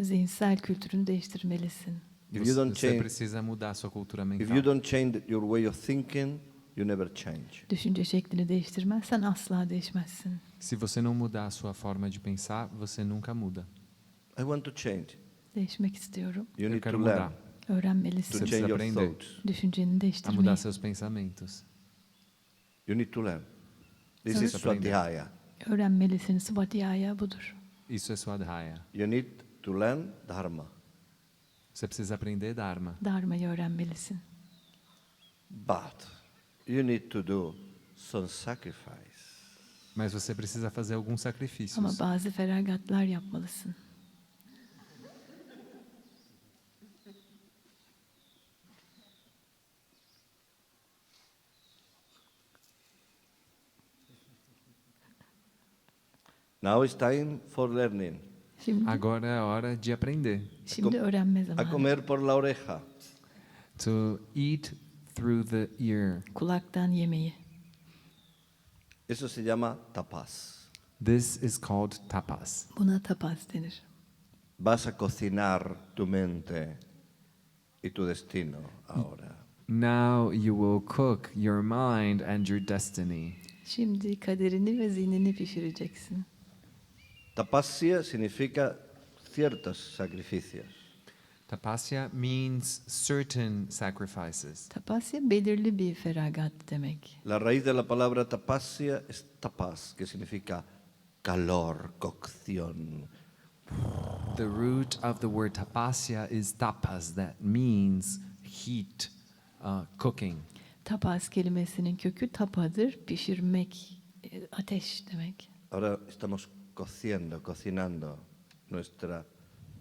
Zihinsel kültürünü değiştirmelisin. If you don't Você change, precisa mudar a sua cultura if you mental. don't change your way of thinking, you never change. Düşünce şeklini değiştirmezsen asla değişmezsin. Se você não mudar a sua forma de pensar, você nunca muda. I want to change. Değişmek istiyorum. You Eu need to quero learn mudar. to Öğrenmelisin. Você change your aprender. thoughts. Düşünceni A değiştirmeyi. mudar seus pensamentos. You need to learn. This Você is precisa aprender. Swadhyaya. Öğrenmelisin. Swadhyaya budur. Isso é swadhyaya. You need to learn Dharma. Você precisa aprender dharma. Dharma'yı öğrenmelisin. But you need to do some sacrifice. Mas você precisa fazer alguns Ama sacrifícios. bazı feragatlar yapmalısın. Now it's time for learning. Şimdi, Agora é a hora de aprender. şimdi öğrenme A zamanı. comer por la oreja. To eat through the ear. Kulaktan yemeği. Eso se llama tapas. This is called tapas. Buna tapas denir. Vas a cocinar tu mente y tu destino ahora. Now you will cook your mind and your destiny. Şimdi kaderini ve zihnini pişireceksin. Tapasya significa ciertos sacrificios. Tapasya means certain sacrifices. Tapasya belirli bir feragat demek. La raíz de la palabra tapasya es tapas, que significa calor, cocción. The root of the word tapasya is tapas, that means heat, cooking. Tapas kelimesinin kökü tapadır, pişirmek, ateş demek. Ahora estamos cocinando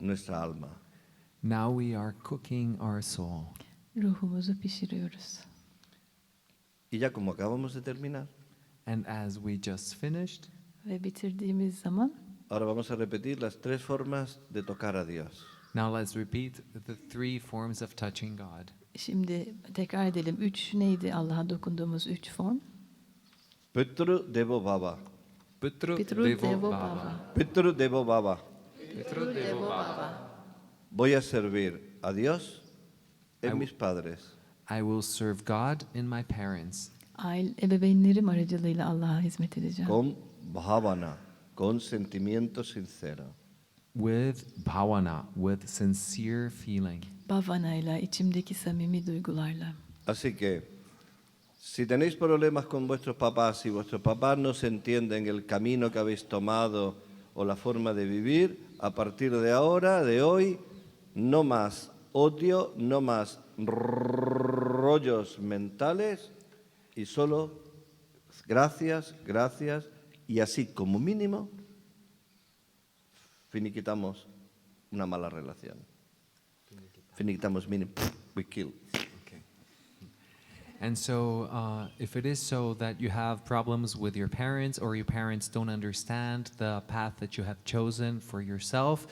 nuestra alma. Now we are cooking our soul. Ruhumuzu pişiriyoruz. Y ya como acabamos de terminar, And as we just finished, Ve bitirdiğimiz zaman ahora vamos a repetir las tres formas de tocar a Dios. now let's repeat the three forms of touching God. şimdi tekrar edelim. 3 neydi Allah'a dokunduğumuz 3 form? Pitru Devo Baba. Pitru Pitru Devo Devo Baba. Baba. Pitru Devo Baba. Pitru Devo Baba. Voy a servir a Dios en mis padres. I will serve God in my parents Ebeveynlerim aracılığıyla Allah'a hizmet edeceğim. Con bhavana, con sentimiento sincero. with bhavana, with sincere feeling. Bhavanayla, içimdeki samimi duygularla. Así que, si tenéis problemas con vuestros papás, si vuestros papás no se entienden el camino que habéis tomado o la forma de vivir, a partir de ahora, de hoy, no más odio, no más rollos mentales y solo gracias, gracias, y así como mínimo finiquitamos una mala relación. Finiquitamos mínimo, we kill. And so, if it is so that you have problems with your parents or your parents don't understand the path that you have chosen for yourself,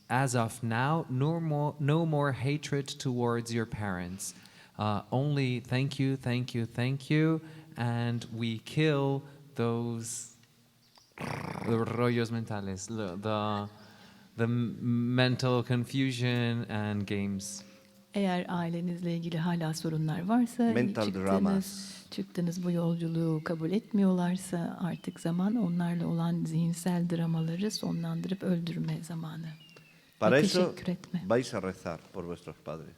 as of now, no more hatred towards your parents. Only thank you, thank you, thank you, and we kill those rollos mentales, the mental confusion and games. Eğer ailenizle ilgili hala sorunlar varsa, Mental dramas. çıktığınız bu yolculuğu kabul etmiyorlarsa artık zaman onlarla olan zihinsel dramaları sonlandırıp öldürme zamanı. Para Ve eso teşekkür etme. vais a rezar por vuestros padres.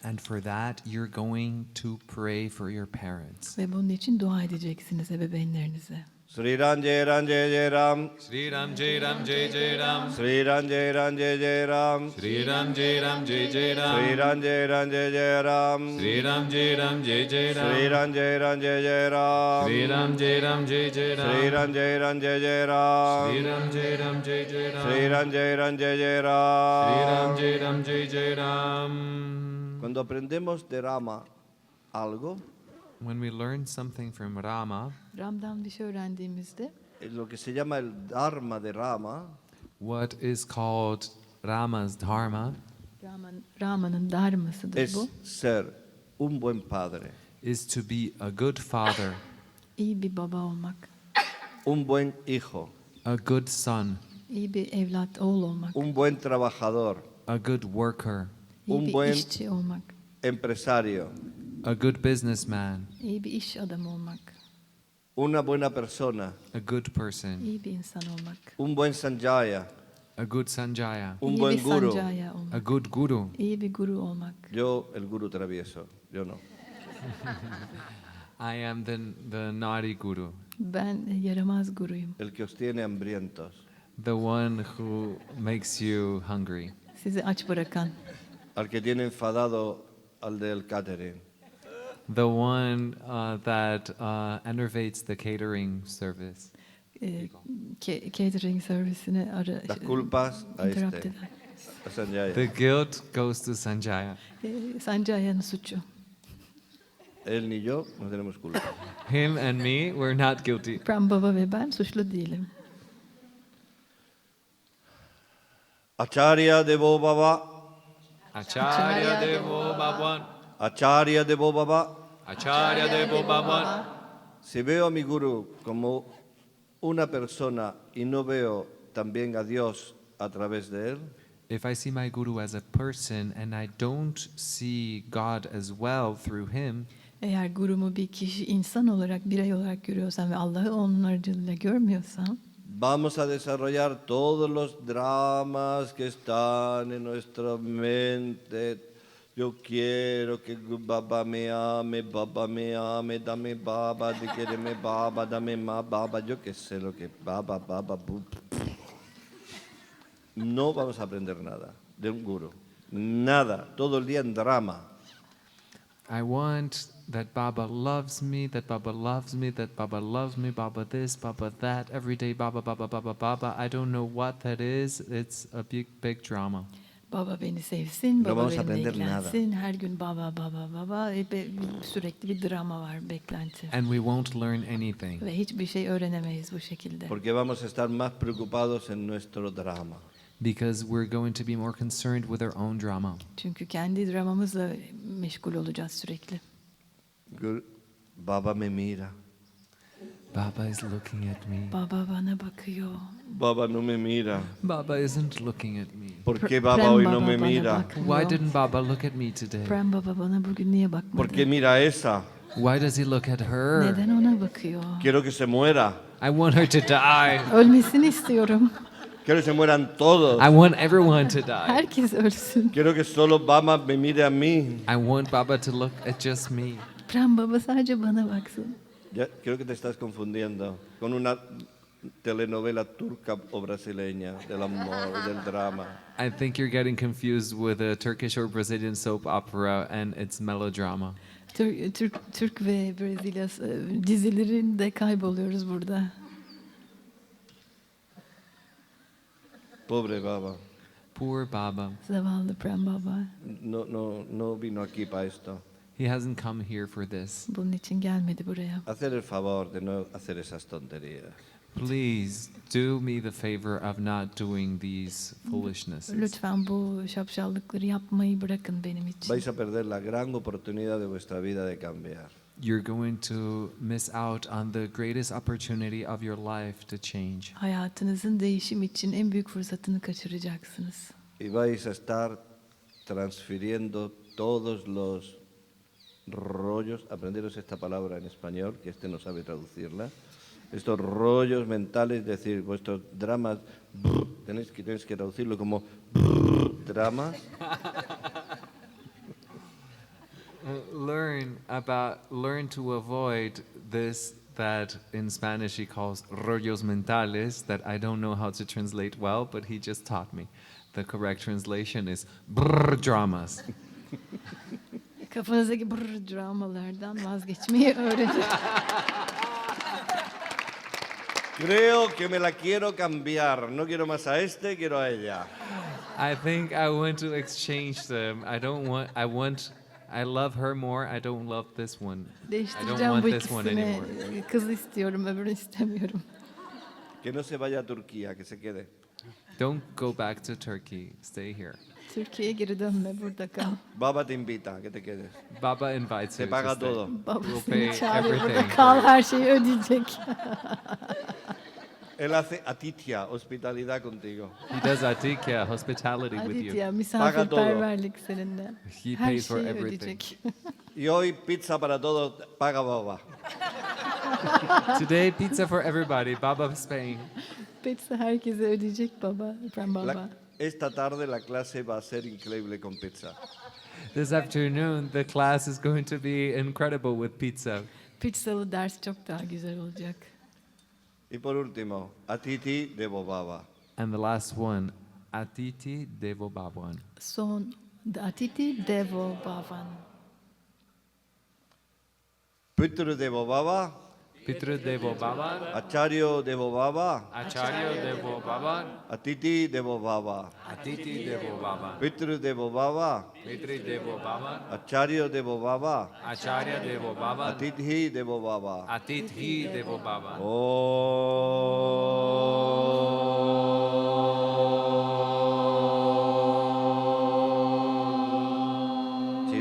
And for that, you're going to pray for your parents. Ve bunun için dua edeceksiniz ebeveynlerinize. Sri Ram Jai Ram Jai Jai Ram. Sri Ram Jai Ram Jai Jai Ram. Sri Ram Jai Ram Jai Jai Ram. Sri Ram Jai Ram Jai Jai Ram. Sri Ram Jai Ram Jai Jai Ram. Sri Ram Jai Ram Jai Jai Ram. Sri Ram Jai Ram Jai Jai Ram. Sri Ram Jai Ram Jai Jai Ram. Sri Ram Jai Ram Jai Jai Ram. Sri Ram Jai Ram Jai Jai Ram. Sri Ram Jai Ram Jai Jai Ram. Sri Ram Jai Ram Jai Jai Ram. Cuando aprendemos de Rama algo, When we learn something from Rama, Ram'dan bir şey öğrendiğimizde lo que se llama el Dharma de Rama, what is called Rama's Dharma Rama'nın dharmasıdır es bu. ser un buen padre, is to be a good father, İyi bir baba olmak, un buen hijo, a good son, iyi bir evlat, oğul olmak, un buen trabajador, a good worker, iyi un bir buen- işçi olmak, empresario, a good businessman, iyi bir iş adamı olmak, una buena persona, a good person, iyi bir insan olmak, un buen sanjaya, a good sanjaya, un iyi buen bir guru. sancaya a olmak, good guru. iyi bir guru olmak. Yo, el guru travieso, yo no. I am the naughty guru, Ben yaramaz guruyum. El que os tiene hambrientos, the one who makes you hungry, Sizi aç bırakan, al que tiene enfadado al del catering, the one that enervates the catering service. Catering servisini las culpas a interrupt este, eden. a sanjaya. The guilt goes to Sanjaya. Sancaya'nın suçu. Él ni yo no tenemos culpa. Him and me, we're not guilty. Prem Baba ve ben suçlu değilim. Acharya Devo Baba, Acharya Devo Bhagwan, Acharya Devo Baba. Acharya Devo Baba. Si veo a mi guru como una persona y no veo también a Dios a través de él, If I see my guru as a person and I don't see God as well through him, Eğer gurumu bir kişi, insan olarak, birey olarak görüyorsam ve Allah'ı onun aracılığıyla görmüyorsam, vamos a desarrollar todos los dramas que están en nuestra mente. Yo quiero que Baba me ame, dame Baba, te quiereme Baba, dame más Baba, yo qué sé lo que Baba, No vamos a aprender nada de un guru, nada, todo el día en drama. I want that Baba loves me, that Baba loves me, that Baba loves me, Baba this, Baba that, every day Baba, Baba, Baba, Baba. I don't know what that is. It's a big drama. Baba beni sevsin, No baba vamos a benimle aprender nada. ilgilensin, her gün baba, baba, baba. Sürekli bir drama var, beklenti. And we won't learn anything. Ve hiçbir şey öğrenemeyiz bu şekilde. Porque vamos a estar más preocupados en nuestro drama. Because we're going to be more concerned with our own drama. Çünkü kendi dramamızla meşgul olacağız sürekli. Baba me mira. Baba is looking at me. Baba bana bakıyor. Baba no me mira. Baba isn't looking at me. ¿Por qué Prem Baba hoy no Baba me bana mira? bakmıyor. Why didn't Baba look at me today? Prem Baba bana bugün niye ¿Por bakmadı? qué mira a esa? Why does he look at her? Neden ona bakıyor? Quiero que se muera. I want her to die. Ölmesini istiyorum. Quiero que se mueran todos. I want everyone to die. Herkes ölsün. Quiero que solo Baba me mire a mí. I want Baba to look at just me. Prem Baba sadece bana baksın. Ya, creo que te estás confundiendo con una telenovela turca o brasileña del amor, del drama. I think you're getting confused with a Turkish or Brazilian soap opera and its melodrama. Türk ve Brezilya dizilerinde kayboluyoruz burada. Pobre Baba. Poor Baba. Zavallı Prem Baba. No vino aquí para esto. He hasn't come here for this. Bunun için gelmedi buraya. Hacer el favor de no hacer esas tonterías. Please do me the favor of not doing these foolishnesses. Lütfen bu şapşallıkları yapmayı bırakın benim için. Vais a perder la gran oportunidad de vuestra vida de cambiar. You're going to miss out on the greatest opportunity of your life to change. Hayatınızın değişim için en büyük fırsatını kaçıracaksınız. Y vais a estar transfiriendo todos los rollos, aprenderos esta palabra en español, que este no sabe traducirla, estos rollos mentales, es decir, vuestros dramas, tenéis que traducirlo como dramas. Learn to avoid this that in Spanish he calls rollos mentales, that I don't know how to translate well, but he just taught me. The correct translation is dramas. Kafanızdaki dramalardan vazgeçmeyi öğrenin. Creo que me la quiero cambiar. No quiero más a este, quiero a ella. I think I want to exchange them. I love her more. I don't love this one. I don't Değiştireceğim want bu this one ikisini. anymore. Kız istiyorum, öbürünü istemiyorum. Que no se vaya a Turquía, que se quede. Don't go back to Turkey. Stay here. Türkiye'ye geri dönme, burada kal. Baba te invita, que te quedes. Baba invites Te you to paga stay. todo. Baba We'll seni pay çağırıyor, burada everything. kal, her şeyi ödeyecek. Él hace atitya, hospitalidad contigo. He does atikya, hospitality with you. Aditya, misafirperverlik seninle. He Her pays for şeyi everything. ödeyecek. Y hoy pizza para todos, paga Baba. Today, pizza for everybody. Baba's paying. Pizza herkese ödeyecek baba, Prem Baba. Esta tarde la clase va a ser increíble con pizza. This afternoon, the class is going to be incredible with pizza. Pizzalı ders çok daha güzel olacak. Y por último, atiti devo Baba. And the last one, Atiti Devo Bhavan. Son, Atiti Devo Bhavan. Pitru devo Baba, Pitru Devo Bhavan, Acharyo devo Baba, Acharya Devo Bhavan, Atiti devo Baba, Atiti Devo Bhavan, Pitru devo Baba, Pitri Devo Bhavan, Acharyo devo Baba, Acharya Devo Bhavan, Atithi devo Baba. Atithi Devo Bhavan.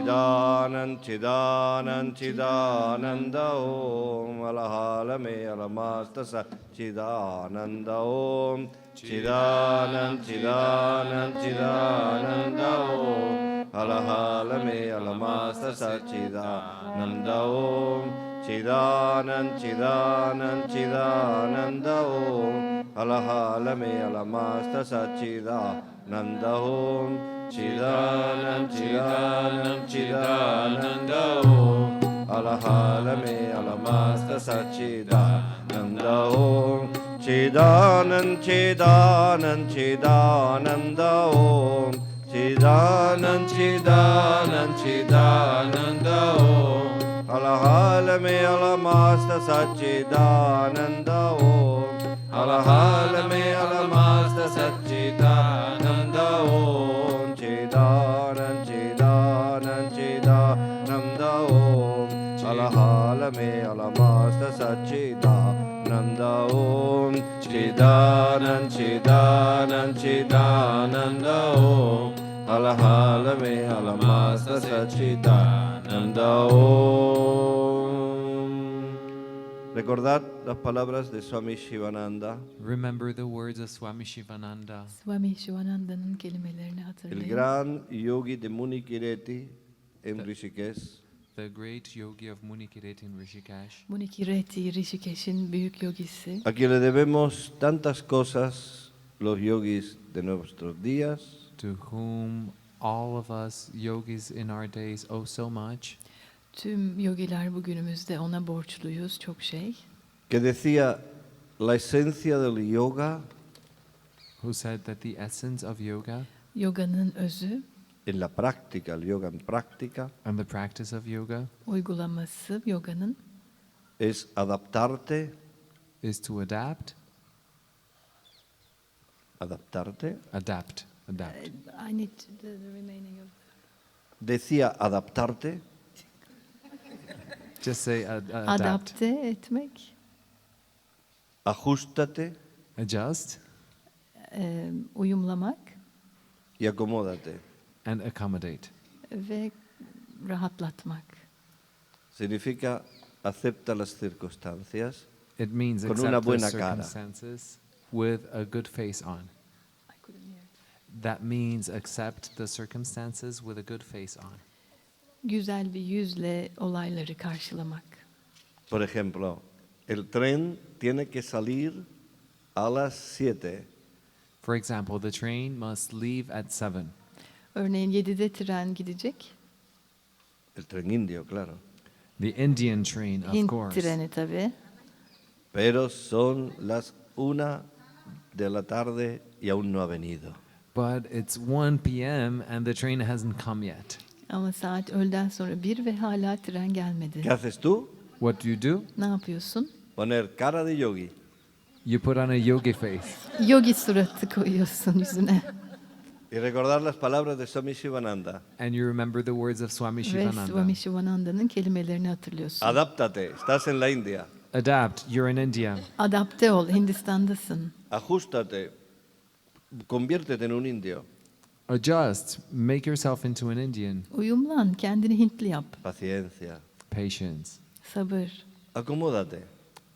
Chidanan Chidanan Chidananda Om Alahalame Alamastasa Chidananda Om Chidanan Chidanan Chidananda Om Alahalame Alamastasa Chidananda Om Chidanan Chidanan Chidananda Om Alahalame Alamastasa Chidananda Om Chidanam Chidanam Chidananda Om Alahalame Alamasta Sachidananda Om Chidanam Chidanam Chidananda Om Chidanam Chidanam Chidananda Om Alahalame Alamasta Sachidananda Om Alahalame Alamasta Sachidananda Om Chidanan Chidanan Chidananda Om Alahalame Alamasta Sachidananda Om Chidanan Chidanan Chidananda Om Alahalame Alamasta Sachidananda Om. Recordad las palabras de Swami Shivananda. Remember the words of Swami Shivananda, Swami Shivananda'nın kelimelerini El hatırlayın. gran yogi de Munikireti en Rishikesh, the great yogi of Munikireti in Rishikesh, Munikireti, Rishikesh'in büyük yogisi. a quien le debemos tantas cosas los yogis de nuestros días, to whom all of us yogis in our days owe so much, Tüm yogiler bugünümüzde ona borçluyuz çok şey. que decía la esencia del yoga who said that the essence of yoga Yoganın özü, en la práctica, el yoga en práctica, and the practice of yoga uygulaması yoganın es adaptarte, is to adapt. Adapt. I need the remaining of Decía adaptarte, Just say adapt. adapte etmek, ajustate Adjust uyumlamak y acomódate. and accommodate. ve rahatlatmak. Significa acepta las circunstancias It means con una accept the buena cara. circumstances with a good face on. I couldn't hear it. That means accept the circumstances with a good face on. Güzel bir yüzle olayları karşılamak. Por ejemplo, el tren tiene que salir a las 7. For example, the train must leave at 7. Örneğin 7'de tren gidecek. El tren indio, claro. The Indian train, of Hint course. treni tabii. Pero son las 1 de la tarde y aún no ha venido. But it's 1 p.m. and the train hasn't come yet. Ama saat öğleden sonra 1 ve hala tren gelmedi. ¿Qué haces tú? What do you do? Ne yapıyorsun? Poner cara de yogi. You put on a yogi face Yogi suratı koyuyorsun yüzüne. Y recordar las palabras de Swami Shivananda. and you remember the words of Swami Ve Shivananda. Swami Shivananda'nın kelimelerini hatırlıyorsun. Adáptate, estás en la India. Adapt, you're in India. Adapte ol, Hindistan'dasın. Ajustate, conviértete en un indio. Adjust, make yourself into an Indian. Uyumlan, kendini Hintli yap. Paciencia. Patience, Sabır. Acomódate.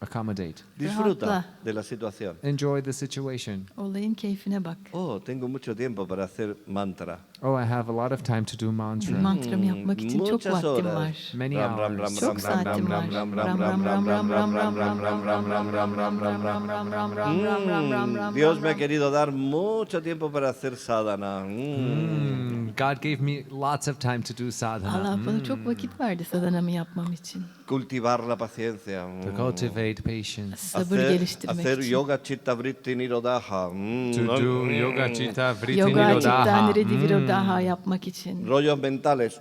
accommodate. Disfruta Rahatla. de la situación. Enjoy the situation. Olayın keyfine bak. Oh, tengo mucho tiempo para hacer mantra. Oh, I have a lot of time to do mantra. Mantramı yapmak için çok Muchas vaktim horas. var. Many Ram, ram, hours. Çok saatim var. Ram ram ram ram ram ram ram ram ram ram ram ram ram ram ram ram ram ram ram. Dios me ha querido dar mucho tiempo para hacer sadhana. God gave me lots of time to do Allah sadhana. bana çok vakit verdi sadhanamı yapmam için. Cultivar la paciencia. To cultivate patience. Sabır geliştirmek Hacer için. yoga chitta vritti nirodha. To do yoga chitta vritti Yoga nirodha. Chitta Niridi Virodha yapmak için. Rollos mentales.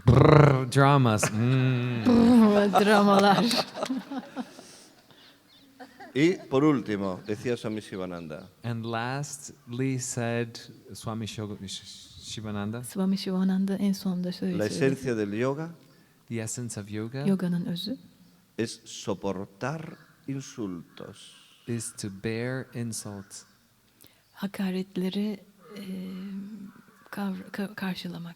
Brrr, dramas. Dramalar. Y por último, decía Swami Shivananda, And lastly said Swami Shivananda, Swami Shivananda en sonunda la şöyle söyledi. esencia del yoga the essence of yoga Yoganın özü es soportar insultos. is to bear insults, hakaretleri karşılamak.